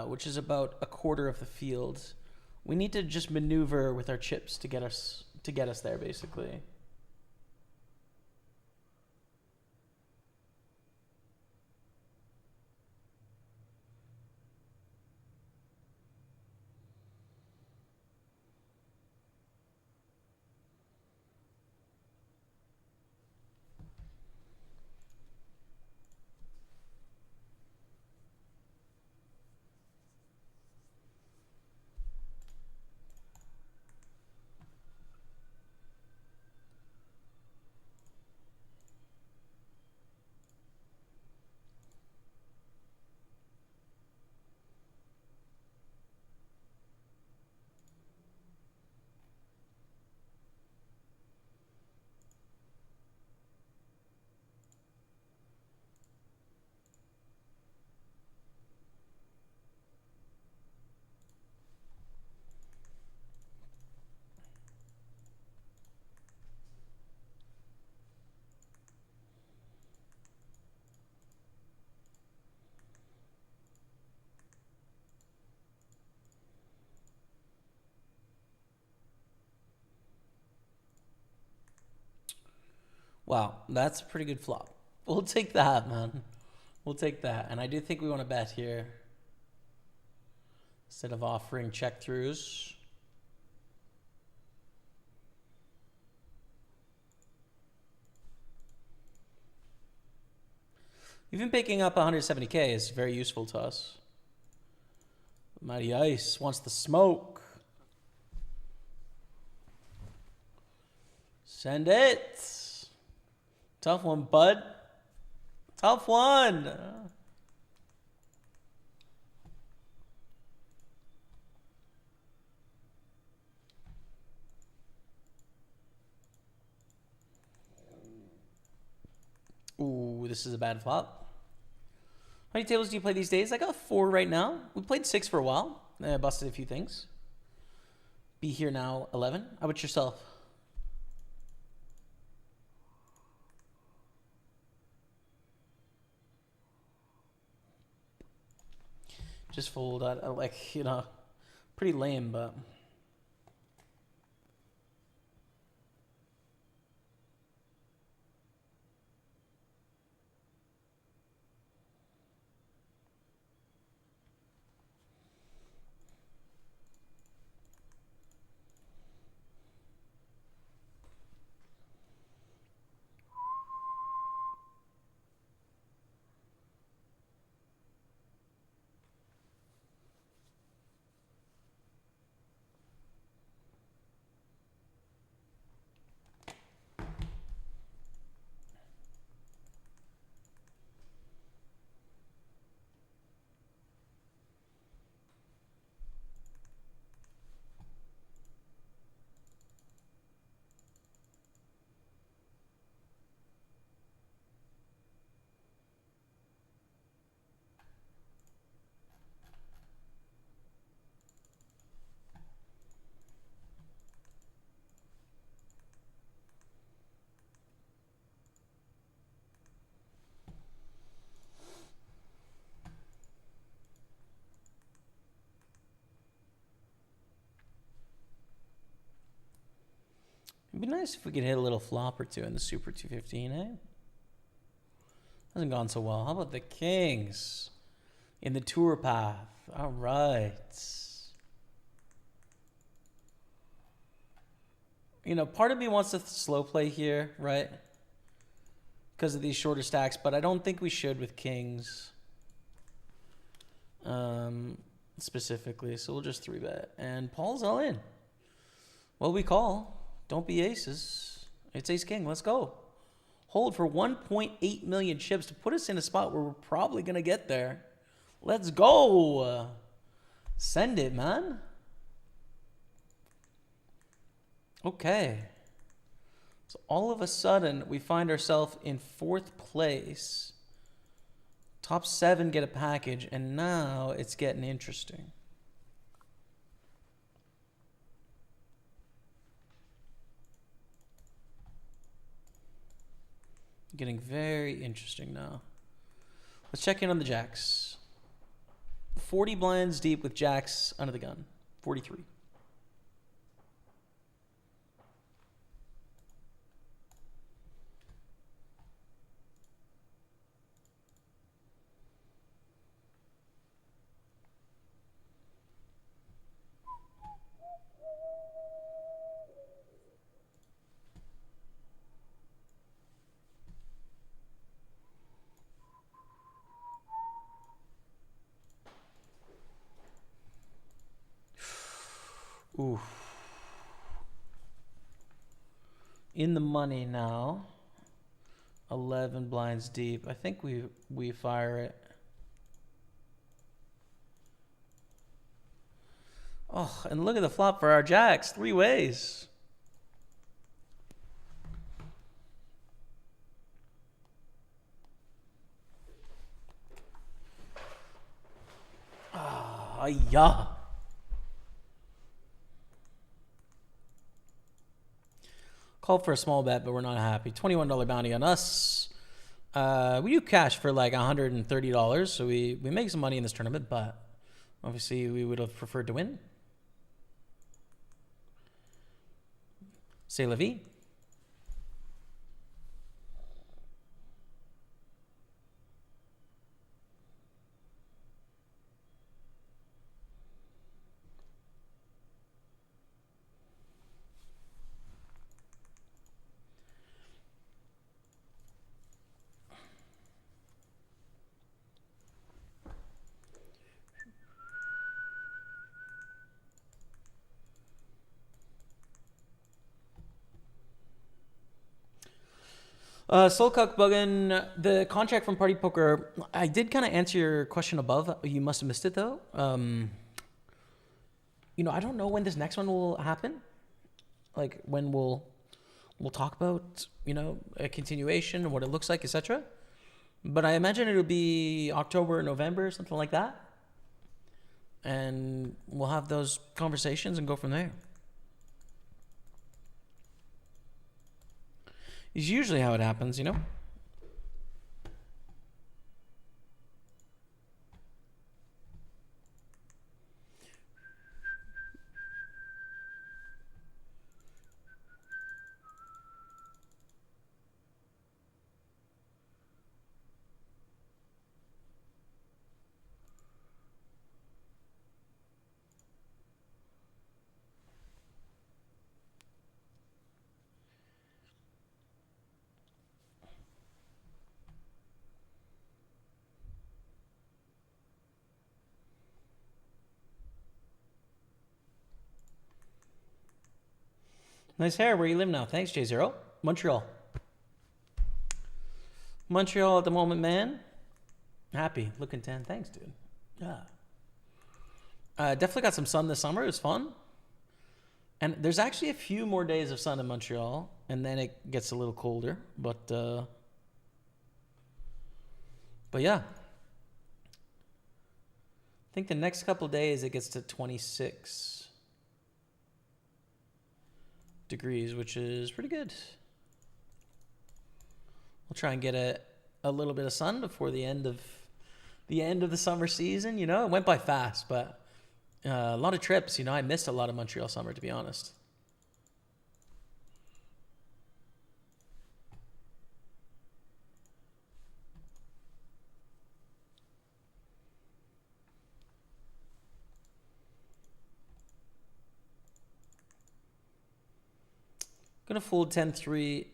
which is about a quarter of the field. We need to just maneuver with our chips to get us there, basically. Wow, that's a pretty good flop. We'll take that, man. We'll take that. And I do think we want to bet here instead of offering check throughs. Even picking up 170K is very useful to us. Mighty Ice wants the smoke. Send it. Tough one, bud. Tough one. Ooh, this is a bad flop. How many tables do you play these days? I got 4 right now. We played 6 for a while. I busted a few things. Be here now, 11. How about yourself? Just fold. I like, you know, pretty lame, but. It'd be nice if we could hit a little flop or two in the Super 215, eh? Hasn't gone so well. How about the Kings in the tour path? All right. You know, part of me wants to slow play here, right? Because of these shorter stacks, but I don't think we should with Kings. specifically. So we'll just 3-bet. And Paul's all in. Well, we call. Don't be aces. It's ace king. Let's go. Hold for 1.8 million chips to put us in a spot where we're probably going to get there. Let's go. Send it, man. Okay. So all of a sudden, we find ourselves in 4th place. Top 7 get a package, and now it's getting interesting. Getting very interesting now. Let's check in on the jacks. 40 blinds deep with jacks under the gun. 43. Ooh. In the money now. 11 blinds deep. I think we fire it. Oh, and look at the flop for our jacks. 3 ways. Ah, yeah. Called for a small bet, but we're not happy. $21 bounty on us. We do cash for like $130, so we make some money in this tournament, but obviously we would have preferred to win. C'est la vie. Solcuck Buggen, the contract from PartyPoker, I did kind of answer your question above. You must have missed it though. You know, I don't know when this next one will happen. Like when we'll talk about, you know, a continuation, what it looks like, etc. But I imagine it'll be October, November, something like that. And we'll have those conversations and go from there. Is usually how it happens, you know? Nice hair. Where you live now? Thanks, J0. Montreal. Montreal at the moment, man. Happy. Looking 10. Thanks, dude. Yeah. Definitely got some sun this summer. It was fun. And there's actually a few more days of sun in Montreal, and then it gets a little colder. But yeah. I think the next couple of days it gets to 26 degrees, which is pretty good. We'll try and get a little bit of sun before the end of the summer season. You know, it went by fast, but a lot of trips. You know, I missed a lot of Montreal summer, to be honest. Gonna fold 10-3.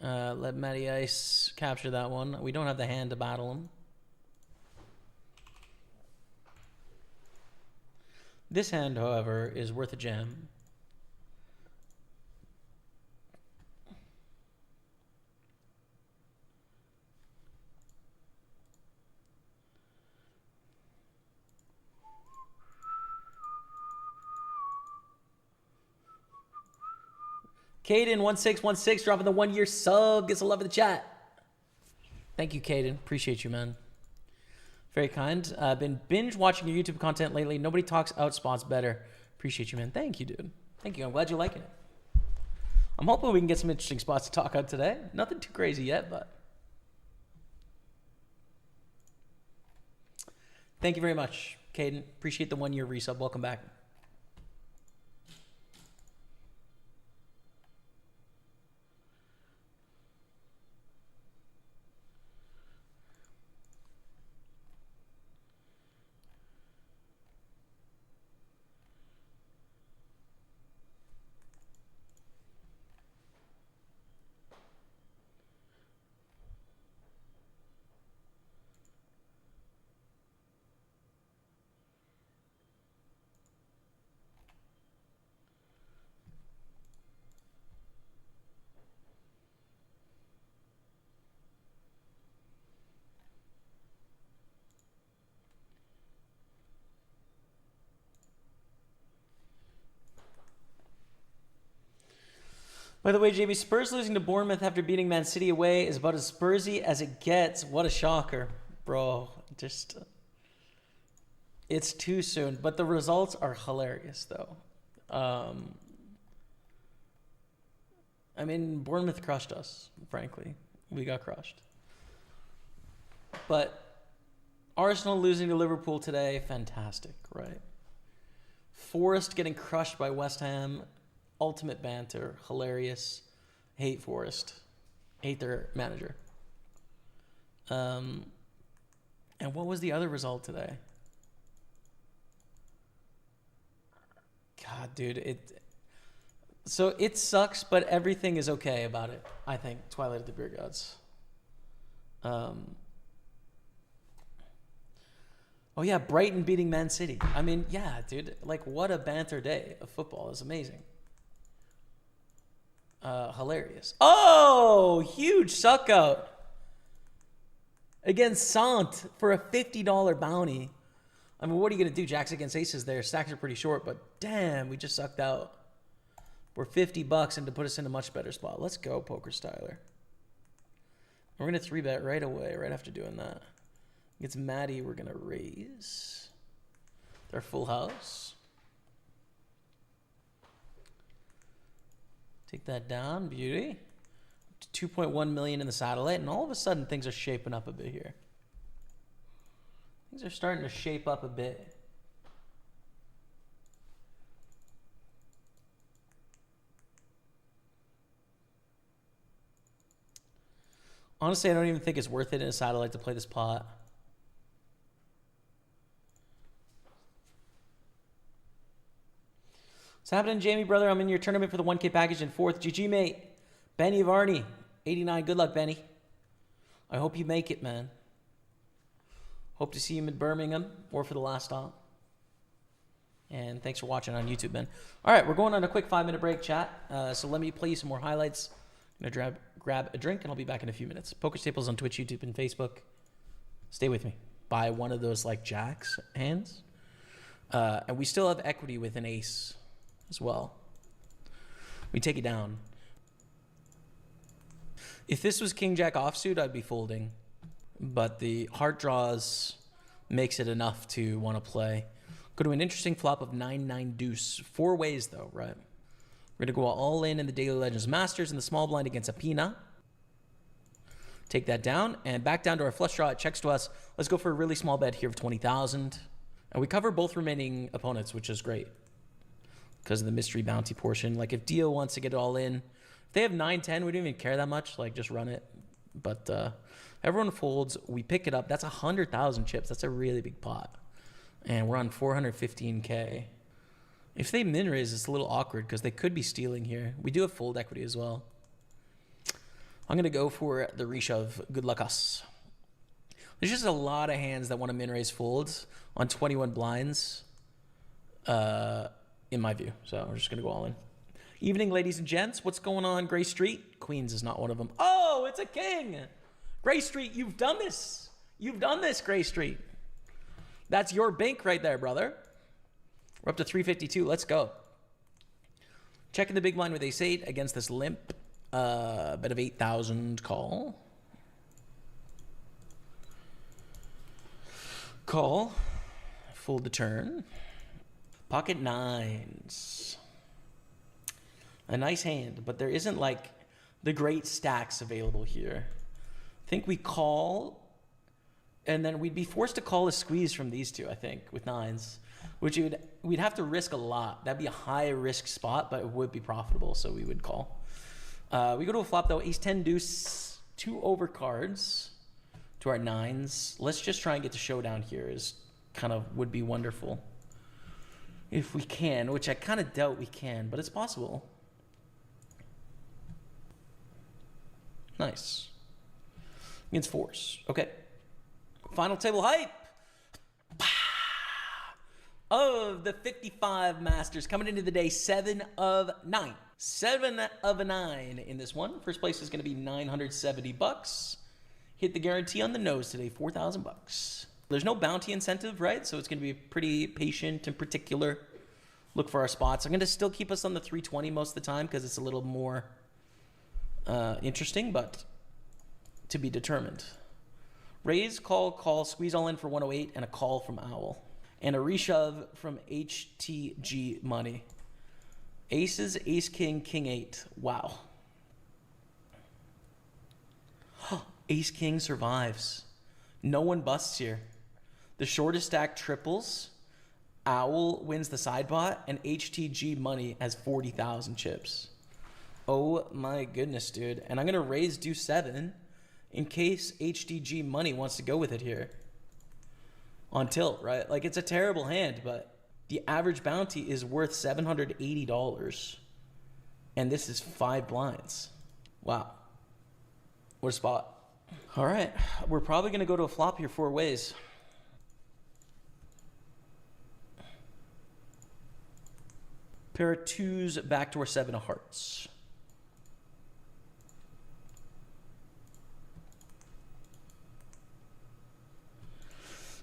Let Matty Ice capture that one. We don't have the hand to battle him. This hand, however, is worth a jam. Caden1616 dropping the 1 year sub. Gets a love in the chat. Thank you, Caden. Appreciate you, man. Very kind. Been binge watching your YouTube content lately. Nobody talks out spots better. Appreciate you, man. Thank you, dude. Thank you. I'm glad you're liking it. I'm hoping we can get some interesting spots to talk out today. Nothing too crazy yet, but thank you very much, Caden. Appreciate the 1 year resub. Welcome back. By the way, JB, Spurs losing to Bournemouth after beating Man City away is about as Spursy as it gets. What a shocker, bro. Just, it's too soon. But the results are hilarious, though. I mean, Bournemouth crushed us, frankly. We got crushed. But Arsenal losing to Liverpool today, fantastic, right? Forest getting crushed by West Ham. Ultimate banter, hilarious. Hate Forest, hate their manager. And what was the other result today? God, dude, so it sucks, but everything is okay about it. I think Twilight of the Beer Gods. Oh yeah, Brighton beating Man City. I mean, yeah, dude, like what a banter day of football. It's amazing. Hilarious. Oh, huge suck out against Sant for a $50 bounty. I mean, what are you going to do? Jacks against aces there. Stacks are pretty short, but damn, we just sucked out. We're $50 and to put us in a much better spot. Let's go, Poker Styler. We're going to 3-bet right away, right after doing that. Against Maddie, we're going to raise their full house. Take that down, beauty. 2.1 million in the satellite, and all of a sudden things are shaping up a bit here. Things are starting to shape up a bit. Honestly, I don't even think it's worth it in a satellite to play this pot. What's happening, Jamie, brother? I'm in your tournament for the 1K package in 4th. GG, mate. Benny Varney, 89. Good luck, Benny. I hope you make it, man. Hope to see you in Birmingham or for the last stop. And thanks for watching on YouTube, man. All right, we're going on a quick 5-minute break, chat. So let me play you some more highlights. I'm going to grab a drink, and I'll be back in a few minutes. Pokerstaples on Twitch, YouTube, and Facebook. Stay with me. Buy one of those, like, jacks hands. And we still have equity with an ace as well. We take it down. If this was King Jack offsuit, I'd be folding. But the heart draws makes it enough to want to play. Go to an interesting flop of 9-9 deuce. 4 ways, though, right? We're going to go all in the Daily Legends Masters in the small blind against Apina. Take that down and back down to our flush draw. It checks to us. Let's go for a really small bet here of 20,000. And we cover both remaining opponents, which is great because of the mystery bounty portion. Like if Dio wants to get it all in, if they have 9-10, we don't even care that much. Like just run it. But everyone folds. We pick it up. That's 100,000 chips. That's a really big pot. And we're on 415K. If they min raise, it's a little awkward because they could be stealing here. We do have fold equity as well. I'm going to go for the reshove. Good luck us. There's just a lot of hands that want to min raise folds on 21 blinds. in my view. So we're just going to go all in. Evening, ladies and gents. What's going on, Gray Street? Queens is not one of them. Oh, it's a king. Gray Street, you've done this. You've done this, Gray Street. That's your bank right there, brother. We're up to 352. Let's go. Checking the big blind with ace-8 against this limp. Bet of 8,000 call. Call. Fold the turn. Pocket nines. A nice hand, but there isn't like the great stacks available here. I think we call, and then we'd be forced to call a squeeze from these two, I think, with nines, which we'd have to risk a lot. That'd be a high risk spot, but it would be profitable, so we would call. We go to a flop though, ace 10 deuce, 2 overcards to our nines. Let's just try and get to showdown here. Is kind of would be wonderful if we can, which I kind of doubt we can, but it's possible. Nice. Against fours. Okay. Final table hype of the 55 Masters coming into the day. 7 of 9. 7 of 9 in this one. First place is going to be $970. Hit the guarantee on the nose today, $4,000. There's no bounty incentive, right? So it's going to be pretty patient and particular. Look for our spots. I'm going to still keep us on the 320 most of the time because it's a little more interesting, but to be determined. Raise, call, squeeze all in for 108, and a call from Owl. And a reshove from HTG Money. Aces, ace, king, king 8. Wow. Ace, king survives. No one busts here. The shortest stack triples. Owl wins the side pot, and HTG Money has 40,000 chips. Oh my goodness, dude. And I'm going to raise deuce 7 in case HTG Money wants to go with it here. On tilt, right? Like, it's a terrible hand, but the average bounty is worth $780. And this is 5 blinds. Wow. What a spot. All right. We're probably going to go to a flop here 4 ways. Pair of 2s, backdoor 7 of hearts.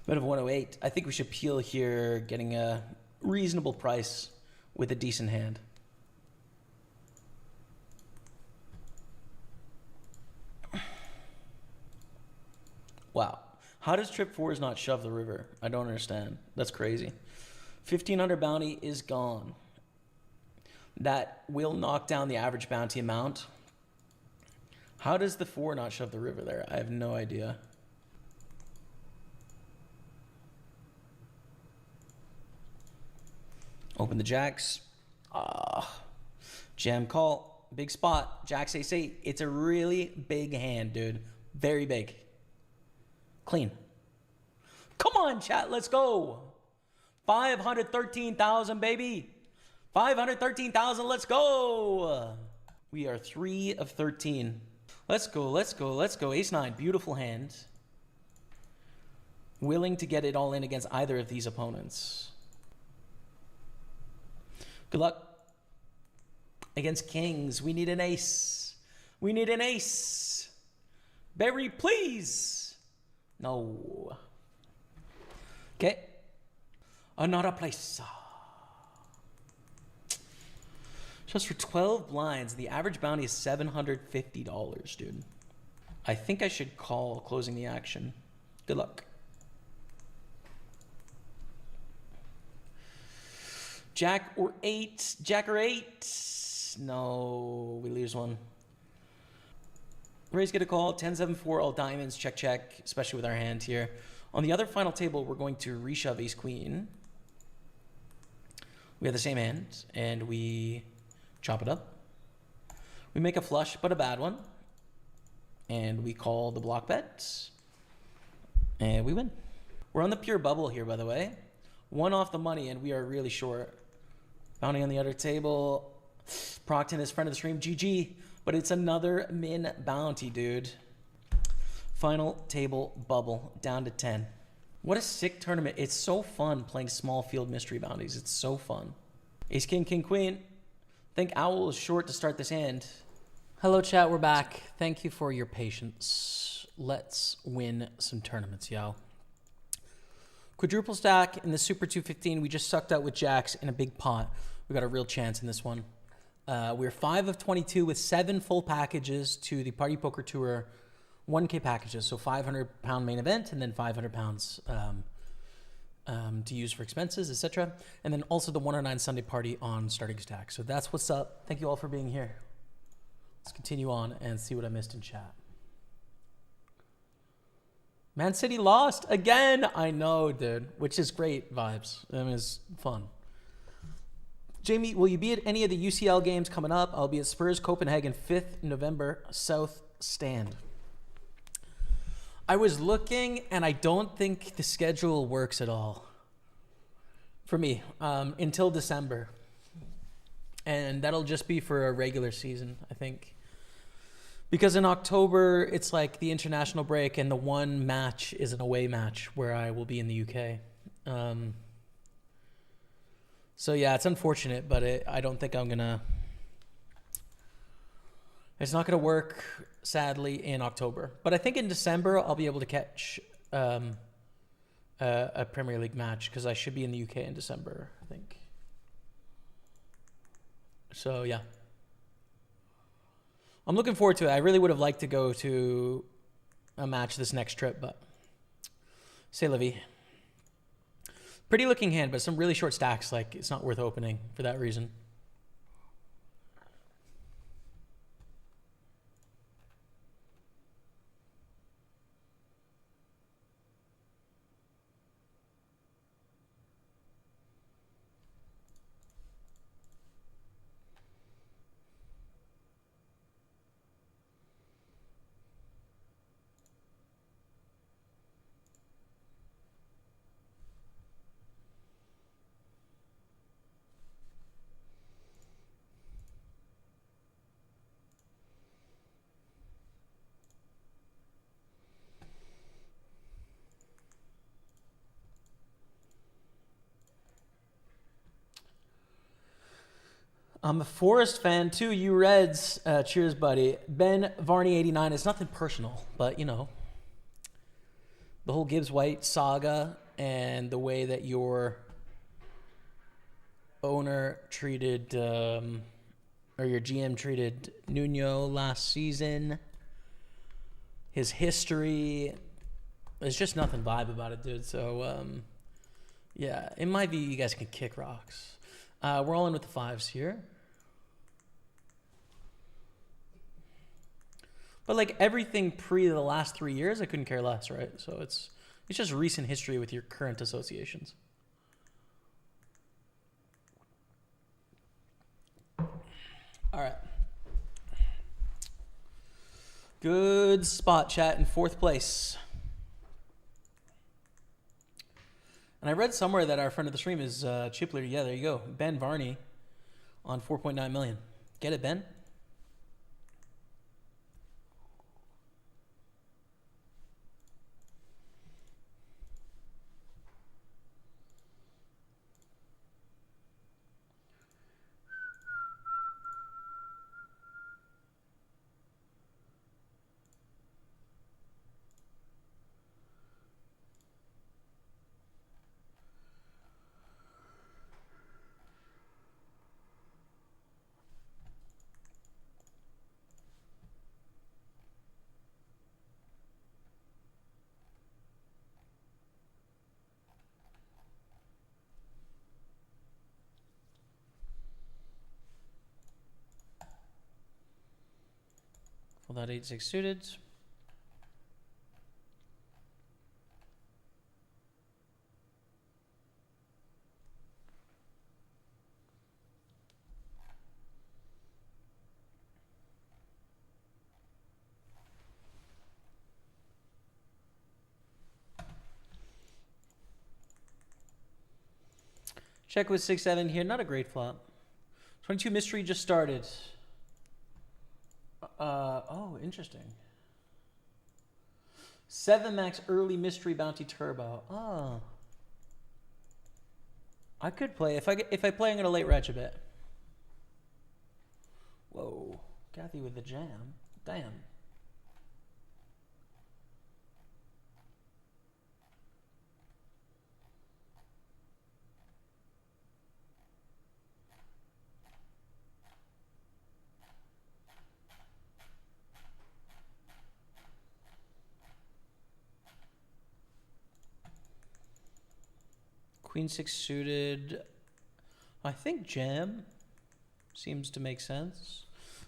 Bet of 108. I think we should peel here, getting a reasonable price with a decent hand. Wow. How does trip 4s not shove the river? I don't understand. That's crazy. 1,500 bounty is gone. That will knock down the average bounty amount. How does the 4 not shove the river there? I have no idea. Open the jacks. Jam call. Big spot. Jacks ace 8. It's a really big hand, dude. Very big. Clean. Come on, chat. Let's go. 513,000, baby. 513,000. Let's go. We are 3 of 13. Let's go. Let's go. Let's go. Ace 9. Beautiful hand. Willing to get it all in against either of these opponents. Good luck. Against kings, we need an ace. We need an ace. Barry, please. No. Okay. Another place. Just for 12 blinds, the average bounty is $750, dude. I think I should call closing the action. Good luck. Jack or 8. Jack or 8. No, we lose one. Raise, get a call. 10-7-4, all diamonds. Check, check, especially with our hand here. On the other final table, we're going to reshove ace queen. We have the same hand, and we chop it up. We make a flush, but a bad one. And we call the block bet. And we win. We're on the pure bubble here, by the way. 1 off the money, and we are really short. Bounty on the other table. Procton is friend of the stream. GG. But it's another min bounty, dude. Final table bubble. Down to 10. What a sick tournament. It's so fun playing small field mystery bounties. It's so fun. Ace, king, king, queen. I think owl is short to start this hand. Hello, chat. We're back. Thank you for your patience. Let's win some tournaments, yo. Quadruple stack in the Super 215. We just sucked out with jacks in a big pot. We got a real chance in this one. We're 5 of 22 with 7 full packages to the Party Poker Tour 1K packages. So £500 main event and then £500 to use for expenses, etc. And then also the 109 Sunday party on starting stack. So that's what's up. Thank you all for being here. Let's continue on and see what I missed in chat. Man City lost again. I know, dude, which is great vibes. I mean, it's fun. Jamie, will you be at any of the UCL games coming up? I'll be at Spurs Copenhagen 5th November South Stand. I was looking, and I don't think the schedule works at all for me until December. And that'll just be for a regular season, I think. Because in October, it's like the international break, and the one match is an away match where I will be in the UK. So, yeah, it's unfortunate, but I don't think I'm going to... It's not going to work, sadly, in October. But I think in December, I'll be able to catch a Premier League match because I should be in the UK in December, I think. So, yeah. I'm looking forward to it. I really would have liked to go to a match this next trip, but... C'est la vie. Pretty looking hand, but some really short stacks. Like, it's not worth opening for that reason. I'm a Forest fan too. You Reds, cheers, buddy. Ben Varney 89. It's nothing personal, but you know, the whole Gibbs White saga and the way that your owner treated, or your GM treated Nuno last season. His history. There's just nothing vibe about it, dude. So, yeah, in my view, you guys can kick rocks. We're all in with the fives here. But like everything pre the last 3 years, I couldn't care less, right? So it's just recent history with your current associations. All right. Good spot, chat, in 4th place. And I read somewhere that our friend of the stream is chip leader. Yeah, there you go. Ben Varney on 4.9 million. Get it, Ben? Well, that 8-6 suited. Check with 6-7 here. Not a great flop. 22 mystery just started. Oh, interesting. 7 max early mystery bounty turbo. Oh. I could play. If I play, I'm going to late retch a bit. Whoa. Kathy with the jam. Damn. Queen 6 suited. I think jam seems to make sense.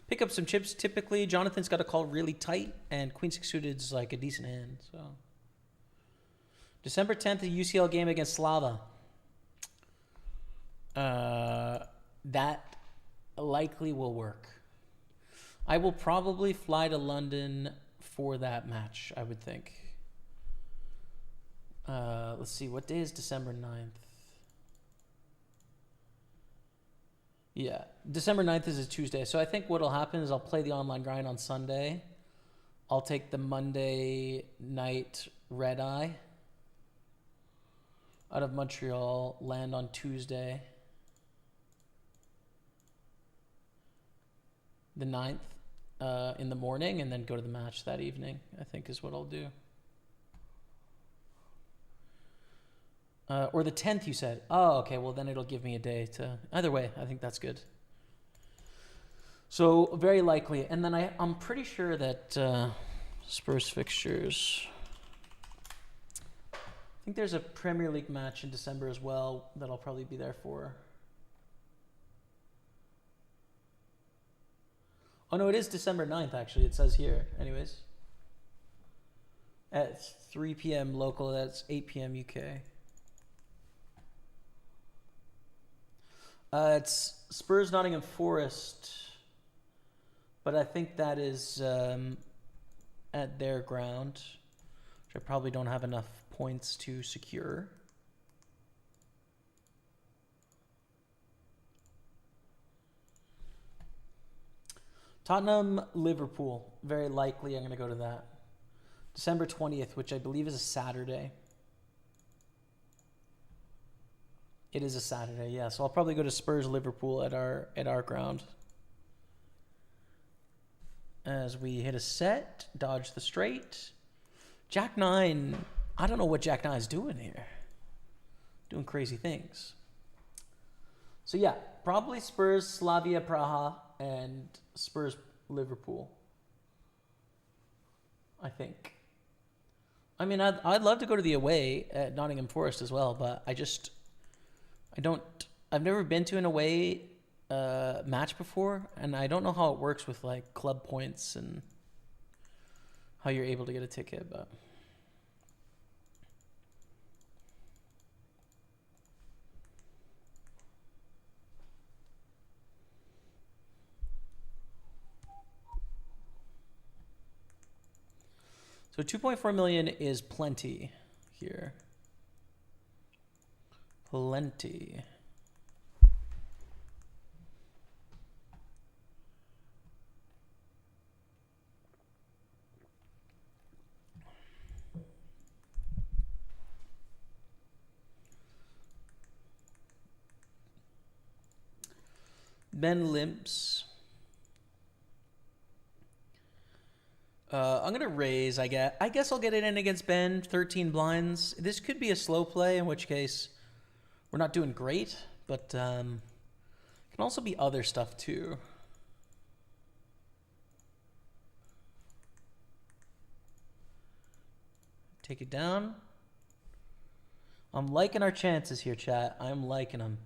Pick up some chips typically. Jonathan's got a call really tight, and Queen 6 suited is like a decent hand. So December 10th, a UCL game against Slava. That likely will work. I will probably fly to London for that match, I would think. Let's see, what day is December 9th? Yeah, December 9th is a Tuesday. So I think what'll happen is I'll play the online grind on Sunday. I'll take the Monday night red eye out of Montreal, land on Tuesday, the 9th, in the morning, and then go to the match that evening, I think is what I'll do. Or the 10th, you said. Oh, okay. Well, then it'll give me a day to... Either way, I think that's good. So, very likely. And then I'm pretty sure that Spurs fixtures... I think there's a Premier League match in December as well that I'll probably be there for. Oh, no, it is December 9th, actually. It says here. Anyways. At 3 p.m. local, that's 8 p.m. UK. It's Spurs Nottingham Forest, but I think that is at their ground, which I probably don't have enough points to secure. Tottenham Liverpool, very likely I'm going to go to that. December 20th, which I believe is a Saturday. It is a Saturday, yeah. So I'll probably go to Spurs Liverpool at our ground. As we hit a set, dodge the straight. Jack 9, I don't know what Jack 9 is doing here. Doing crazy things. So yeah, probably Spurs Slavia Praha and Spurs Liverpool, I think. I mean, I'd love to go to the away at Nottingham Forest as well, but I've never been to an away match before, and I don't know how it works with like club points and how you're able to get a ticket, but so 2.4 million is plenty here. Plenty. Ben limps. I'm going to raise, I guess I'll get it in against Ben, 13 blinds. This could be a slow play, in which case we're not doing great, but can also be other stuff too. Take it down. I'm liking our chances here, chat. I'm liking them.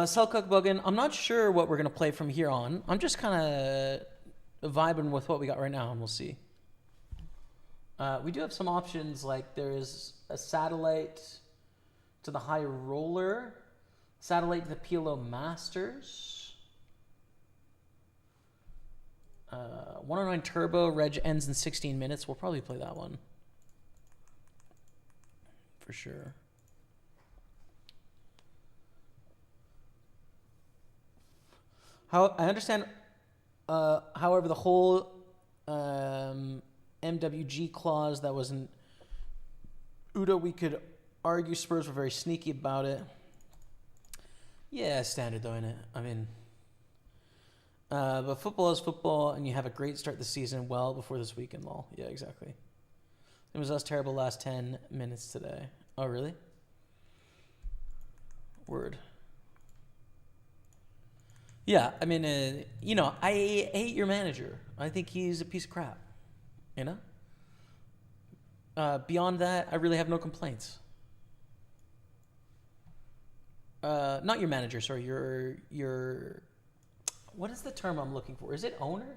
Selkirk Buggin, I'm not sure what we're going to play from here on. I'm just kind of vibing with what we got right now, and we'll see. We do have some options, like there is a satellite to the high roller Satellite to the PLO Masters. 109 Turbo. Reg ends in 16 minutes. We'll probably play that one. For sure. I understand, however, the whole MWG clause that was in Udo, we could argue Spurs were very sneaky about it. Yeah, standard though, innit? I mean, but football is football, and you have a great start the season well before this weekend, lol. Yeah, exactly. It was us terrible last 10 minutes today. Oh, really? Word. Yeah, I mean, you know, I hate your manager. I think he's a piece of crap, you know? Beyond that, I really have no complaints. Not your manager, sorry, your what is the term I'm looking for? Is it owner?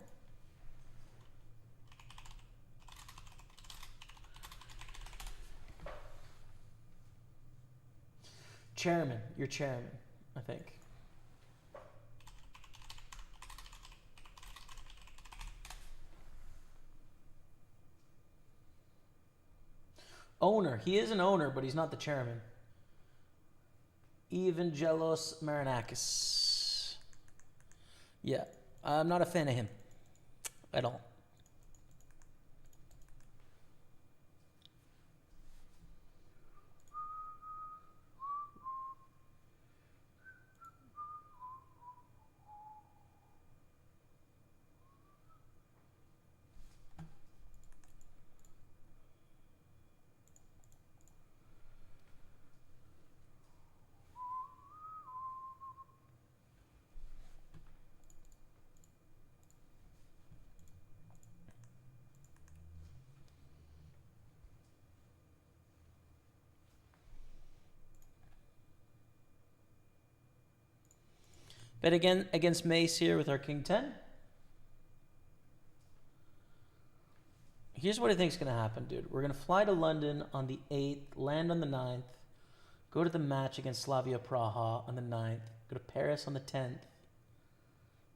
Chairman, your chairman, I think. Owner. He is an owner, but he's not the chairman. Evangelos Marinakis. Yeah, I'm not a fan of him at all. Bet again against Mace here with our King 10. Here's what I think is going to happen, dude. We're going to fly to London on the 8th, land on the 9th, go to the match against Slavia Praha on the 9th, go to Paris on the 10th,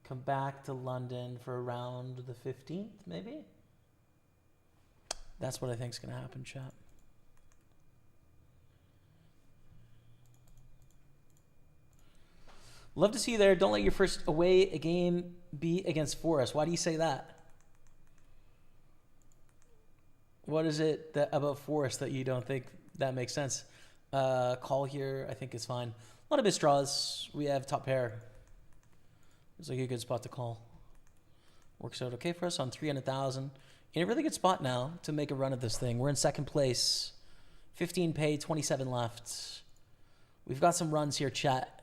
come back to London for around the 15th, maybe? That's what I think is going to happen, chat. Love to see you there. Don't let your first away game be against Forest. Why do you say that? What is it about Forest that you don't think that makes sense? Call here, I think is fine. A lot of bit straws. We have top pair. It's like a good spot to call. Works out okay for us on 300,000. In a really good spot now to make a run at this thing. We're in second place. 15 paid, 27 left. We've got some runs here, chat.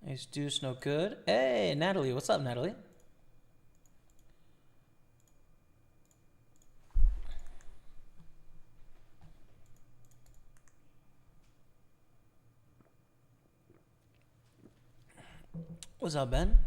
Ace deuce, no good. Hey, Natalie. What's up, Natalie? What's up, Ben?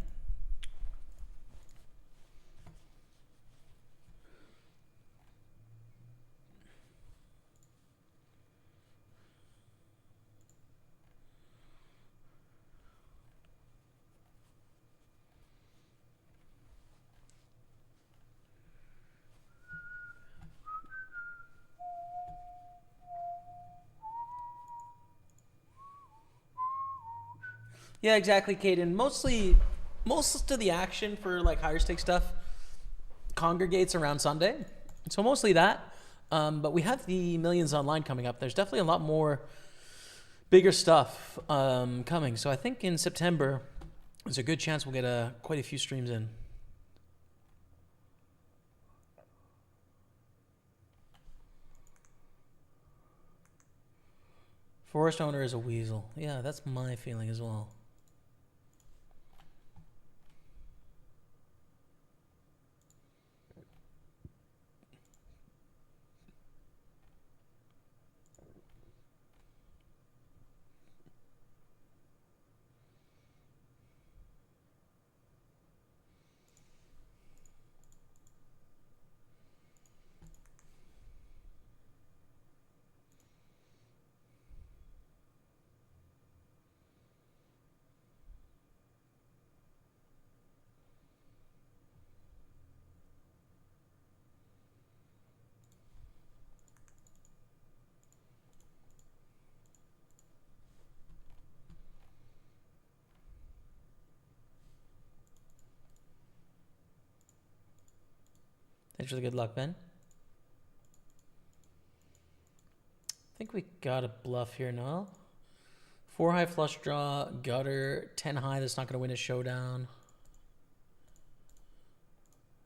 Yeah, exactly, Caden. Most of the action for like higher stake stuff congregates around Sunday, so mostly that. But we have the Millions Online coming up. There's definitely a lot more bigger stuff coming. So I think in September, there's a good chance we'll get quite a few streams in. Forest owner is a weasel. Yeah, that's my feeling as well. Thanks for the good luck, Ben. I think we got a bluff here, no? 4 high flush draw, gutter, 10 high that's not going to win a showdown.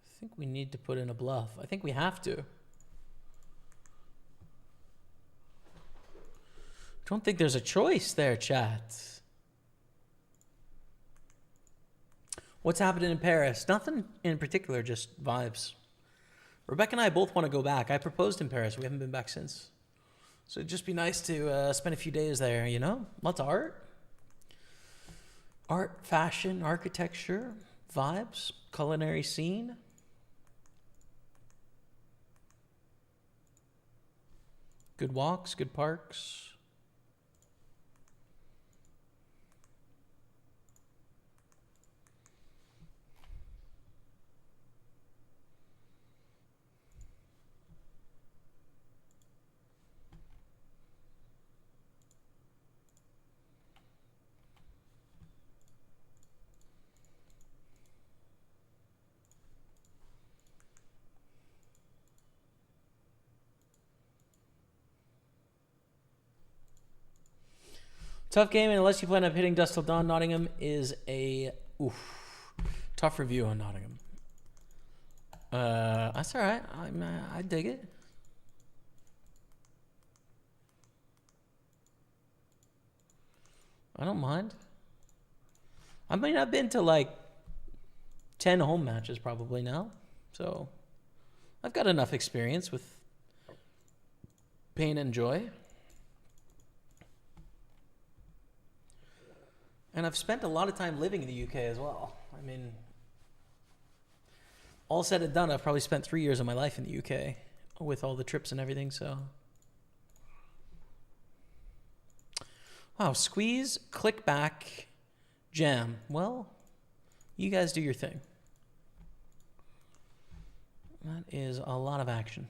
I think we need to put in a bluff. I think we have to. Don't think there's a choice there, chat. What's happening in Paris? Nothing in particular, just vibes. Rebecca and I both want to go back. I proposed in Paris. We haven't been back since. So it'd just be nice to spend a few days there, you know? Lots of art. Art, fashion, architecture, vibes, culinary scene. Good walks, good parks. Tough game, and unless you plan on hitting Dust Till Dawn, Nottingham is a tough review on Nottingham. That's all right. I dig it. I don't mind. I mean, I've been to like 10 home matches probably now, so I've got enough experience with pain and joy. And I've spent a lot of time living in the UK as well. I mean, all said and done, I've probably spent 3 years of my life in the UK with all the trips and everything, so. Wow, squeeze, click back, jam. Well, you guys do your thing. That is a lot of action.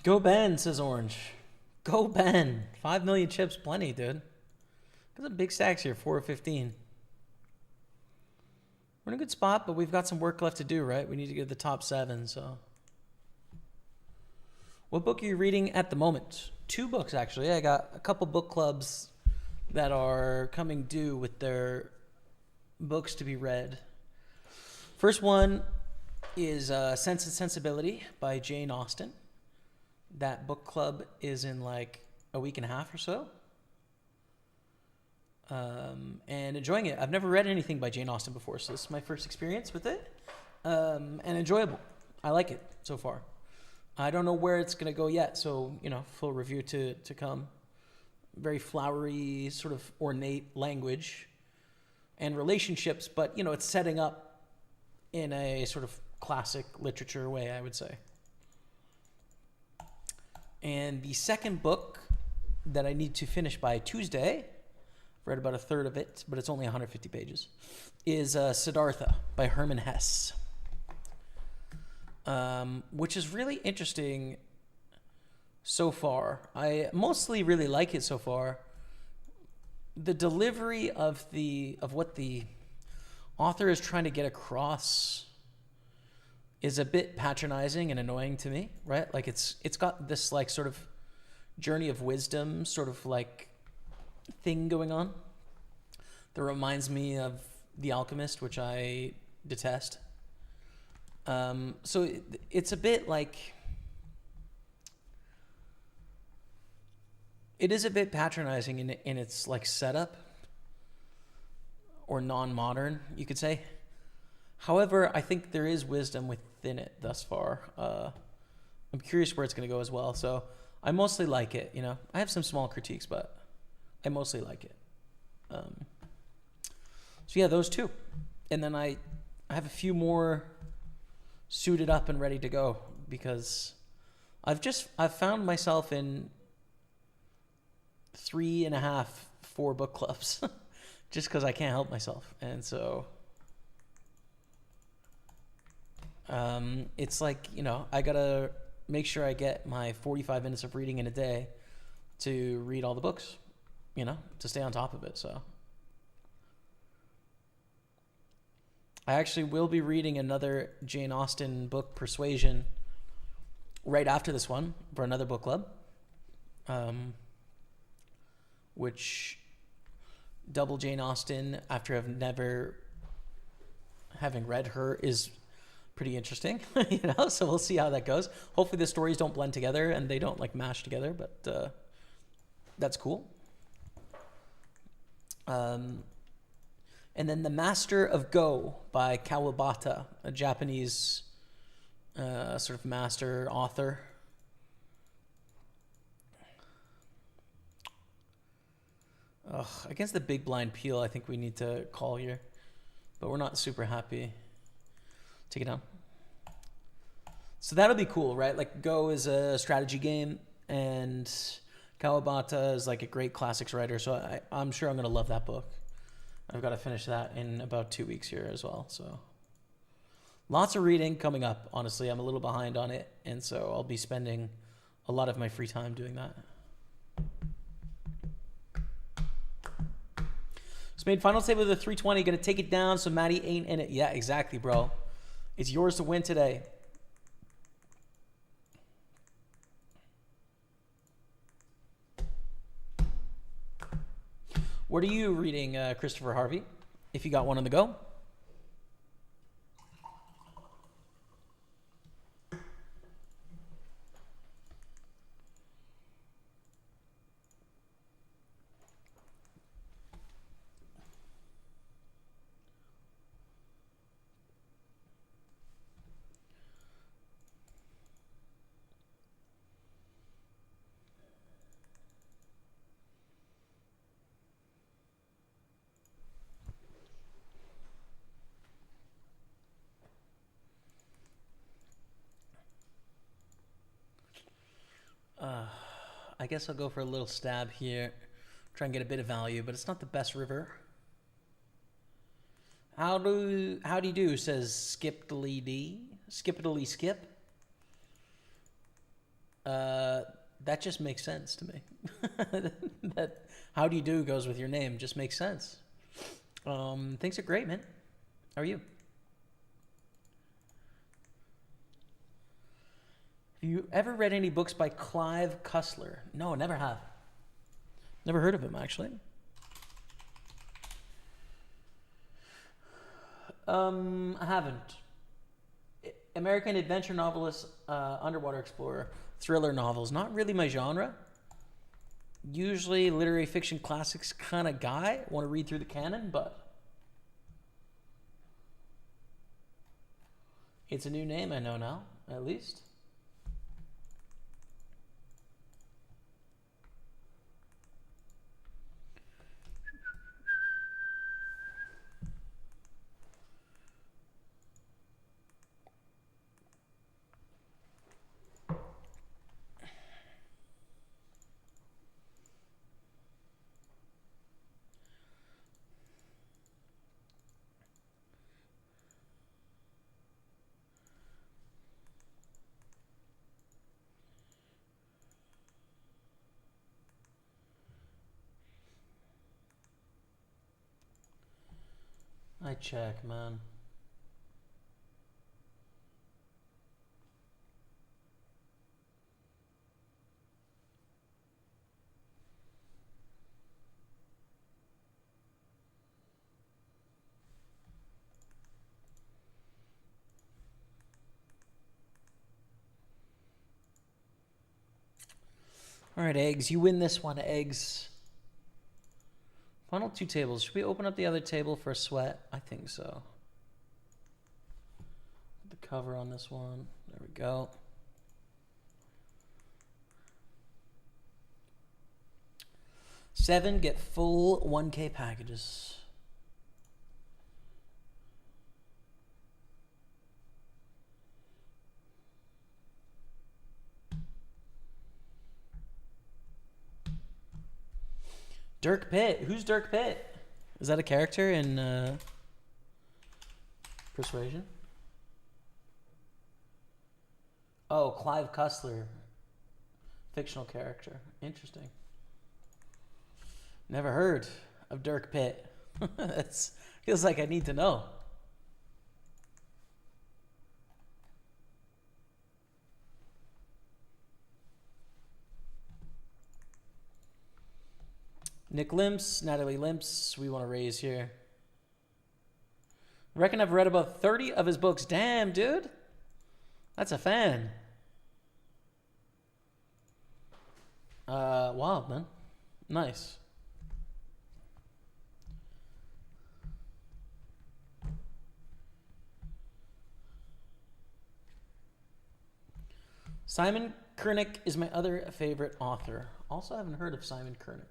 Go Ben, says Orange. Go Ben. 5 million chips, plenty, dude. Got some big stacks here, 4 of 15. We're in a good spot, but we've got some work left to do, right? We need to get to the top 7, so. What book are you reading at the moment? 2 books, actually. I got a couple book clubs that are coming due with their books to be read. First one is Sense and Sensibility by Jane Austen. That book club is in like a week and a half or so. And enjoying it. I've never read anything by Jane Austen before, so this is my first experience with it. And enjoyable. I like it so far. I don't know where it's going to go yet, so, full review to come. Very flowery, sort of ornate language and relationships, but, it's setting up in a sort of classic literature way, I would say. And the second book that I need to finish by Tuesday, I've read about a third of it, but it's only 150 pages, is Siddhartha by Hermann Hesse, which is really interesting so far. I mostly really like it so far. The delivery of what the author is trying to get across is a bit patronizing and annoying to me, right? Like it's got this like sort of journey of wisdom sort of like thing going on that reminds me of The Alchemist, which I detest. So it's a bit like, it is a bit patronizing in its like setup, or non-modern, you could say. However, I think there is wisdom within it thus far. I'm curious where it's going to go as well. So I mostly like it. I have some small critiques, but I mostly like it. So yeah, those 2, and then I have a few more suited up and ready to go, because I've found myself in 3.5, 4 book clubs just because I can't help myself. And so it's like, I gotta make sure I get my 45 minutes of reading in a day to read all the books, to stay on top of it. So I actually will be reading another Jane Austen book, Persuasion, right after this one for another book club, which double Jane Austen after having read her is pretty interesting, so we'll see how that goes. Hopefully the stories don't blend together and they don't like mash together, but that's cool. And then The Master of Go by Kawabata, a Japanese sort of master author. Against the big blind peel, I think we need to call here, but we're not super happy. Take it down. So that'll be cool, right? Like Go is a strategy game, and Kawabata is like a great classics writer, so I'm sure I'm going to love that book. I've got to finish that in about 2 weeks here as well. So lots of reading coming up. Honestly, I'm a little behind on it, and so I'll be spending a lot of my free time doing that. Just made final table with a 320. Going to take it down so Matty ain't in it. Yeah, exactly, bro. It's yours to win today. What are you reading, Christopher Harvey, if you got one on the go? I guess I'll go for a little stab here. Try and get a bit of value, but it's not the best river. How do you do, says Skiptily D. Skiptily Skip. That just makes sense to me. That how do you do goes with your name just makes sense. Things are great, man. How are you? Have you ever read any books by Clive Cussler? No, never have. Never heard of him, actually. I haven't. American adventure novelist, underwater explorer, thriller novels. Not really my genre. Usually literary fiction classics kind of guy. Want to read through the canon, but it's a new name I know now, at least. I check, man. All right, eggs. You win this one, eggs. Final two tables. Should we open up the other table for a sweat? I think so. Put the cover on this one. There we go. Seven get full 1K packages. Dirk Pitt. Who's Dirk Pitt? Is that a character in Persuasion? Oh, Clive Cussler. Fictional character. Interesting. Never heard of Dirk Pitt. That feels like I need to know. Nick Limps, Natalie Limps, we want to raise here. I reckon I've read about 30 of his books. Damn, dude. That's a fan. Wild, man. Nice. Simon Kernick is my other favorite author. Also haven't heard of Simon Kernick.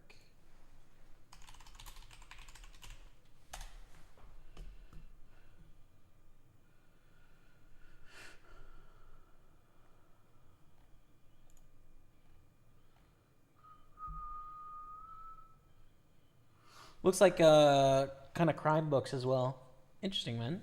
Looks like kind of crime books as well. Interesting, man.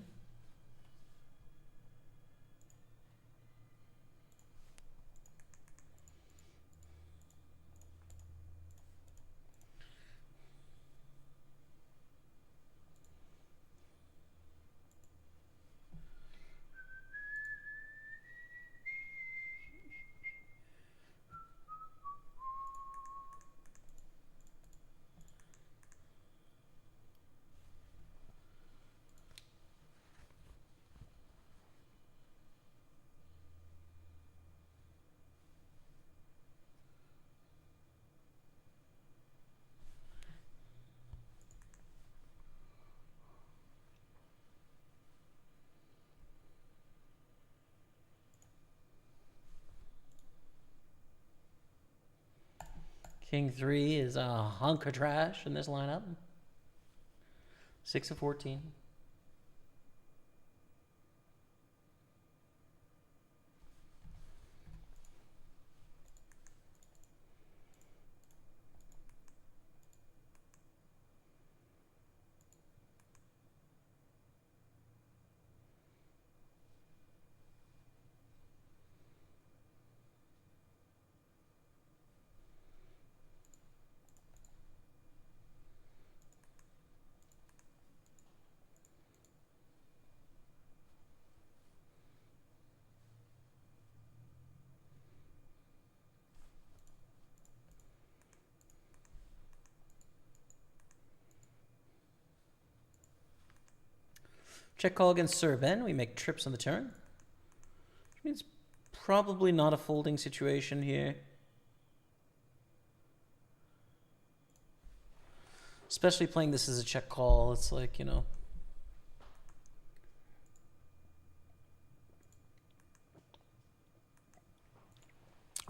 King 3 is a hunk of trash in this lineup. 6 of 14. Check call against Sir Ben. We make trips on the turn. Which means probably not a folding situation here. Especially playing this as a check call. It's like, you know.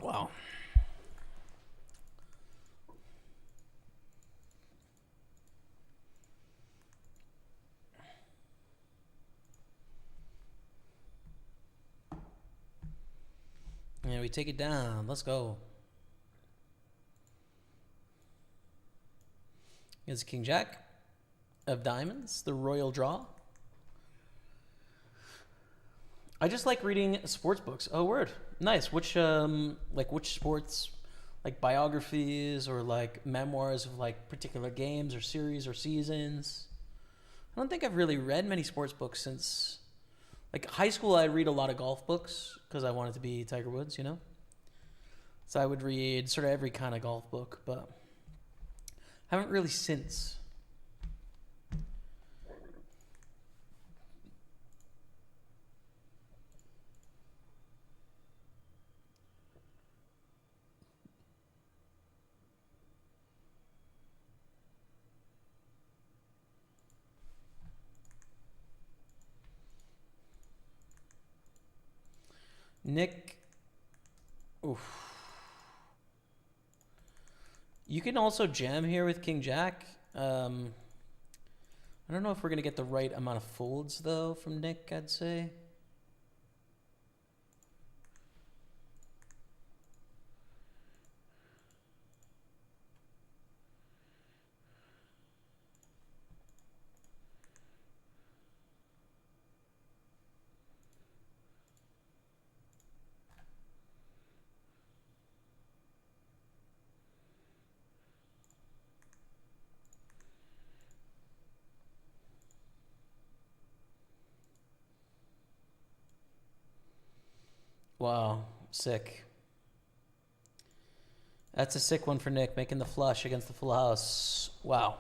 Wow. Yeah, we take it down. Let's go. Here's King Jack of diamonds, the royal draw. I just like reading sports books. Oh, word. Nice. Which sports, like biographies or like memoirs of like particular games or series or seasons? I don't think I've really read many sports books since like high school. I read a lot of golf books because I wanted to be Tiger Woods, you know? So I would read sort of every kind of golf book, but haven't really since. Nick, oof. You can also jam here with King Jack. I don't know if we're going to get the right amount of folds, though, from Nick, I'd say. Wow, sick. That's a sick one for Nick, making the flush against the full house. Wow.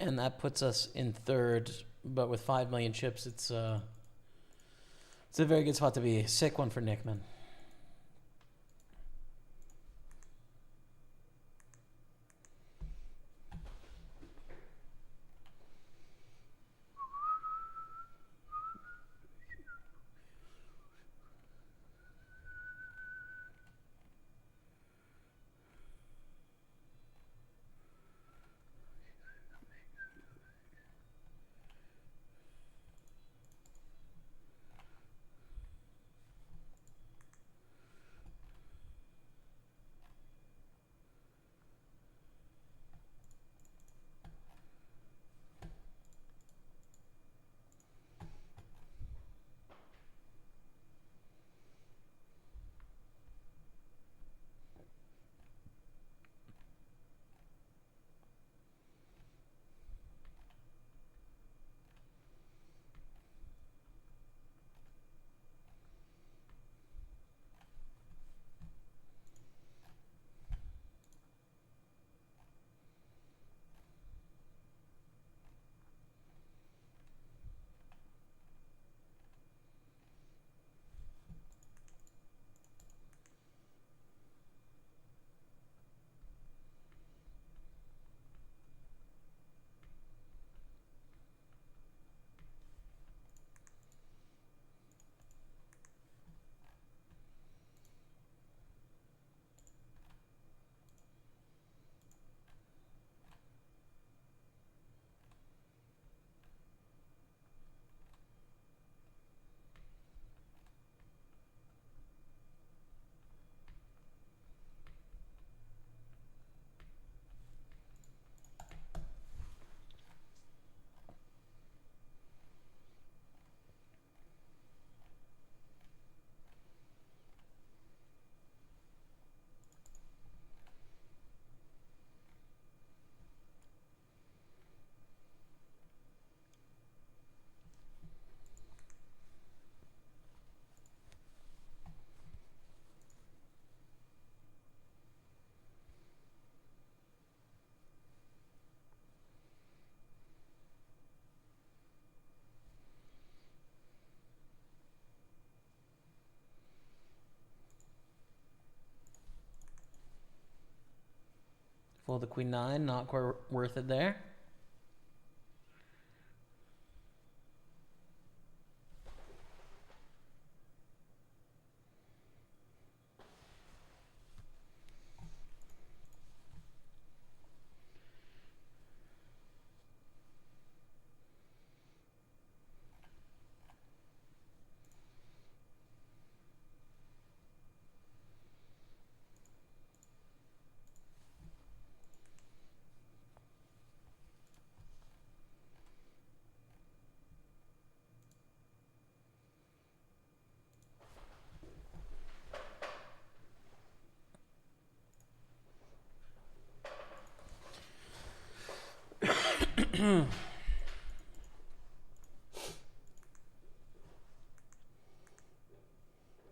And that puts us in third, but with 5 million chips, it's a very good spot to be. Sick one for Nick, man. Fold the queen nine, not quite worth it there.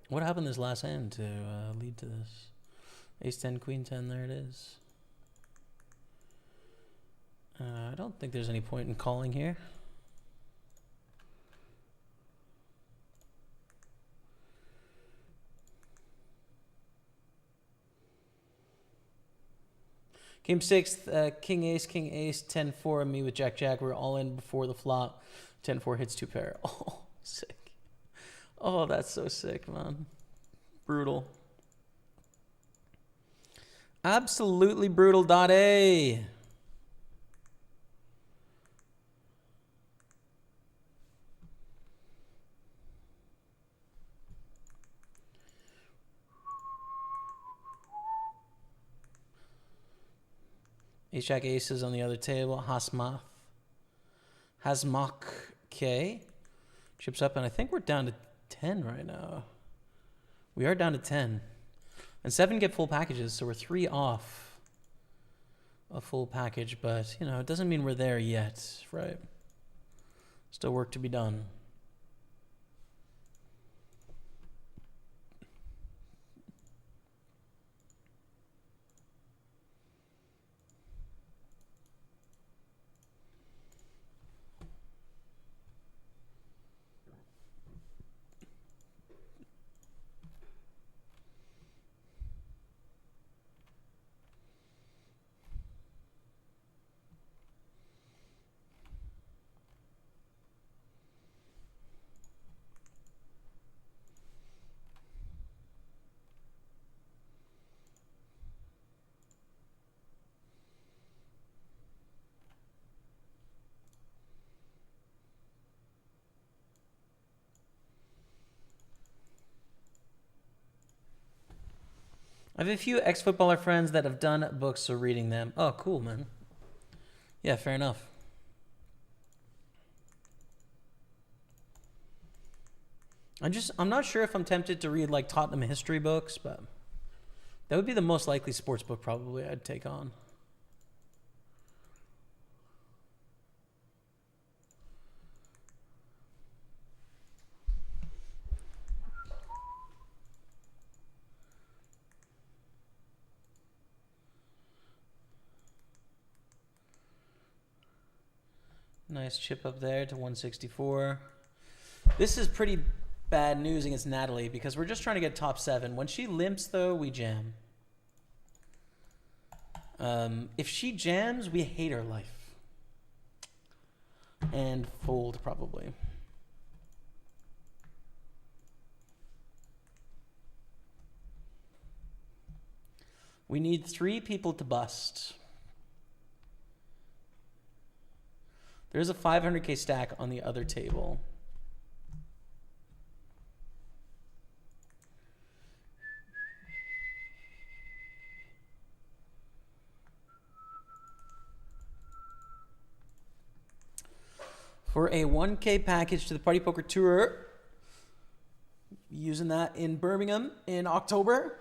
What happened this last hand to lead to this? Ace 10, Queen 10, there it is. I don't think there's any point in calling here. Game 6th, King Ace, 10-4, and me with Jack Jack. We're all in before the flop. 10-4 hits 2 pair. Oh, sick. Oh, that's so sick, man. Brutal. Absolutely brutal. .A. Ace Jack Aces on the other table. Hasmach K. Chips up, and I think we're down to 10 right now. We are down to 10. And 7 get full packages, so we're 3 off a full package. But, you know, it doesn't mean we're there yet, right? Still work to be done. I have a few ex-footballer friends that have done books, so reading them. Oh, cool, man. Yeah, fair enough. I'm not sure if I'm tempted to read like Tottenham history books, but that would be the most likely sports book probably I'd take on. Nice chip up there to 164. This is pretty bad news against Natalie because we're just trying to get top 7. When she limps, though, we jam. If she jams, we hate her life. And fold, probably. We need 3 people to bust. There's a 500K stack on the other table. For a 1K package to the Party Poker Tour, using that in Birmingham in October.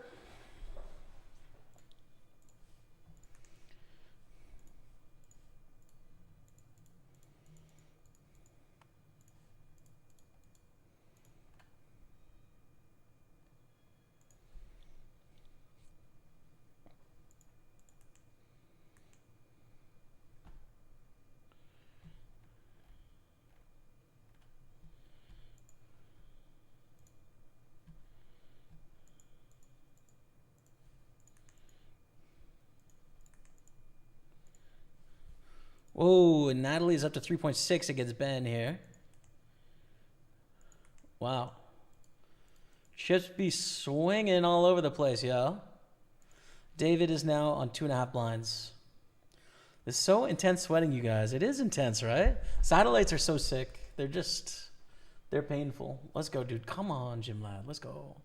Whoa, and Natalie's up to 3.6 against Ben here. Wow. Chips be swinging all over the place, yo. David is now on 2.5 blinds. It's so intense sweating, you guys. It is intense, right? Satellites are so sick. They're painful. Let's go, dude. Come on, Jim Lad. Let's go.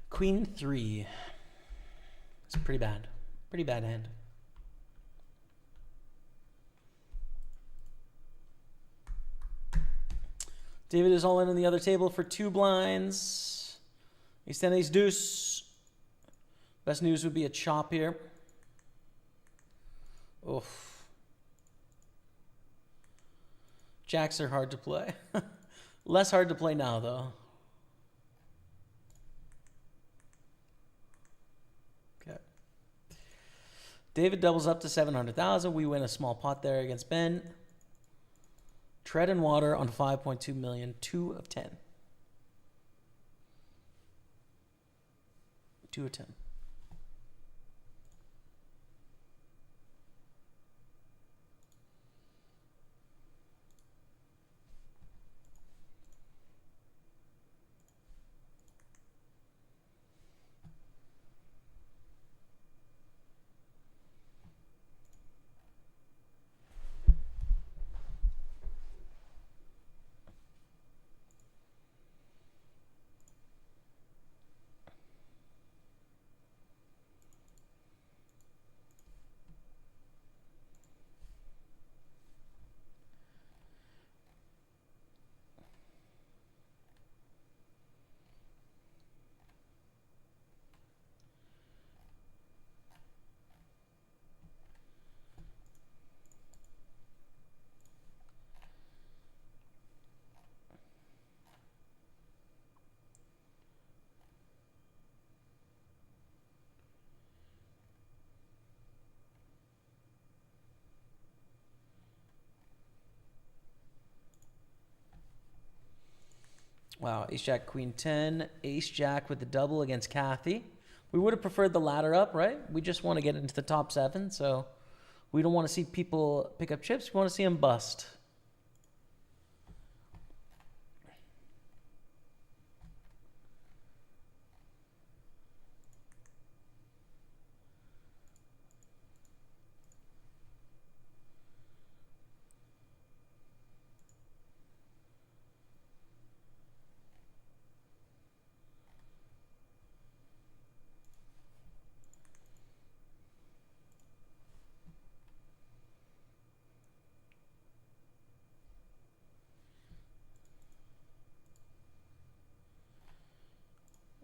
Queen 3. It's pretty bad. Pretty bad hand. David is all in on the other table for 2 blinds. Ace 10, ace deuce. Best news would be a chop here. Oof. Jacks are hard to play. Less hard to play now, though. Okay. David doubles up to 700,000. We win a small pot there against Ben. Tread and water on 5.2 million. 2 of 10. 2 of 10. Wow, ace jack queen 10, ace jack with the double against Kathy. We would have preferred the ladder up, right? We just want to get into the top 7, so we don't want to see people pick up chips. We want to see them bust.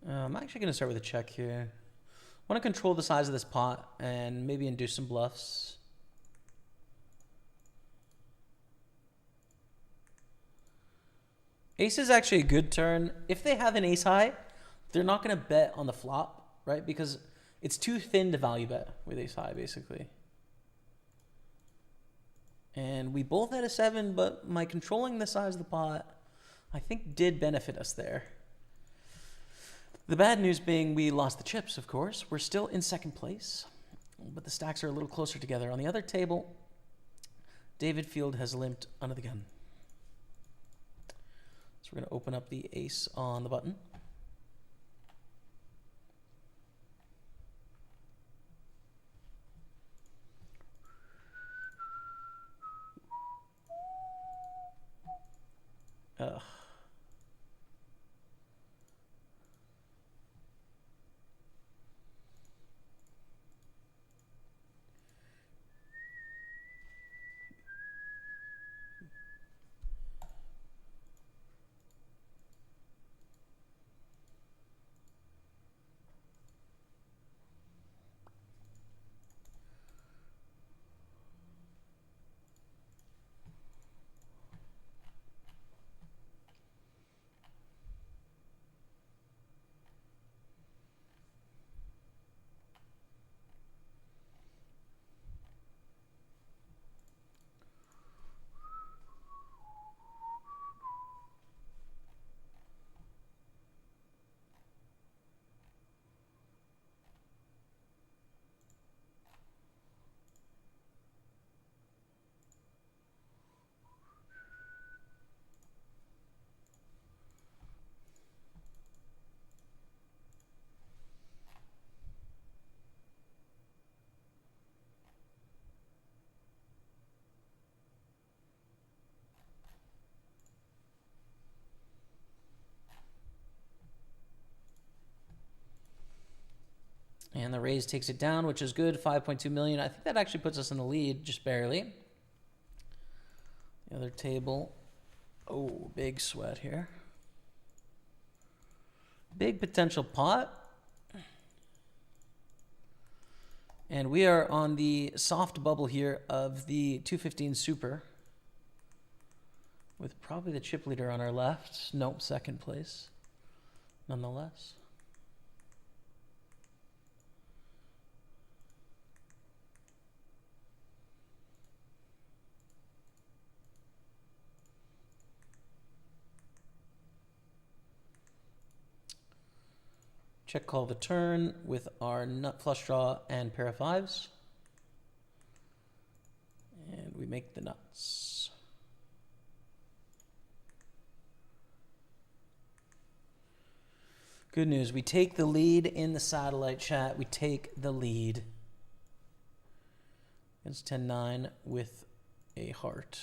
I'm actually going to start with a check here. I want to control the size of this pot and maybe induce some bluffs. Ace is actually a good turn. If they have an ace high, they're not going to bet on the flop, right? Because it's too thin to value bet with ace high, basically. And we both had a 7, but my controlling the size of the pot, I think, did benefit us there. The bad news being we lost the chips, of course. We're still in second place, but the stacks are a little closer together. On the other table, David Field has limped under the gun. So we're going to open up the ace on the button. Ugh. And the raise takes it down, which is good. 5.2 million. I think that actually puts us in the lead, just barely. The other table. Oh, big sweat here. Big potential pot. And we are on the soft bubble here of the 215 Super. With probably the chip leader on our left. Nope, second place. Nonetheless. Check call the turn with our nut flush draw and pair of fives. And we make the nuts. Good news, we take the lead in the satellite chat. We take the lead. It's 10-9 with a heart.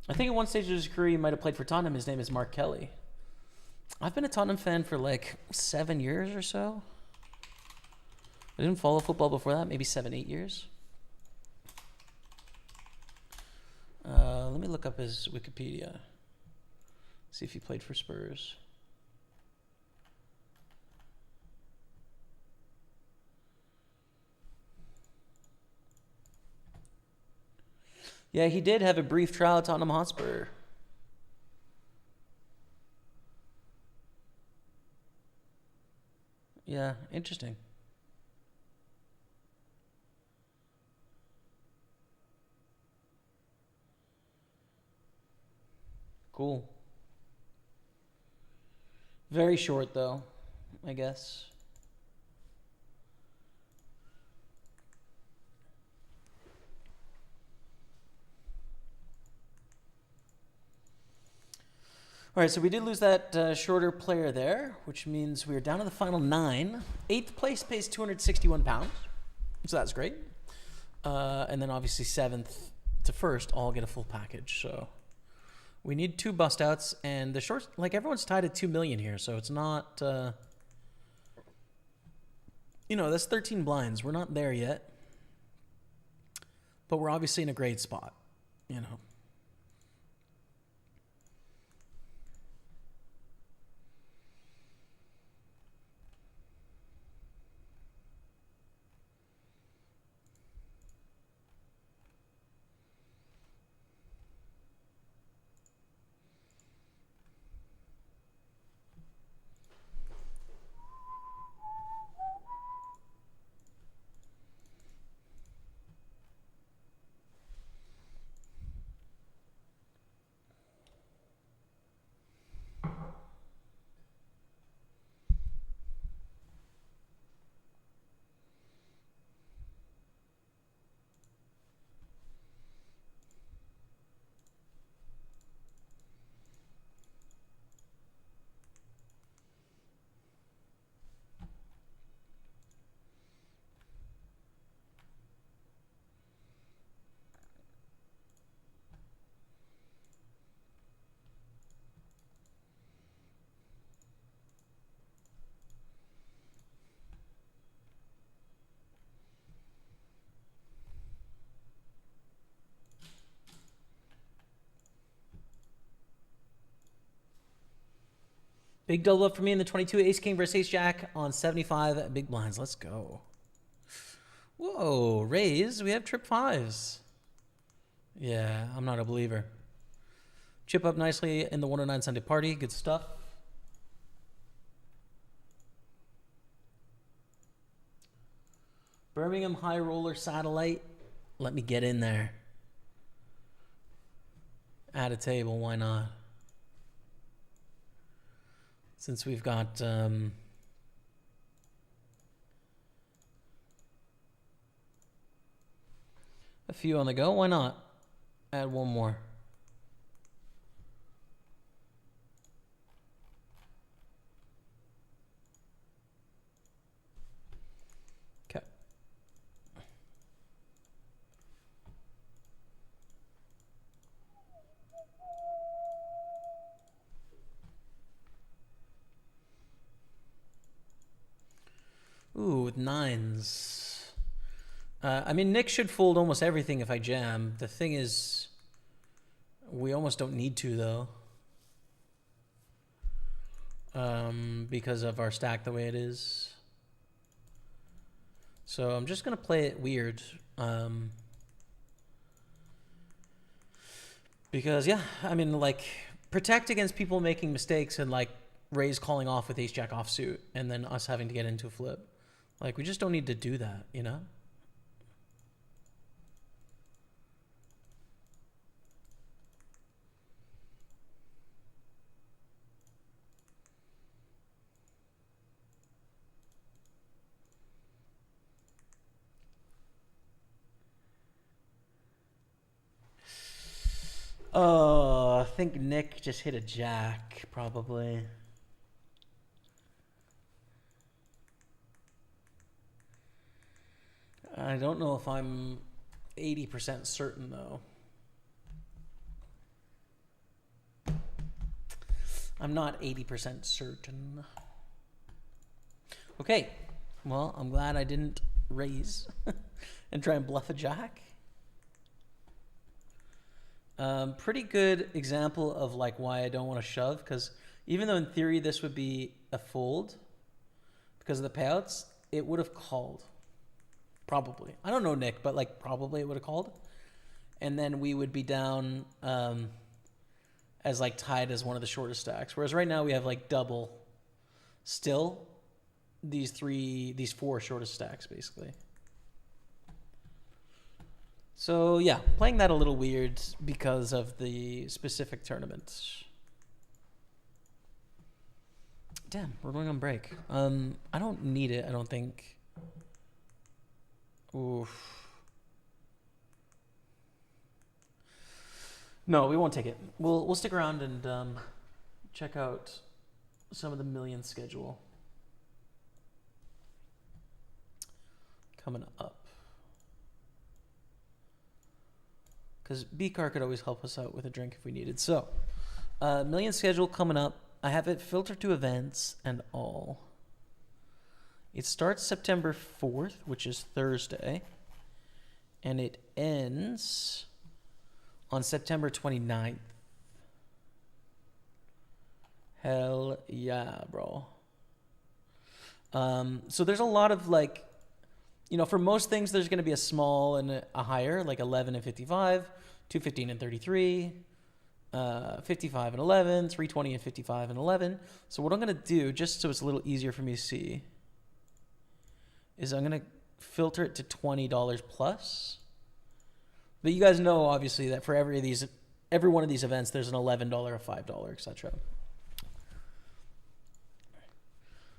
I think at one stage of his career he might have played for Tottenham. His name is Mark Kelly. I've been a Tottenham fan for like 7 years or so. I didn't follow football before that, maybe 7, 8 years. Let me look up his Wikipedia. See if he played for Spurs. Yeah, he did have a brief trial at Tottenham Hotspur. Yeah, interesting. Cool. Very short, though, I guess. All right, so we did lose that shorter player there, which means we're down to the final 9. 8th place pays £261, so that's great. And then obviously 7th to 1st all get a full package. So we need 2 bust outs, and the shorts, like everyone's tied at 2 million here, so it's not, that's 13 blinds. We're not there yet, but we're obviously in a great spot, Big double up for me in the 22. Ace King versus Ace Jack on 75 big blinds. Let's go. Whoa, raise. We have trip 5s. Yeah, I'm not a believer. Chip up nicely in the 109 Sunday party. Good stuff. Birmingham high roller satellite. Let me get in there. Add a table. Why not? Since we've got a few on the go, why not add one more? Okay. Ooh, with nines. I mean, Nick should fold almost everything if I jam. The thing is, we almost don't need to, though. Because of our stack the way it is. So I'm just going to play it weird. Because, yeah, I mean, like, protect against people making mistakes and, like, raise calling off with ace-jack offsuit and then us having to get into a flip. Like, we just don't need to do that, you know? Oh, I think Nick just hit a jack, probably. I don't know if I'm 80% certain, though. I'm not 80% certain. Okay. Well, I'm glad I didn't raise and try and bluff a jack. Pretty good example of like why I don't want to shove, because even though in theory this would be a fold because of the payouts, it would have called. Probably. I don't know, Nick, but like probably it would have called. And then we would be down as like tied as one of the shortest stacks. Whereas right now we have like double still these four shortest stacks basically. So yeah, playing that a little weird because of the specific tournament. Damn, we're going on break. I don't need it, I don't think. Oof. No, we won't take it. We'll stick around and check out some of the million schedule coming up. Because B-Car could always help us out with a drink if we needed. So, million schedule coming up. I have it filtered to events and all. It starts September 4th, which is Thursday. And it ends on September 29th. Hell yeah, bro. So there's a lot of like, you know, for most things, there's going to be a small and a higher, like 11 and 55, 215 and 33, 55 and 11, 320 and 55 and 11. So what I'm going to do, just so it's a little easier for me to see, is I'm going to filter it to $20 plus. But you guys know, obviously, that for every one of these events, there's an $11, a $5, etc.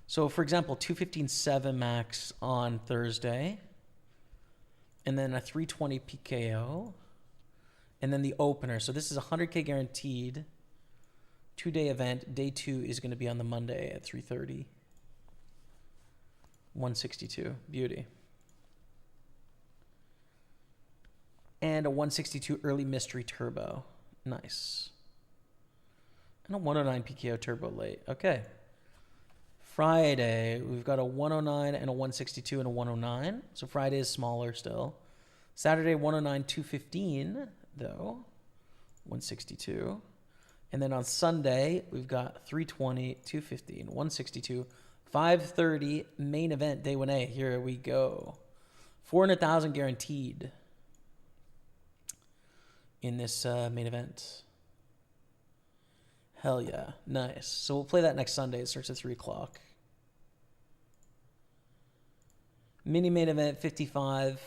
So, for example, 215.7 max on Thursday, and then a 320 PKO, and then the opener. So this is 100K guaranteed, 2-day event. Day 2 is going to be on the Monday at 3:30. 162, beauty. And a 162 early mystery turbo, nice. And a 109 PKO turbo late, okay. Friday, we've got a 109 and a 162 and a 109. So Friday is smaller still. Saturday, 109, 215, though. 162. And then on Sunday, we've got 320, 215, 162, 530, main event, day 1A. Here we go. 400,000 guaranteed in this main event. Hell yeah. Nice. So we'll play that next Sunday. It starts at 3 o'clock. Mini main event, 55.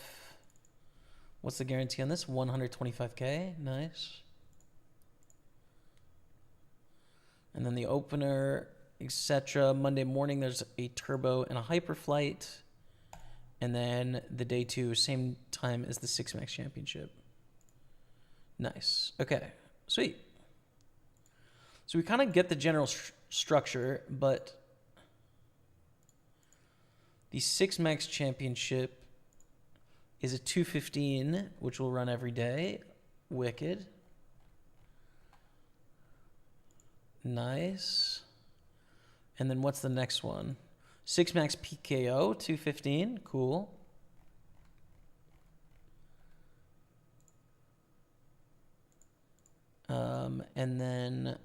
What's the guarantee on this? 125K. Nice. And then the opener, etc. Monday morning, there's a turbo and a hyperflight. And then the day 2, same time as the 6-max championship. Nice. Okay. Sweet. So we kind of get the general structure, but the 6-max championship is a 215, which will run every day. Wicked. Nice. And then what's the next one? 6 max PKO, 215. Cool. And then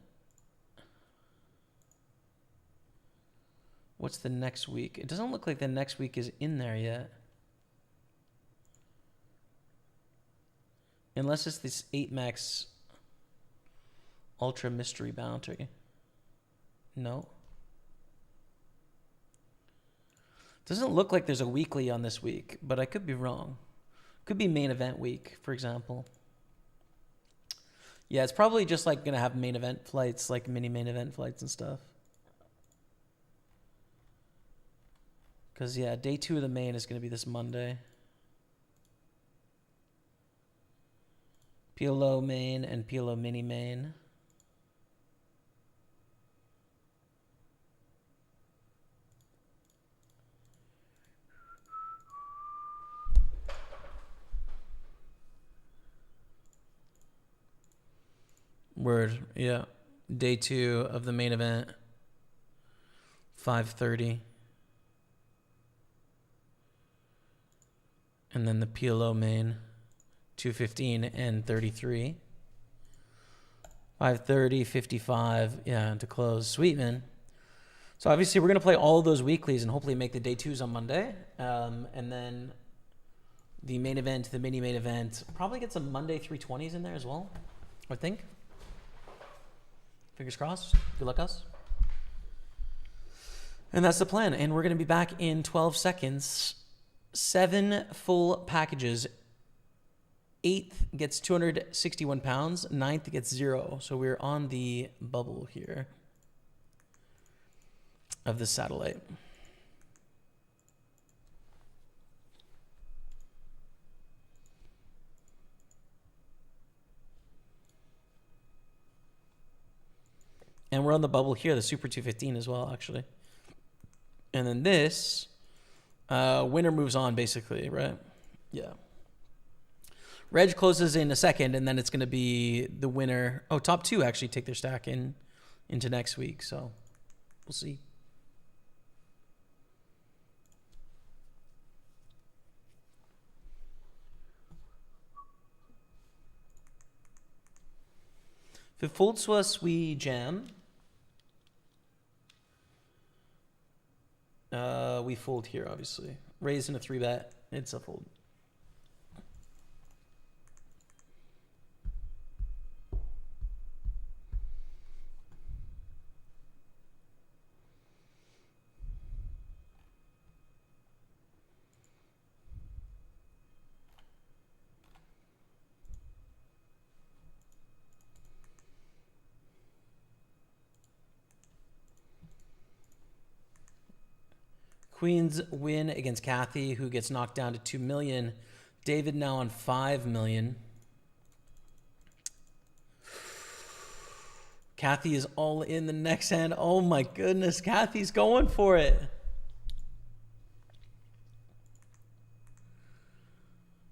what's the next week? It doesn't look like the next week is in there yet. Unless it's this 8 max ultra mystery bounty. No. Doesn't look like there's a weekly on this week, but I could be wrong. Could be main event week, for example. Yeah, it's probably just like going to have main event flights, like mini main event flights and stuff. Because, yeah, day 2 of the main is going to be this Monday. PLO main and PLO mini main. Word, yeah. Day 2 of the main event, 5:30. And then the PLO main, 2:15 and 33. 5:30, 55, yeah, to close. Sweet, man. So obviously we're going to play all of those weeklies and hopefully make the day 2s on Monday. And then the main event, the mini main event, probably get some Monday 320s in there as well, I think. Fingers crossed. Good luck, us. And that's the plan. And we're going to be back in 12 seconds. 7 full packages. 8th gets 261 pounds. 9th gets 0. So we're on the bubble here of the satellite. And we're on the bubble here, the Super 215 as well, actually. And then this, winner moves on, basically, right? Yeah. Reg closes in a second, and then it's going to be the winner. Oh, top 2 actually take their stack into next week, so we'll see. If it folds to us, we jam. We fold here, obviously. Raise in a 3-bet. It's a fold. Queens win against Kathy, who gets knocked down to 2 million. David now on 5 million. Kathy is all in the next hand. Oh my goodness, Kathy's going for it.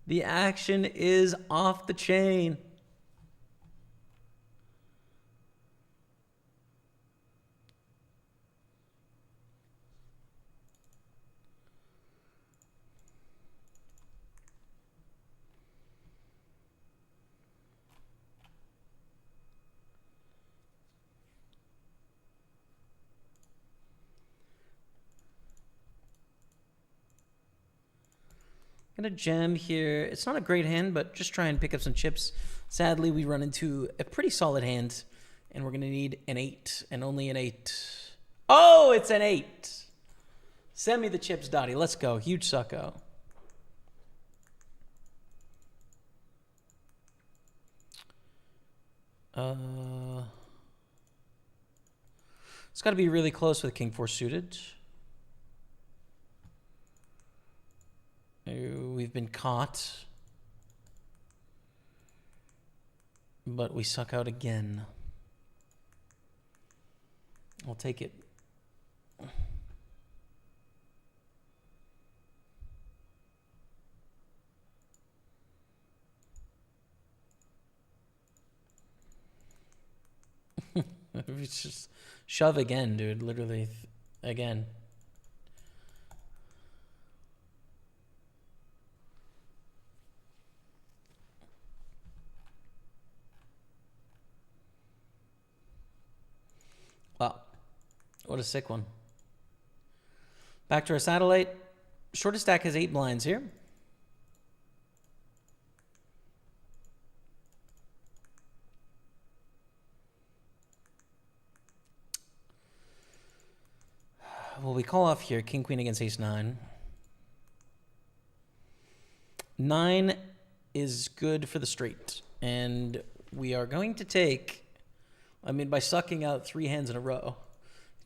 The action is off the chain. Gonna jam here. It's not a great hand, but just try and pick up some chips. Sadly, we run into a pretty solid hand, and we're gonna need an 8, and only an 8. Oh, it's an 8. Send me the chips, Dottie. Let's go. Huge sucko. It's got to be really close with King 4 suited. We've been caught, but we suck out again. I'll take it. It's just shove again, dude. Literally again. What a sick one. Back to our satellite. Shortest stack has 8 blinds here. Well, we call off here. King, queen against ace 9. 9 is good for the straight. And we are going to take, I mean, by sucking out 3 hands in a row,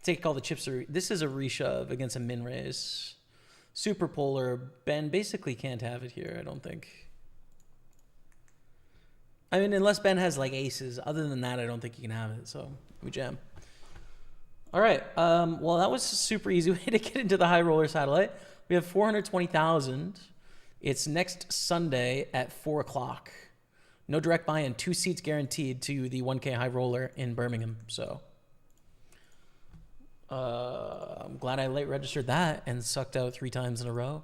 take all the chips. This is a reshove against a min raise. Super polar. Ben basically can't have it here, I don't think. I mean, unless Ben has like aces. Other than that, I don't think he can have it. So we jam. All right. Well, that was a super easy way to get into the high roller satellite. We have 420,000. It's next Sunday at 4 o'clock. No direct buy-in. 2 seats guaranteed to the 1K high roller in Birmingham. So I'm glad I late registered that and sucked out 3 times in a row.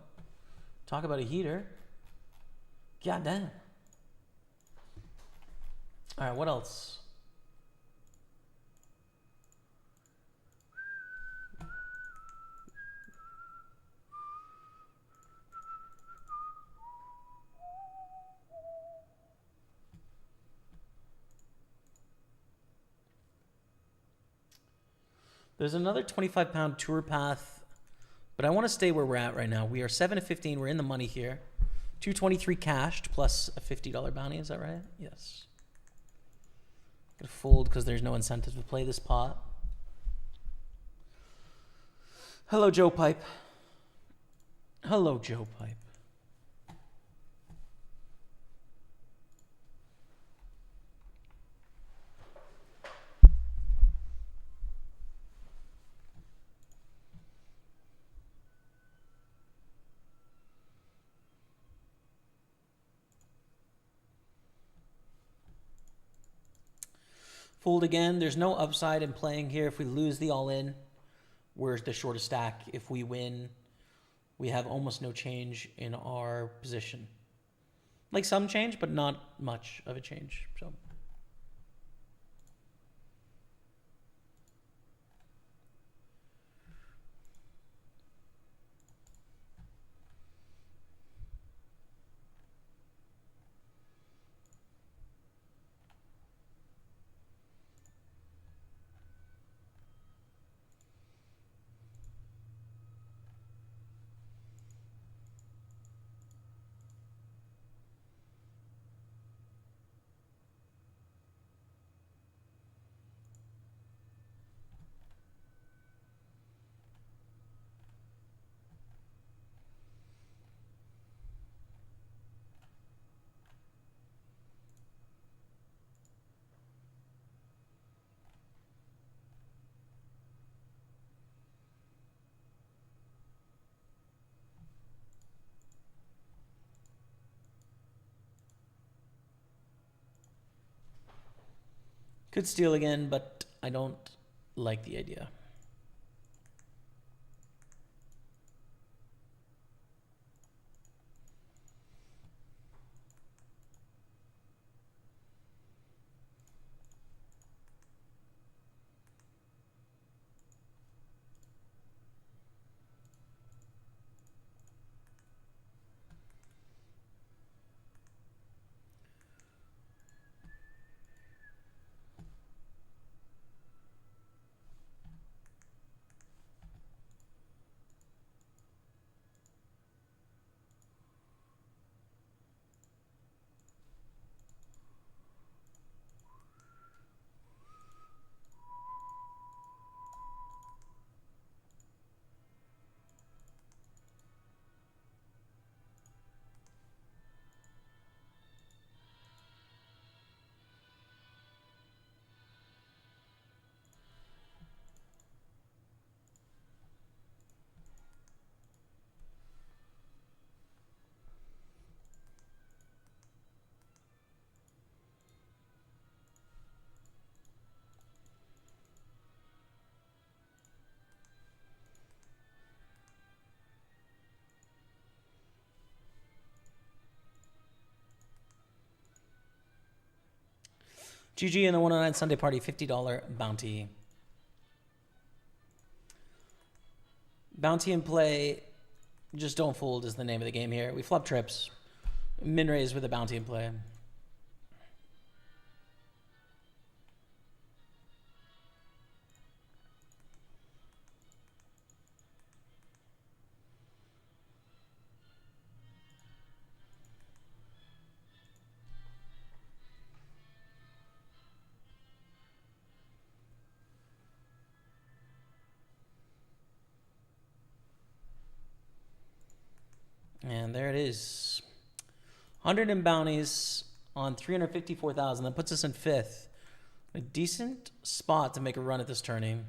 Talk about a heater. God damn. All right, what else? There's another 25-pound tour path, but I want to stay where we're at right now. We are 7 to 15. We're in the money here. 223 cashed plus a $50 bounty. Is that right? Yes. Gonna fold because there's no incentive to play this pot. Hello, Joe Pipe. Hello, Joe Pipe. Fold again. There's no upside in playing here. If we lose the all-in, we're the shortest stack. If we win, we have almost no change in our position. Like some change, but not much of a change. So. Could steal again, but I don't like the idea. GG in the 109 Sunday party, $50 bounty. Bounty in play, just don't fold is the name of the game here. We flop trips. Min raise with a bounty in play. And there it is. 100 in bounties on 354,000. That puts us in 5th. A decent spot to make a run at this tourney.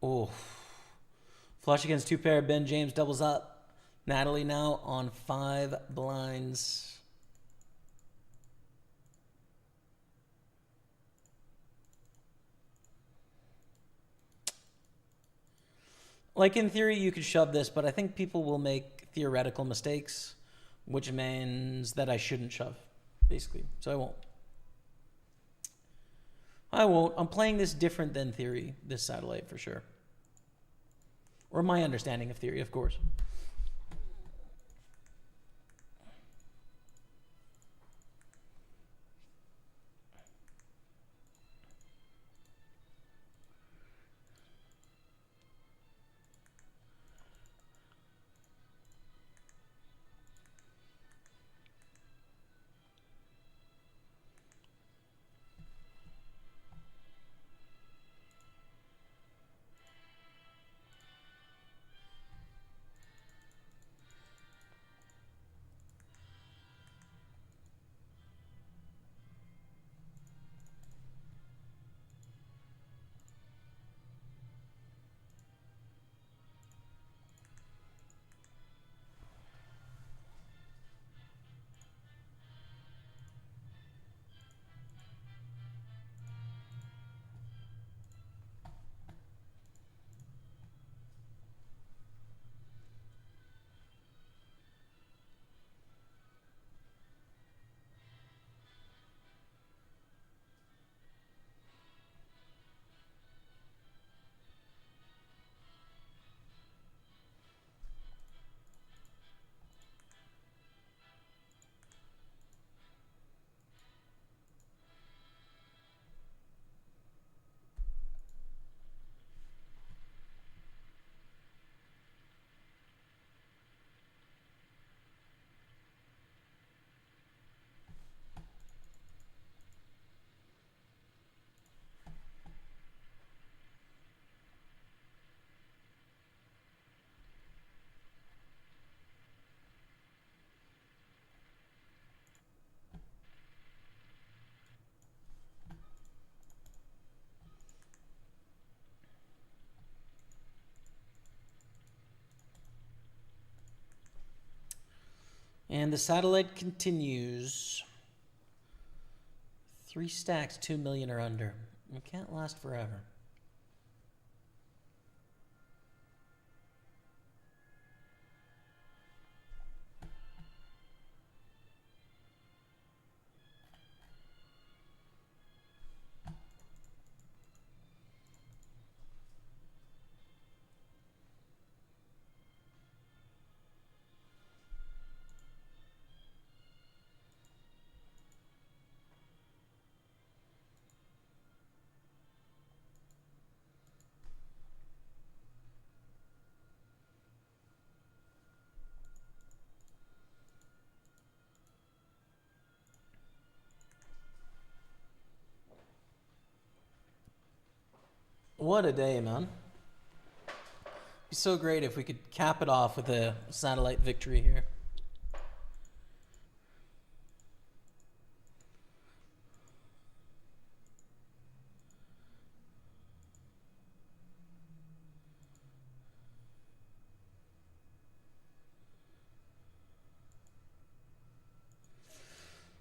Oh. Flush against 2 pair. Ben James doubles up. Natalie now on 5 blinds. Like, in theory, you could shove this, but I think people will make theoretical mistakes, which means that I shouldn't shove, basically. So I won't. I won't. I'm playing this different than theory, this satellite, for sure. Or my understanding of theory, of course. And the satellite continues. 3 stacks, 2 million or under. It can't last forever. What a day, man. be so great if we could cap it off with a satellite victory here.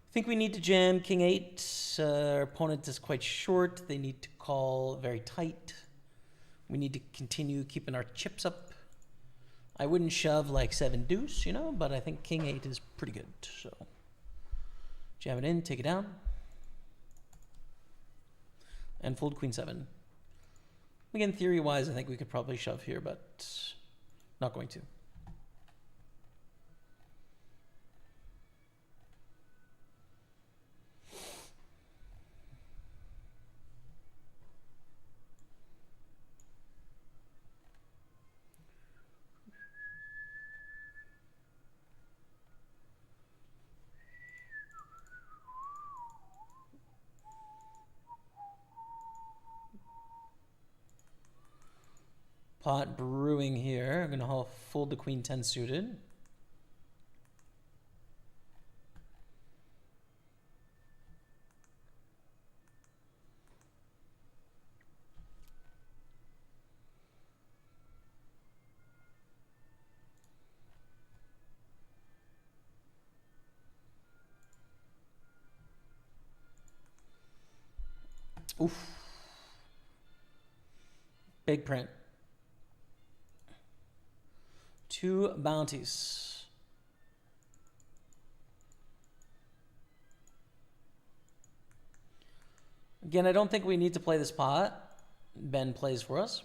I think we need to jam king 8. Our opponent is quite short. They need to call very tight. We need to continue keeping our chips up. I wouldn't shove like 7 deuce, you know, but I think king 8 is pretty good. So jam it in, take it down, and fold queen 7. Again, theory-wise, I think we could probably shove here, but not going to. Pot brewing here. I'm going to fold the queen 10 suited. Oof. Big print. 2 bounties. Again, I don't think we need to play this pot. Ben plays for us.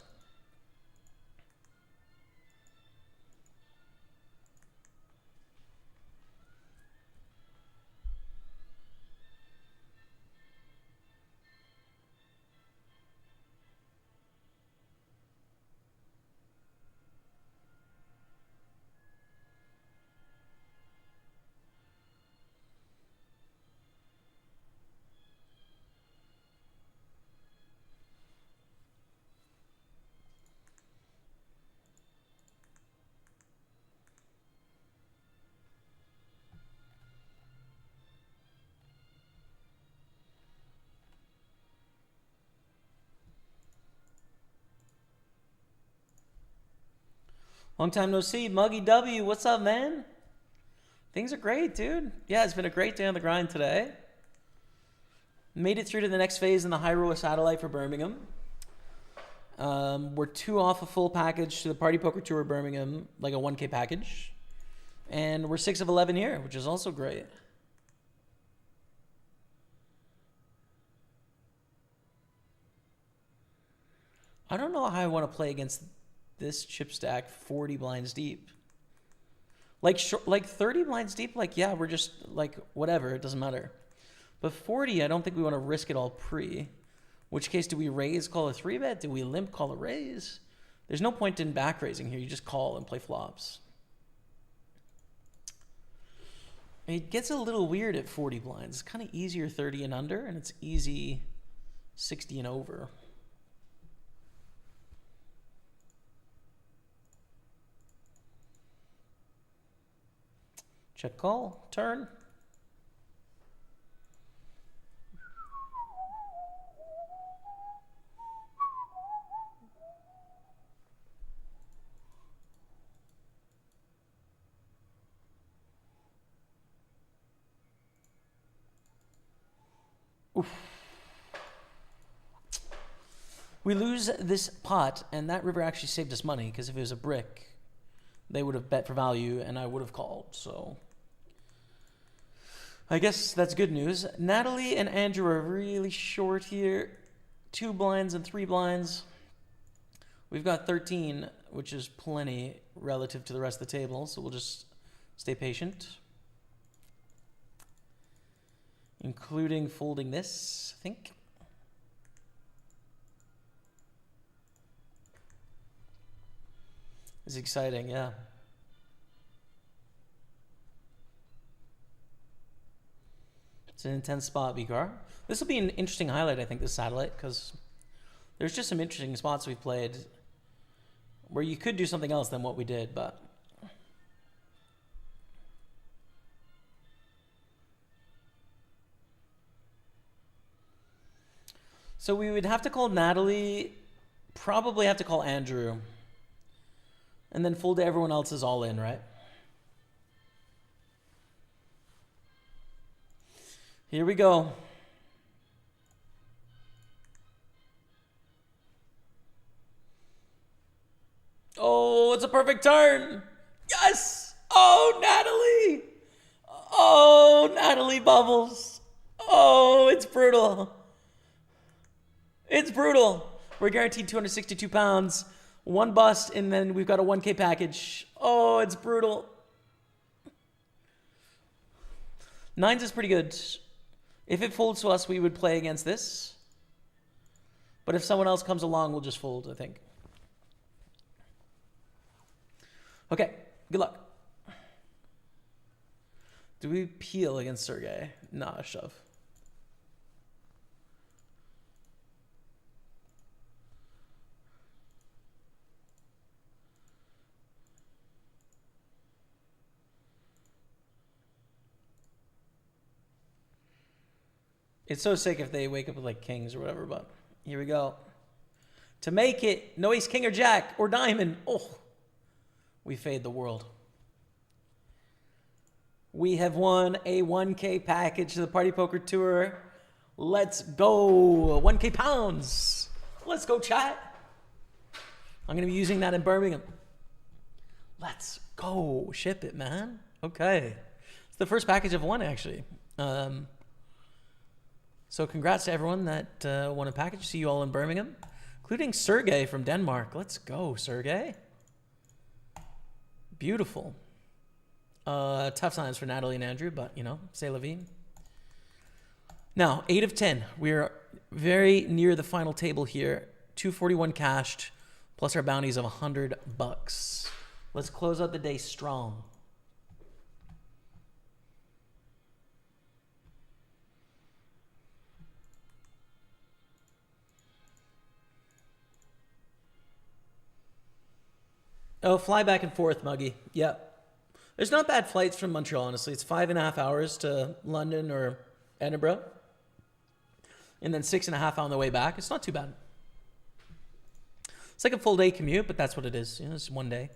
Long time no see. Muggy W, what's up, man? Things are great, dude. Yeah, it's been a great day on the grind today. Made it through to the next phase in the high roller satellite for Birmingham. We're 2 off a full package to the Party Poker Tour Birmingham, like a 1K package. And we're 6 of 11 here, which is also great. I don't know how I want to play against this chip stack 40 blinds deep. Like 30 blinds deep, like, yeah, we're just, like, whatever, it doesn't matter. But 40, I don't think we want to risk it all pre. Which case, do we raise, call a 3-bet? Do we limp, call a raise? There's no point in back raising here. You just call and play flops. It gets a little weird at 40 blinds. It's kind of easier 30 and under, and it's easy 60 and over. Check call, turn. Oof. We lose this pot, and that river actually saved us money, because if it was a brick, they would have bet for value, and I would have called, so I guess that's good news. Natalie and Andrew are really short here. 2 blinds and 3 blinds. We've got 13, which is plenty relative to the rest of the table, so we'll just stay patient. Including folding this, I think. It's exciting, yeah. It's an intense spot, Bikar. This will be an interesting highlight, I think, this satellite, because there's just some interesting spots we've played Where you could do something else than what we did, but... So we would have to call Natalie, probably have to call Andrew, and then fold to everyone else's all in, right? Here we go. Oh, it's a perfect turn. Yes. Oh, Natalie. Oh, Natalie Bubbles. Oh, it's brutal. It's brutal. We're guaranteed 262 pounds, one bust, and then we've got a 1K package. Oh, it's brutal. Nines is pretty good. If it folds to us, we would play against this. But if someone else comes along, we'll just fold, I think. Okay, good luck. Do we peel against Sergey? Nah, shove. It's so sick if they wake up with like kings or whatever, but here we go. To make it, no ace, king, or jack, or diamond. Oh, we fade the world. We have won a 1K package to the Party Poker Tour. Let's go. 1K pounds. Let's go, chat. I'm going to be using that in Birmingham. Let's go. Ship it, man. Okay. It's the first package I've won, actually. So congrats to everyone that won a package. See you all in Birmingham, including Sergey from Denmark. Let's go, Sergey. Beautiful. Tough times for Natalie and Andrew, but, you know, c'est la vie. Now, 8 of 10. We're very near the final table here. 241 cashed, plus our bounties of $100. Let's close out the day strong. Oh, fly back and forth, Muggy. Yep. There's not bad flights from Montreal, honestly. It's 5.5 hours to London or Edinburgh. And then 6.5 on the way back. It's not too bad. It's like a full day commute, but that's what it is. You know, it's one day.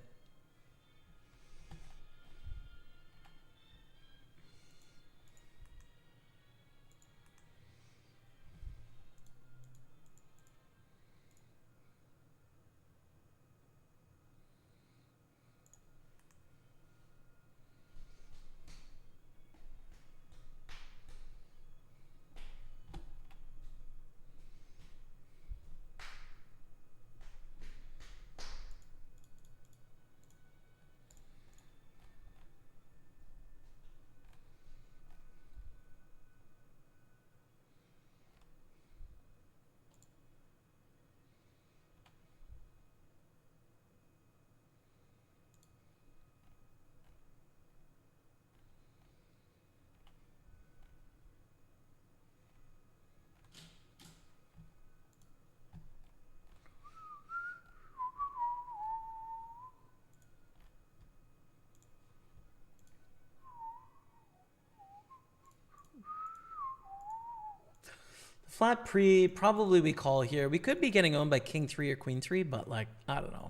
Flat pre, probably we call here. We could be getting owned by king 3 or queen 3, but like, I don't know.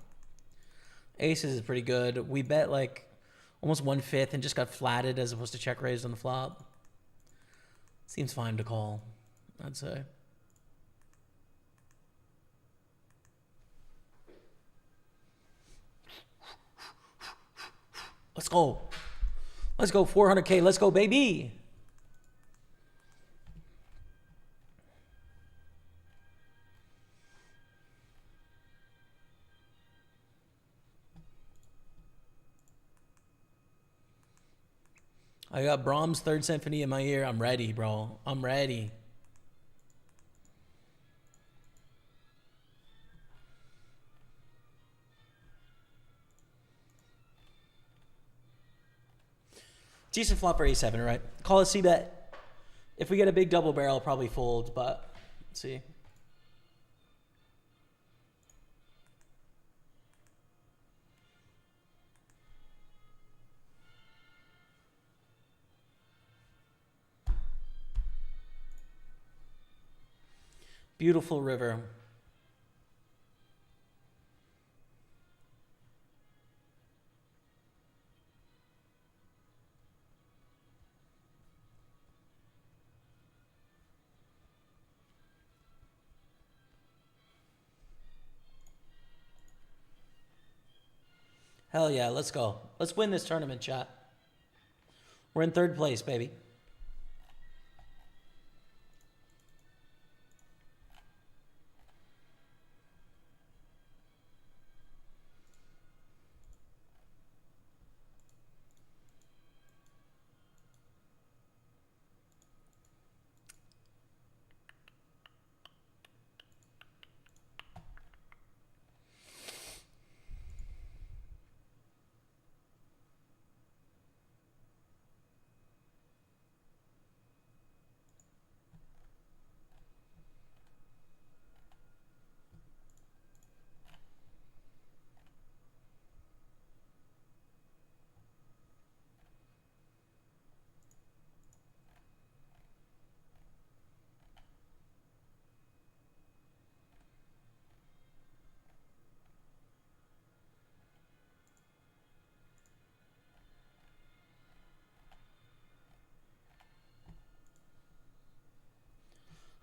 Aces is pretty good. We bet like almost 1/5 and just got flatted as opposed to check raised on the flop. Seems fine to call, I'd say. Let's go. Let's go 400K. Let's go, baby. I got Brahms' Third Symphony in my ear. I'm ready, bro. I'm ready. Decent flop for A7, right? Call a C-bet. If we get a big double barrel, I'll probably fold, but let's see. Beautiful river. Hell yeah, let's go. Let's win this tournament, chat. We're in third place, baby.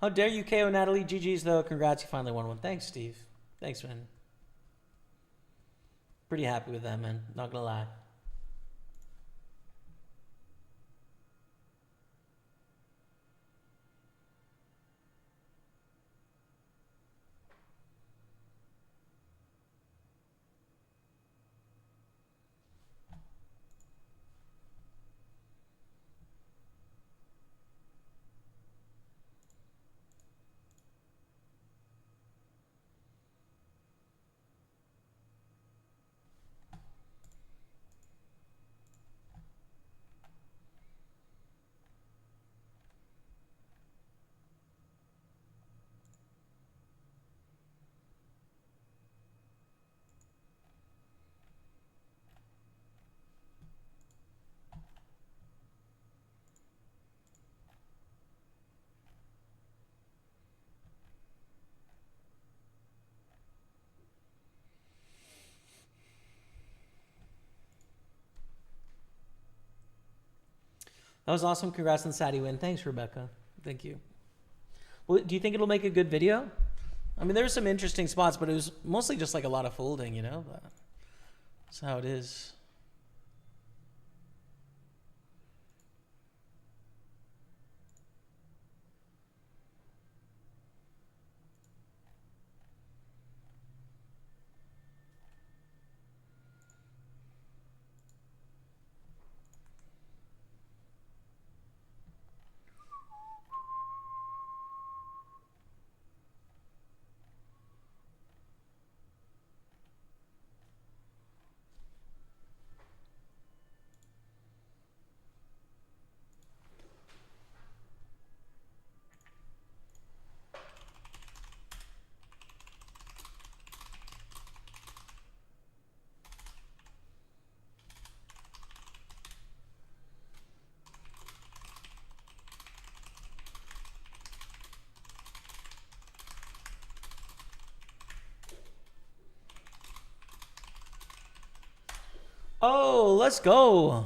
How dare you KO Natalie? GG's though. Congrats, you finally won one. Thanks, Steve. Thanks, man. Pretty happy with that, man. Not gonna lie. That was awesome. Congrats on the Saudi win. Thanks, Rebecca. Thank you. Well, do you think it'll make a good video? I mean, there were some interesting spots, but it was mostly just like a lot of folding, you know? But that's how it is. Oh, let's go.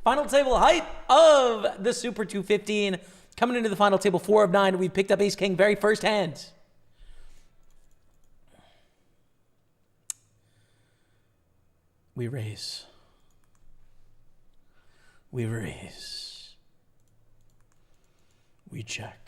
Final table height of the Super 215. Coming into the final table, 4 of 9. We picked up Ace King very first hand. We raise. We raise. We check.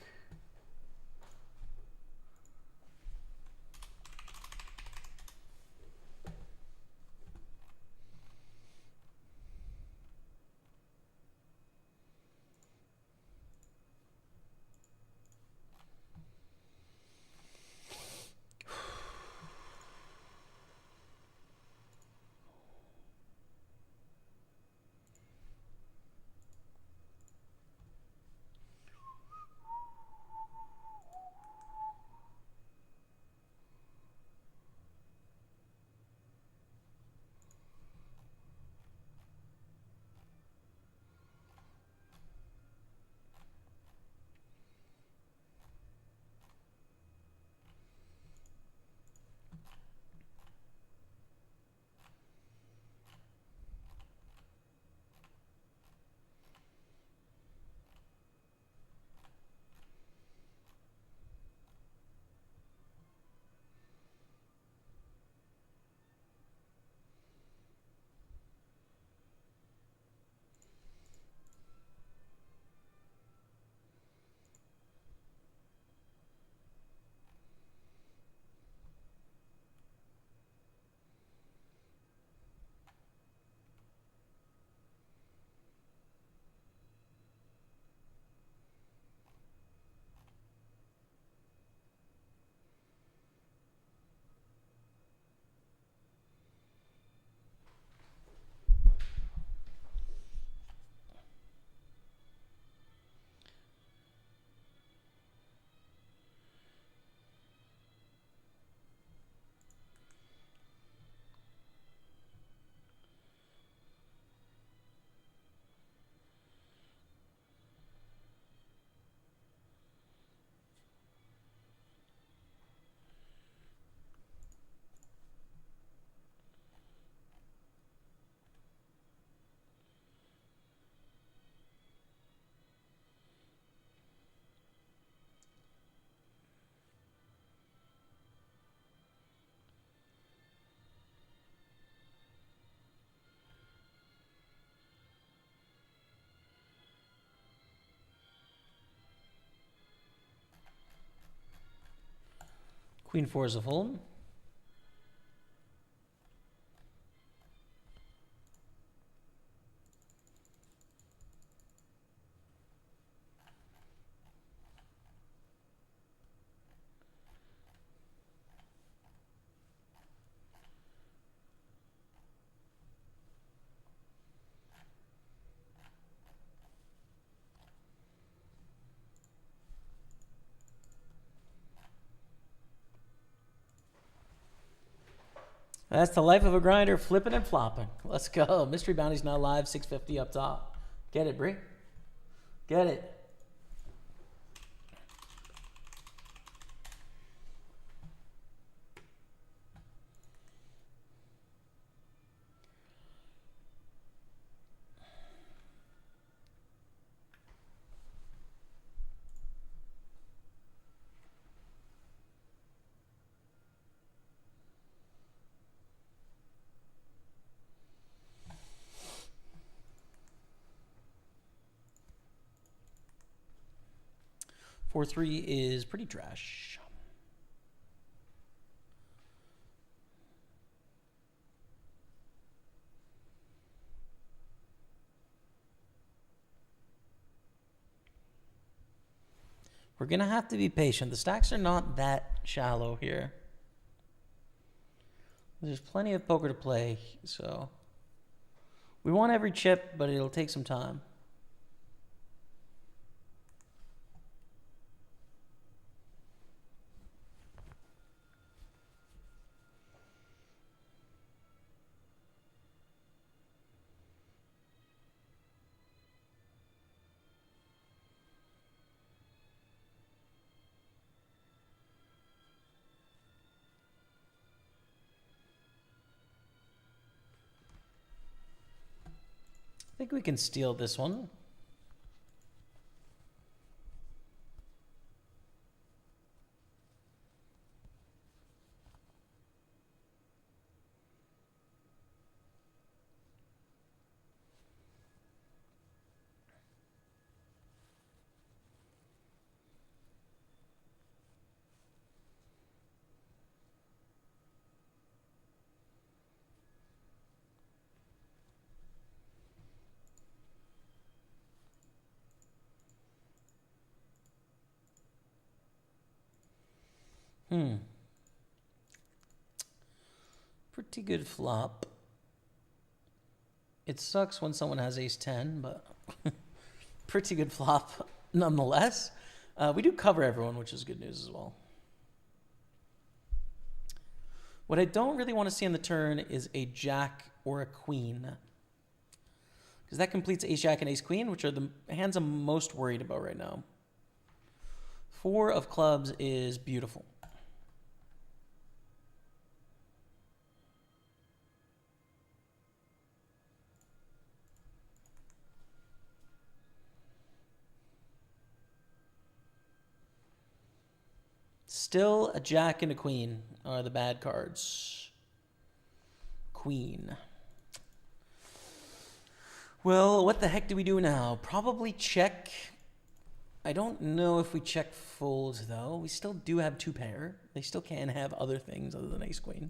Queen 4 is a fold. That's the life of a grinder, flipping and flopping. Let's go. Mystery Bounty's now live, 650 up top. Get it, Bree. Get it. Four three is pretty trash. We're going to have to be patient. The stacks are not that shallow here. There's plenty of poker to play, so we want every chip, but it'll take some time. I think we can steal this one. Pretty good flop. It sucks when someone has ace 10, but pretty good flop nonetheless. We do cover everyone, which is good news as well. What I don't really want to see on the turn is a jack or a queen, because that completes ace jack and ace queen, which are the hands I'm most worried about right now. 4 of clubs is beautiful. Still, a jack and a queen are the bad cards. Queen. Well, what the heck do we do now? Probably check. I don't know if we check folds, though. We still do have 2 pair. They still can have other things other than ace queen.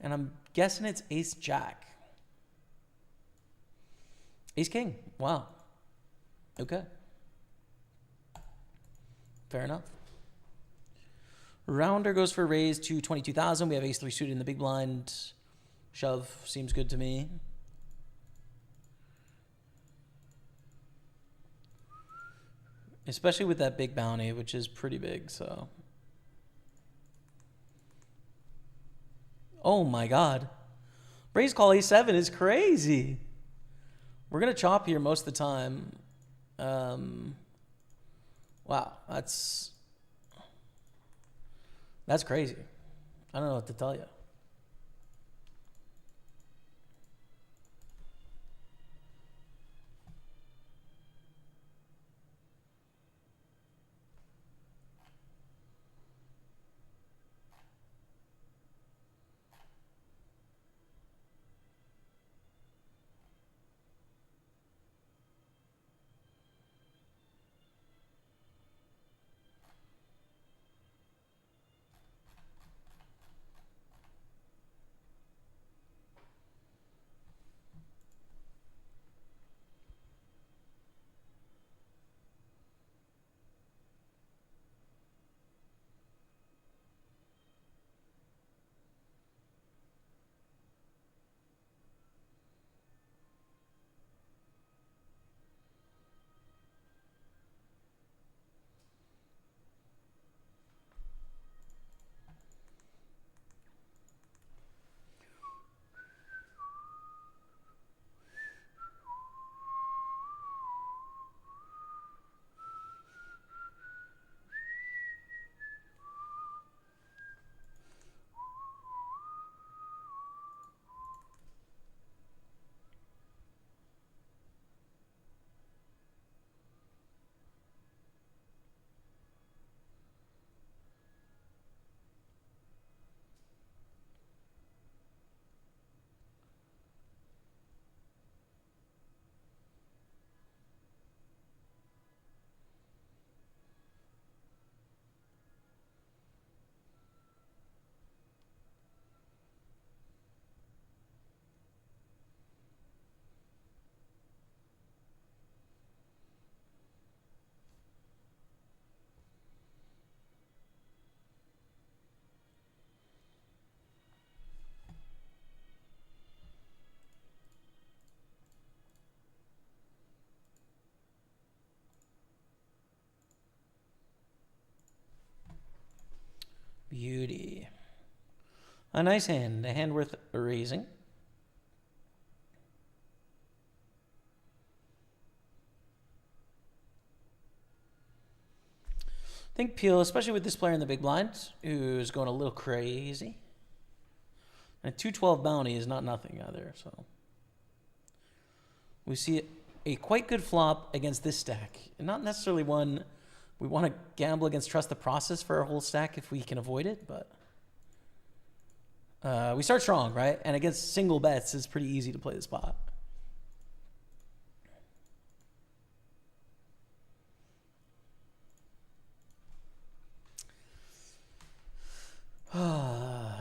And I'm guessing it's ace jack. Ace king. Wow. Okay. Fair enough. Rounder goes for a raise to 22,000. We have ace 3 suited in the big blind. Shove seems good to me. Especially with that big bounty, which is pretty big, so. Oh my god. Raise call a7 is crazy. We're going to chop here most of the time. Wow, that's crazy. I don't know what to tell you. A nice hand. A hand worth raising. I think Peel, especially with this player in the big blind, who's going a little crazy. And a 212 bounty is not nothing either, so. We see a quite good flop against this stack. And not necessarily one we want to gamble against trust the process for our whole stack if we can avoid it, but we start strong, right? And against single bets, it's pretty easy to play the spot.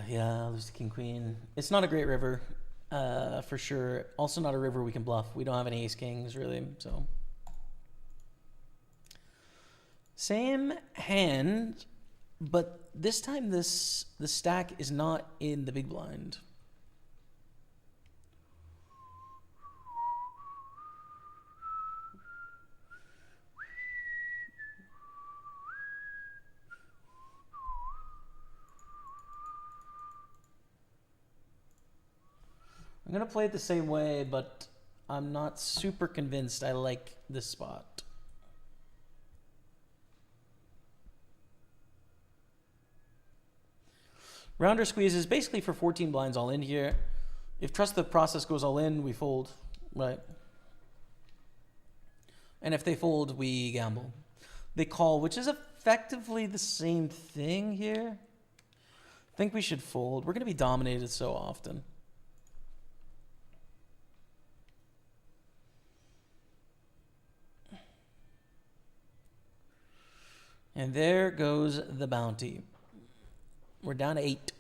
Yeah, lose to King Queen. It's not a great river, for sure. Also not a river we can bluff. We don't have any ace kings really, so. Same hand, but this time the stack is not in the big blind. I'm going to play it the same way, but I'm not super convinced I like this spot. Rounder squeeze is basically for 14 blinds all in here. If trust the process goes all in, we fold, right? And if they fold, we gamble. They call, which is effectively the same thing here. I think we should fold. We're going to be dominated so often. And there goes the bounty. We're down to 8.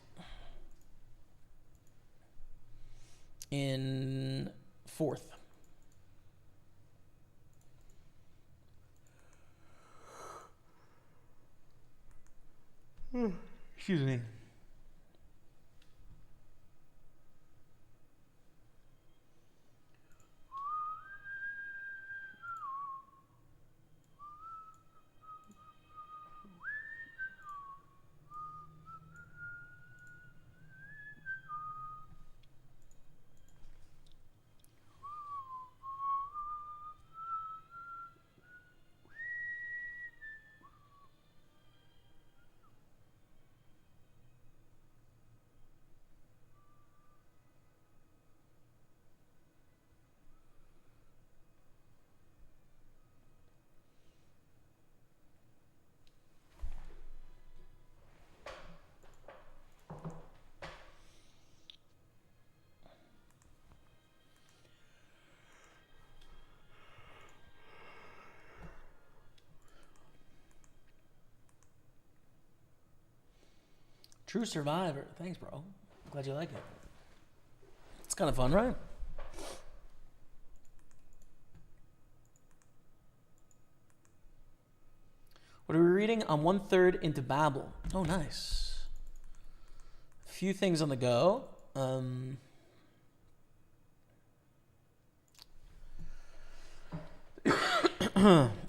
In 4th. Excuse me. True Survivor. Thanks, bro. Glad you like it. It's kind of fun, right? What are we reading? I'm 1/3 into Babel. Oh, nice. A few things on the go.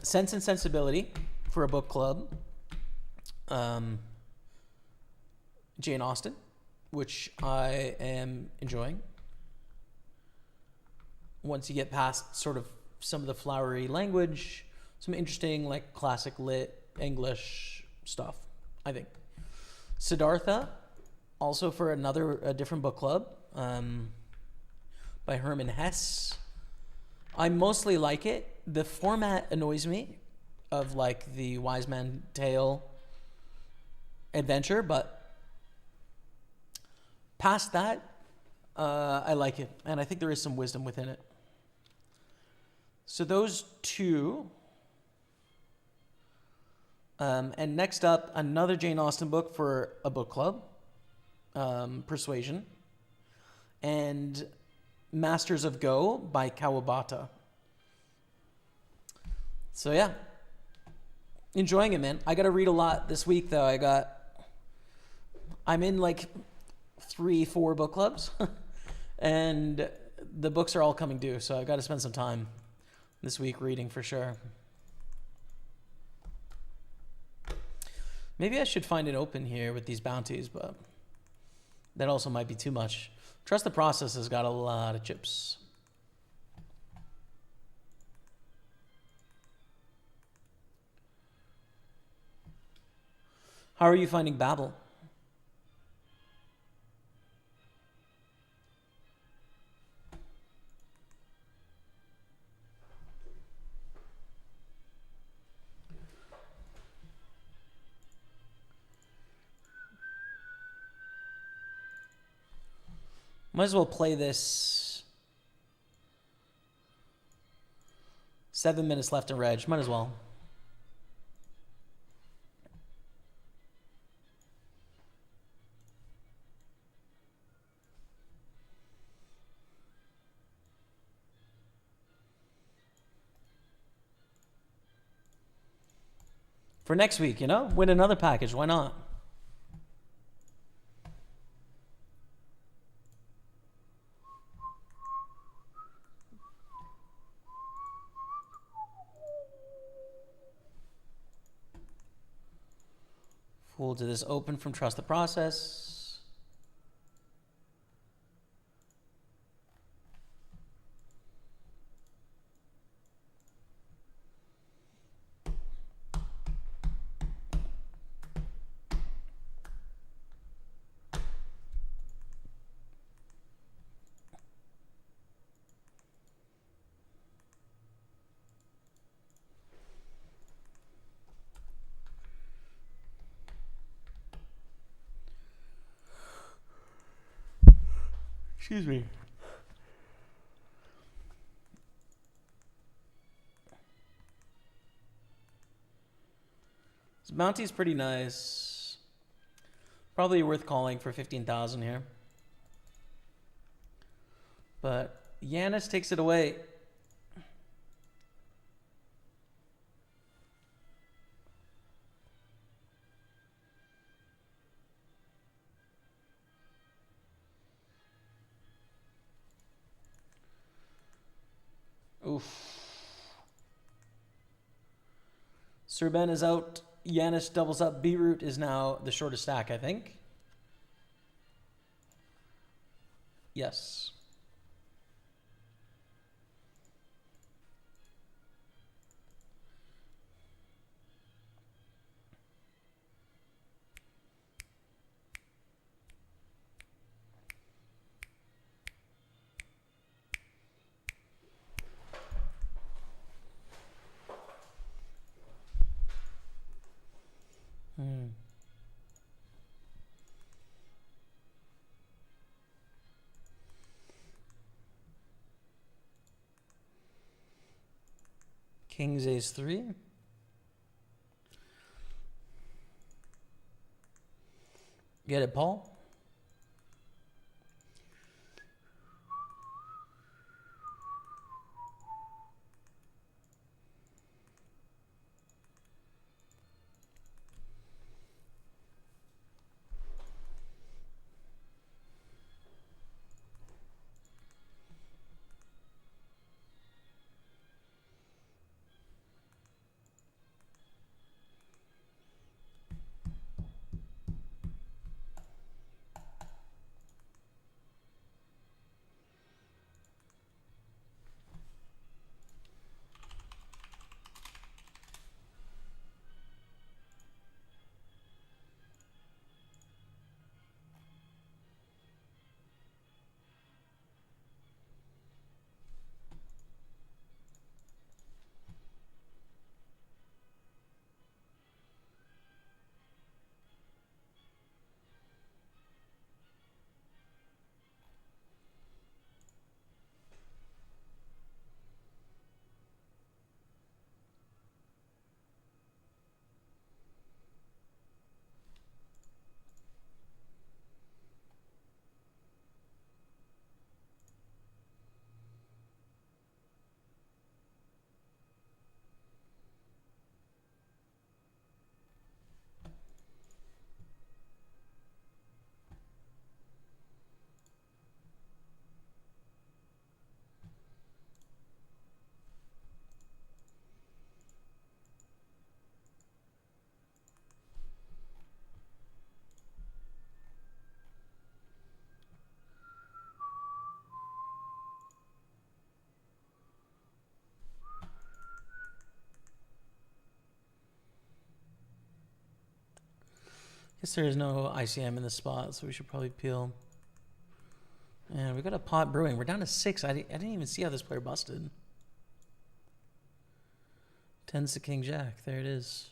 Sense and Sensibility for a book club. Jane Austen, which I am enjoying. Once you get past sort of some of the flowery language, some interesting like classic lit English stuff, I think. Siddhartha, also for a different book club, by Herman Hesse. I mostly like it. The format annoys me of like the Wise Man Tale adventure, but past that, I like it. And I think there is some wisdom within it. So those two. And next up, another Jane Austen book for a book club. Persuasion. And Masters of Go by Kawabata. So yeah. Enjoying it, man. I got to read a lot this week, though. I'm in like 3-4 book clubs and the books are all coming due, so I got to spend some time this week reading for sure. Maybe I should find it open here with these bounties, but That also might be too much. Trust the process has got a lot of chips. How are you finding Babel? Might as well play this. 7 minutes left in Reg. Might as well. For next week, you know? Win another package. Why not? Fool to this open from Trust the Process. Excuse me. This bounty's pretty nice. Probably worth calling for 15,000 here. But Yanis takes it away. Oof. Serben is out. Yanis doubles up. Beetroot is now the shortest stack, I think. Yes. King's Ace 3. Get it, Paul? Guess there is no ICM in this spot, so we should probably peel. And we got a pot brewing. We're down to 6. I didn't even see how this player busted. 10's to king jack. There it is.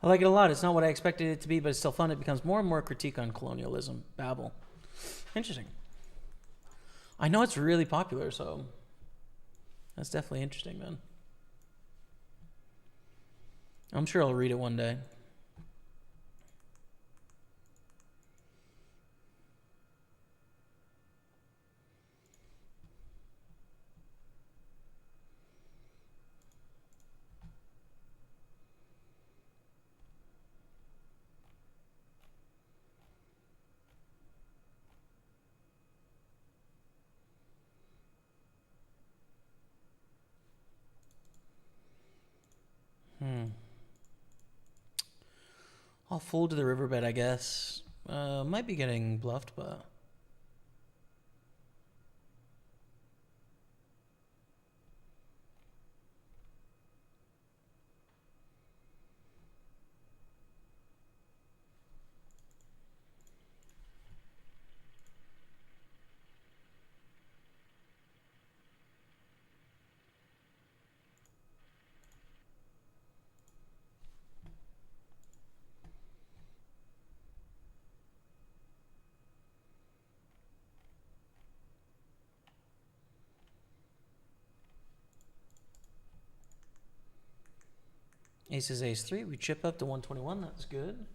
I like it a lot. It's not what I expected it to be, but it's still fun. It becomes more and more critique on colonialism. Babel. Interesting. I know it's really popular, so that's definitely interesting, man. I'm sure I'll read it one day. I'll fold to the riverbed, I guess. Might be getting bluffed, but... Ace is ace 3. We chip up to 121. That's good.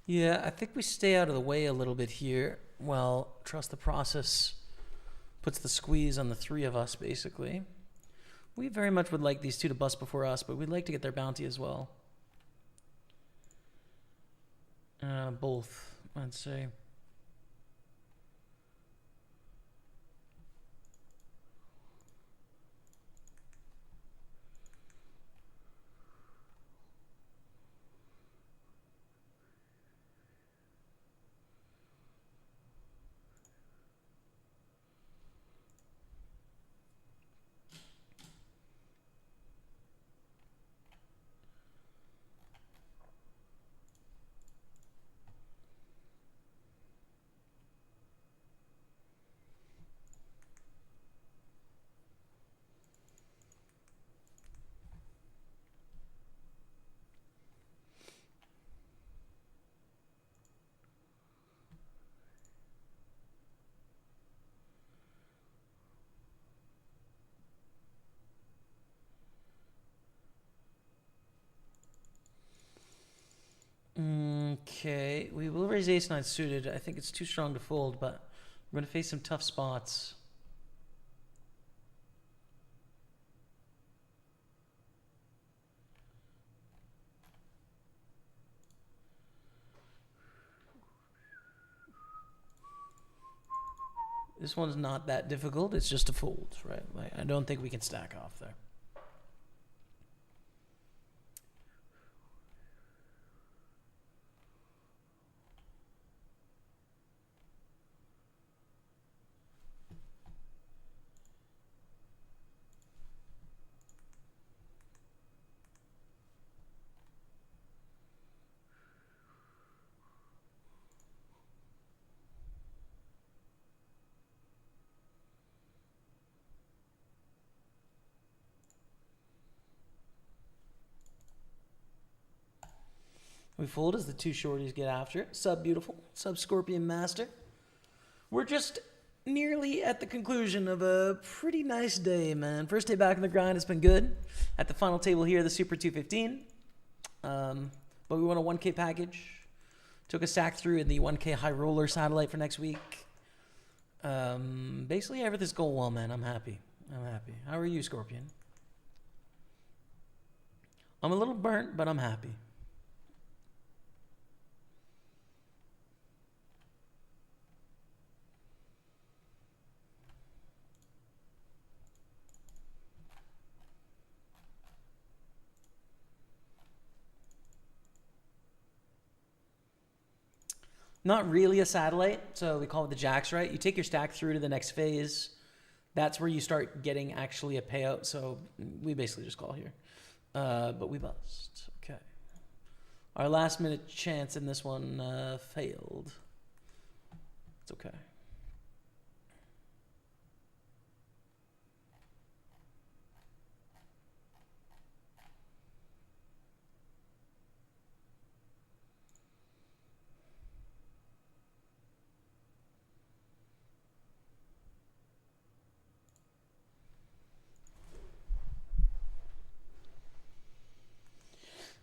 Yeah, I think we stay out of the way a little bit here. Well, trust the process puts the squeeze on the 3 of us, basically. We very much would like these 2 to bust before us, but we'd like to get their bounty as well. Both, I'd say. Okay, we will raise ace-9 suited. I think it's too strong to fold, but we're going to face some tough spots. This one's not that difficult. It's just a fold, right? Like, I don't think we can stack off there. We fold as the two shorties get after it. Sub beautiful. Sub Scorpion Master. We're just nearly at the conclusion of a pretty nice day, man. First day back in the grind has been good. At the final table here, the Super 215. But we won a 1K package. Took a sack through in the 1K high roller satellite for next week. Basically, everything's going well, man. I'm happy. I'm happy. How are you, Scorpion? I'm a little burnt, but I'm happy. Not really a satellite, so we call it the jacks, right? You take your stack through to the next phase. That's where you start getting actually a payout, so we basically just call here. But we bust. Okay. Our last minute chance in this one failed. It's okay.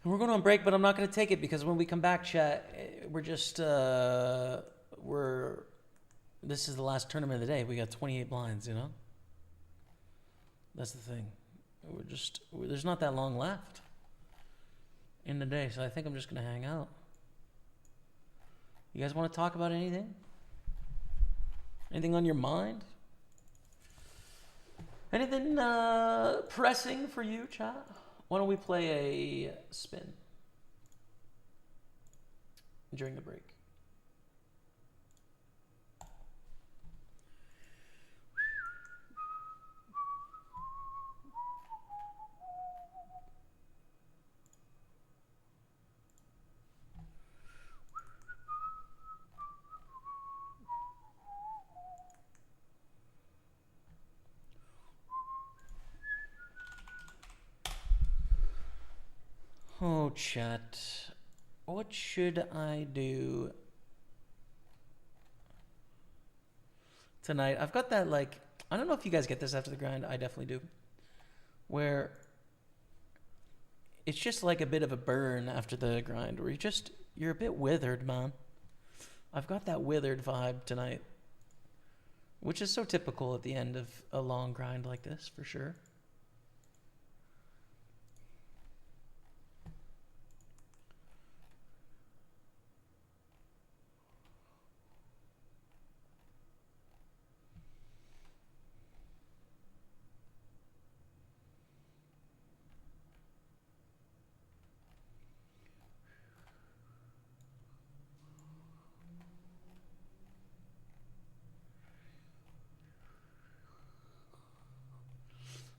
We're going on break, but I'm not going to take it because when we come back, chat, we're just, this is the last tournament of the day. We got 28 blinds, you know? That's the thing. There's not that long left in the day, so I think I'm just going to hang out. You guys want to talk about anything? Anything on your mind? Anything pressing for you, chat? Why don't we play a spin during the break? Oh, chat. What should I do tonight? I've got that, like, I don't know if you guys get this after the grind. I definitely do. Where it's just like a bit of a burn after the grind, where you're a bit withered, man. I've got that withered vibe tonight, which is so typical at the end of a long grind like this, for sure.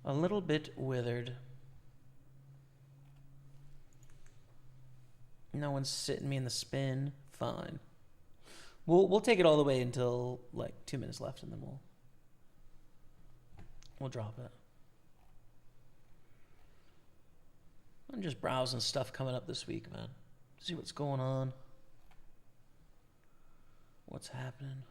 A little bit withered. No one's sitting me in the spin. Fine. We'll take it all the way until like 2 minutes left, and then we'll drop it. I'm just browsing stuff coming up this week, man. See what's going on. What's happening.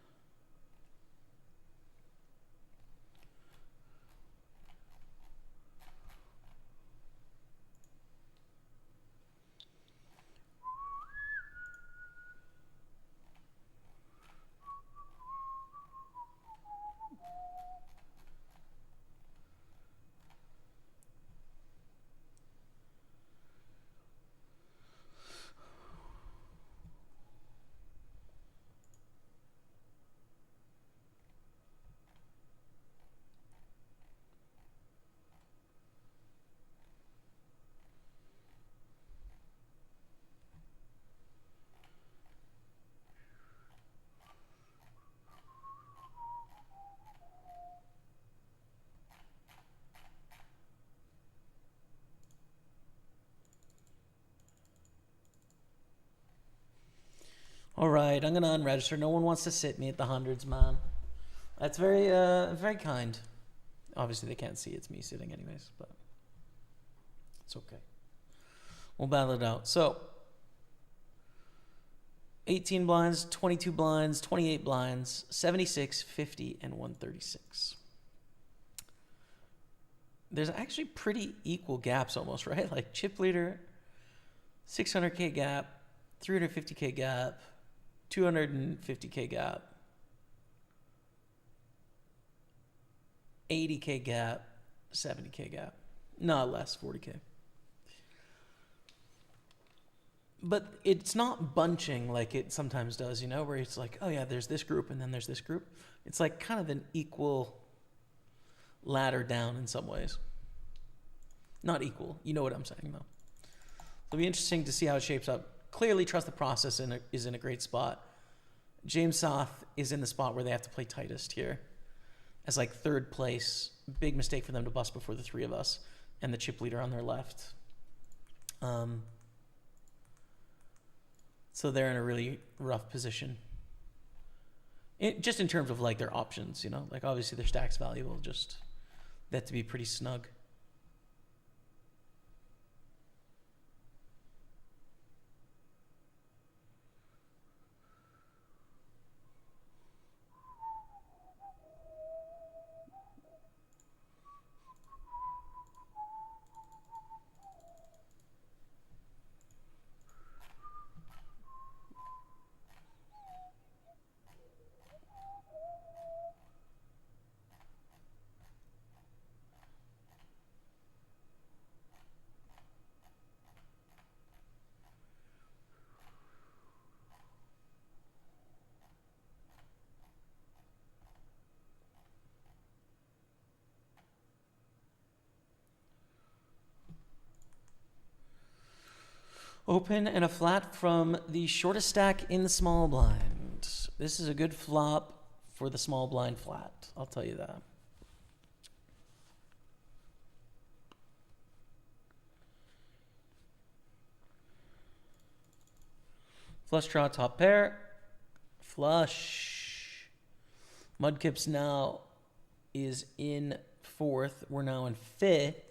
All right, I'm gonna unregister. No one wants to sit me at the hundreds, man. That's very kind. Obviously, they can't see it's me sitting, anyways, but it's okay. We'll battle it out. So, 18 blinds, 22 blinds, 28 blinds, 76, 50, and 136. There's actually pretty equal gaps almost, right? Like chip leader, 600K gap, 350K gap, 250K gap, 80K gap, 70K gap. Not less, 40K. But it's not bunching like it sometimes does, you know, where it's like, oh yeah, there's this group and then there's this group. It's like kind of an equal ladder down in some ways. Not equal. You know what I'm saying, though. It'll be interesting to see how it shapes up. Clearly, Trust the Process is in a great spot. James Soth is in the spot where they have to play tightest here. As like third place, big mistake for them to bust before the three of us and the chip leader on their left. So they're in a really rough position. Just in terms of like their options, you know, like obviously their stack's valuable, just that to be pretty snug. Open and a flat from the shortest stack in the small blind. This is a good flop for the small blind flat. I'll tell you that. Flush draw, top pair. Flush. Mudkips now is in fourth. We're now in fifth.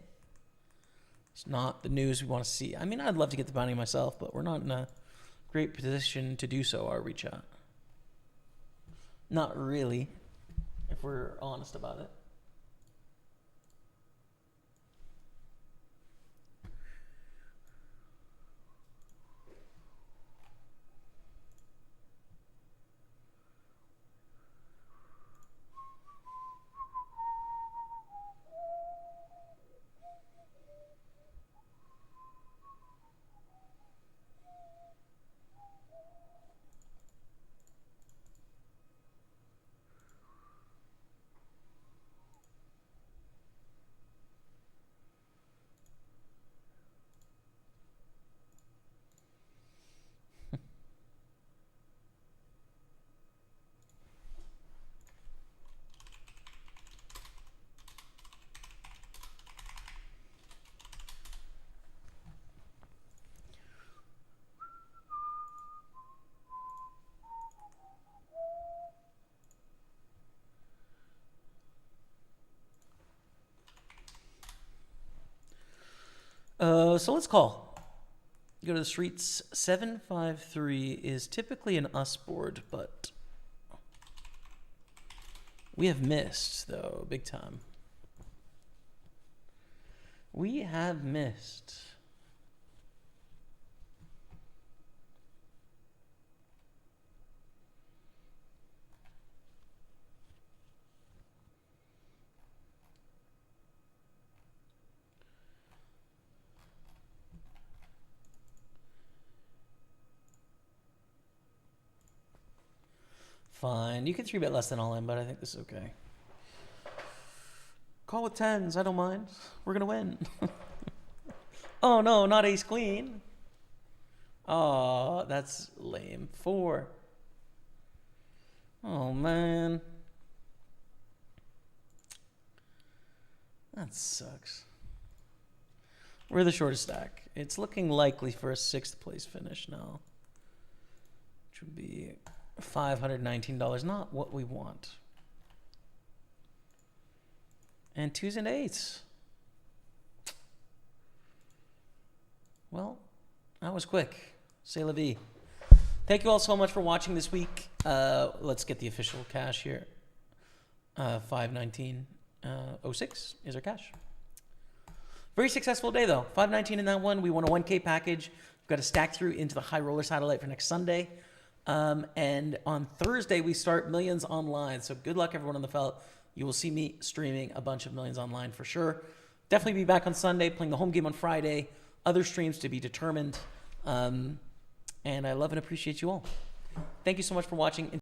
It's not the news we want to see. I mean, I'd love to get the bounty myself, but we're not in a great position to do so, are we, chat? Not really, if we're honest about it. So let's call. Go to the streets. 753 is typically an us board, but we have missed, though, big time. We have missed. Fine. You can 3-bet less than all in, but I think this is okay. Call with tens. I don't mind. We're going to win. Oh, no, not ace queen. Oh, that's lame. 4. Oh, man. That sucks. We're the shortest stack. It's looking likely for a 6th place finish now. which would be $519. Not what we want. And 2s and 8s. Well, that was quick. C'est la vie. Thank you all so much for watching this week. Let's get the official cash here. 519.06 is our cash. Very successful day though. 519 in that one. We won a 1K package. We've got to stack through into the high roller satellite for next Sunday. And on Thursday we start Millions Online. So good luck everyone on the felt. You will see me streaming a bunch of Millions Online for sure. Definitely be back on Sunday, playing the home game on Friday. Other streams to be determined. And I love and appreciate you all. Thank you so much for watching.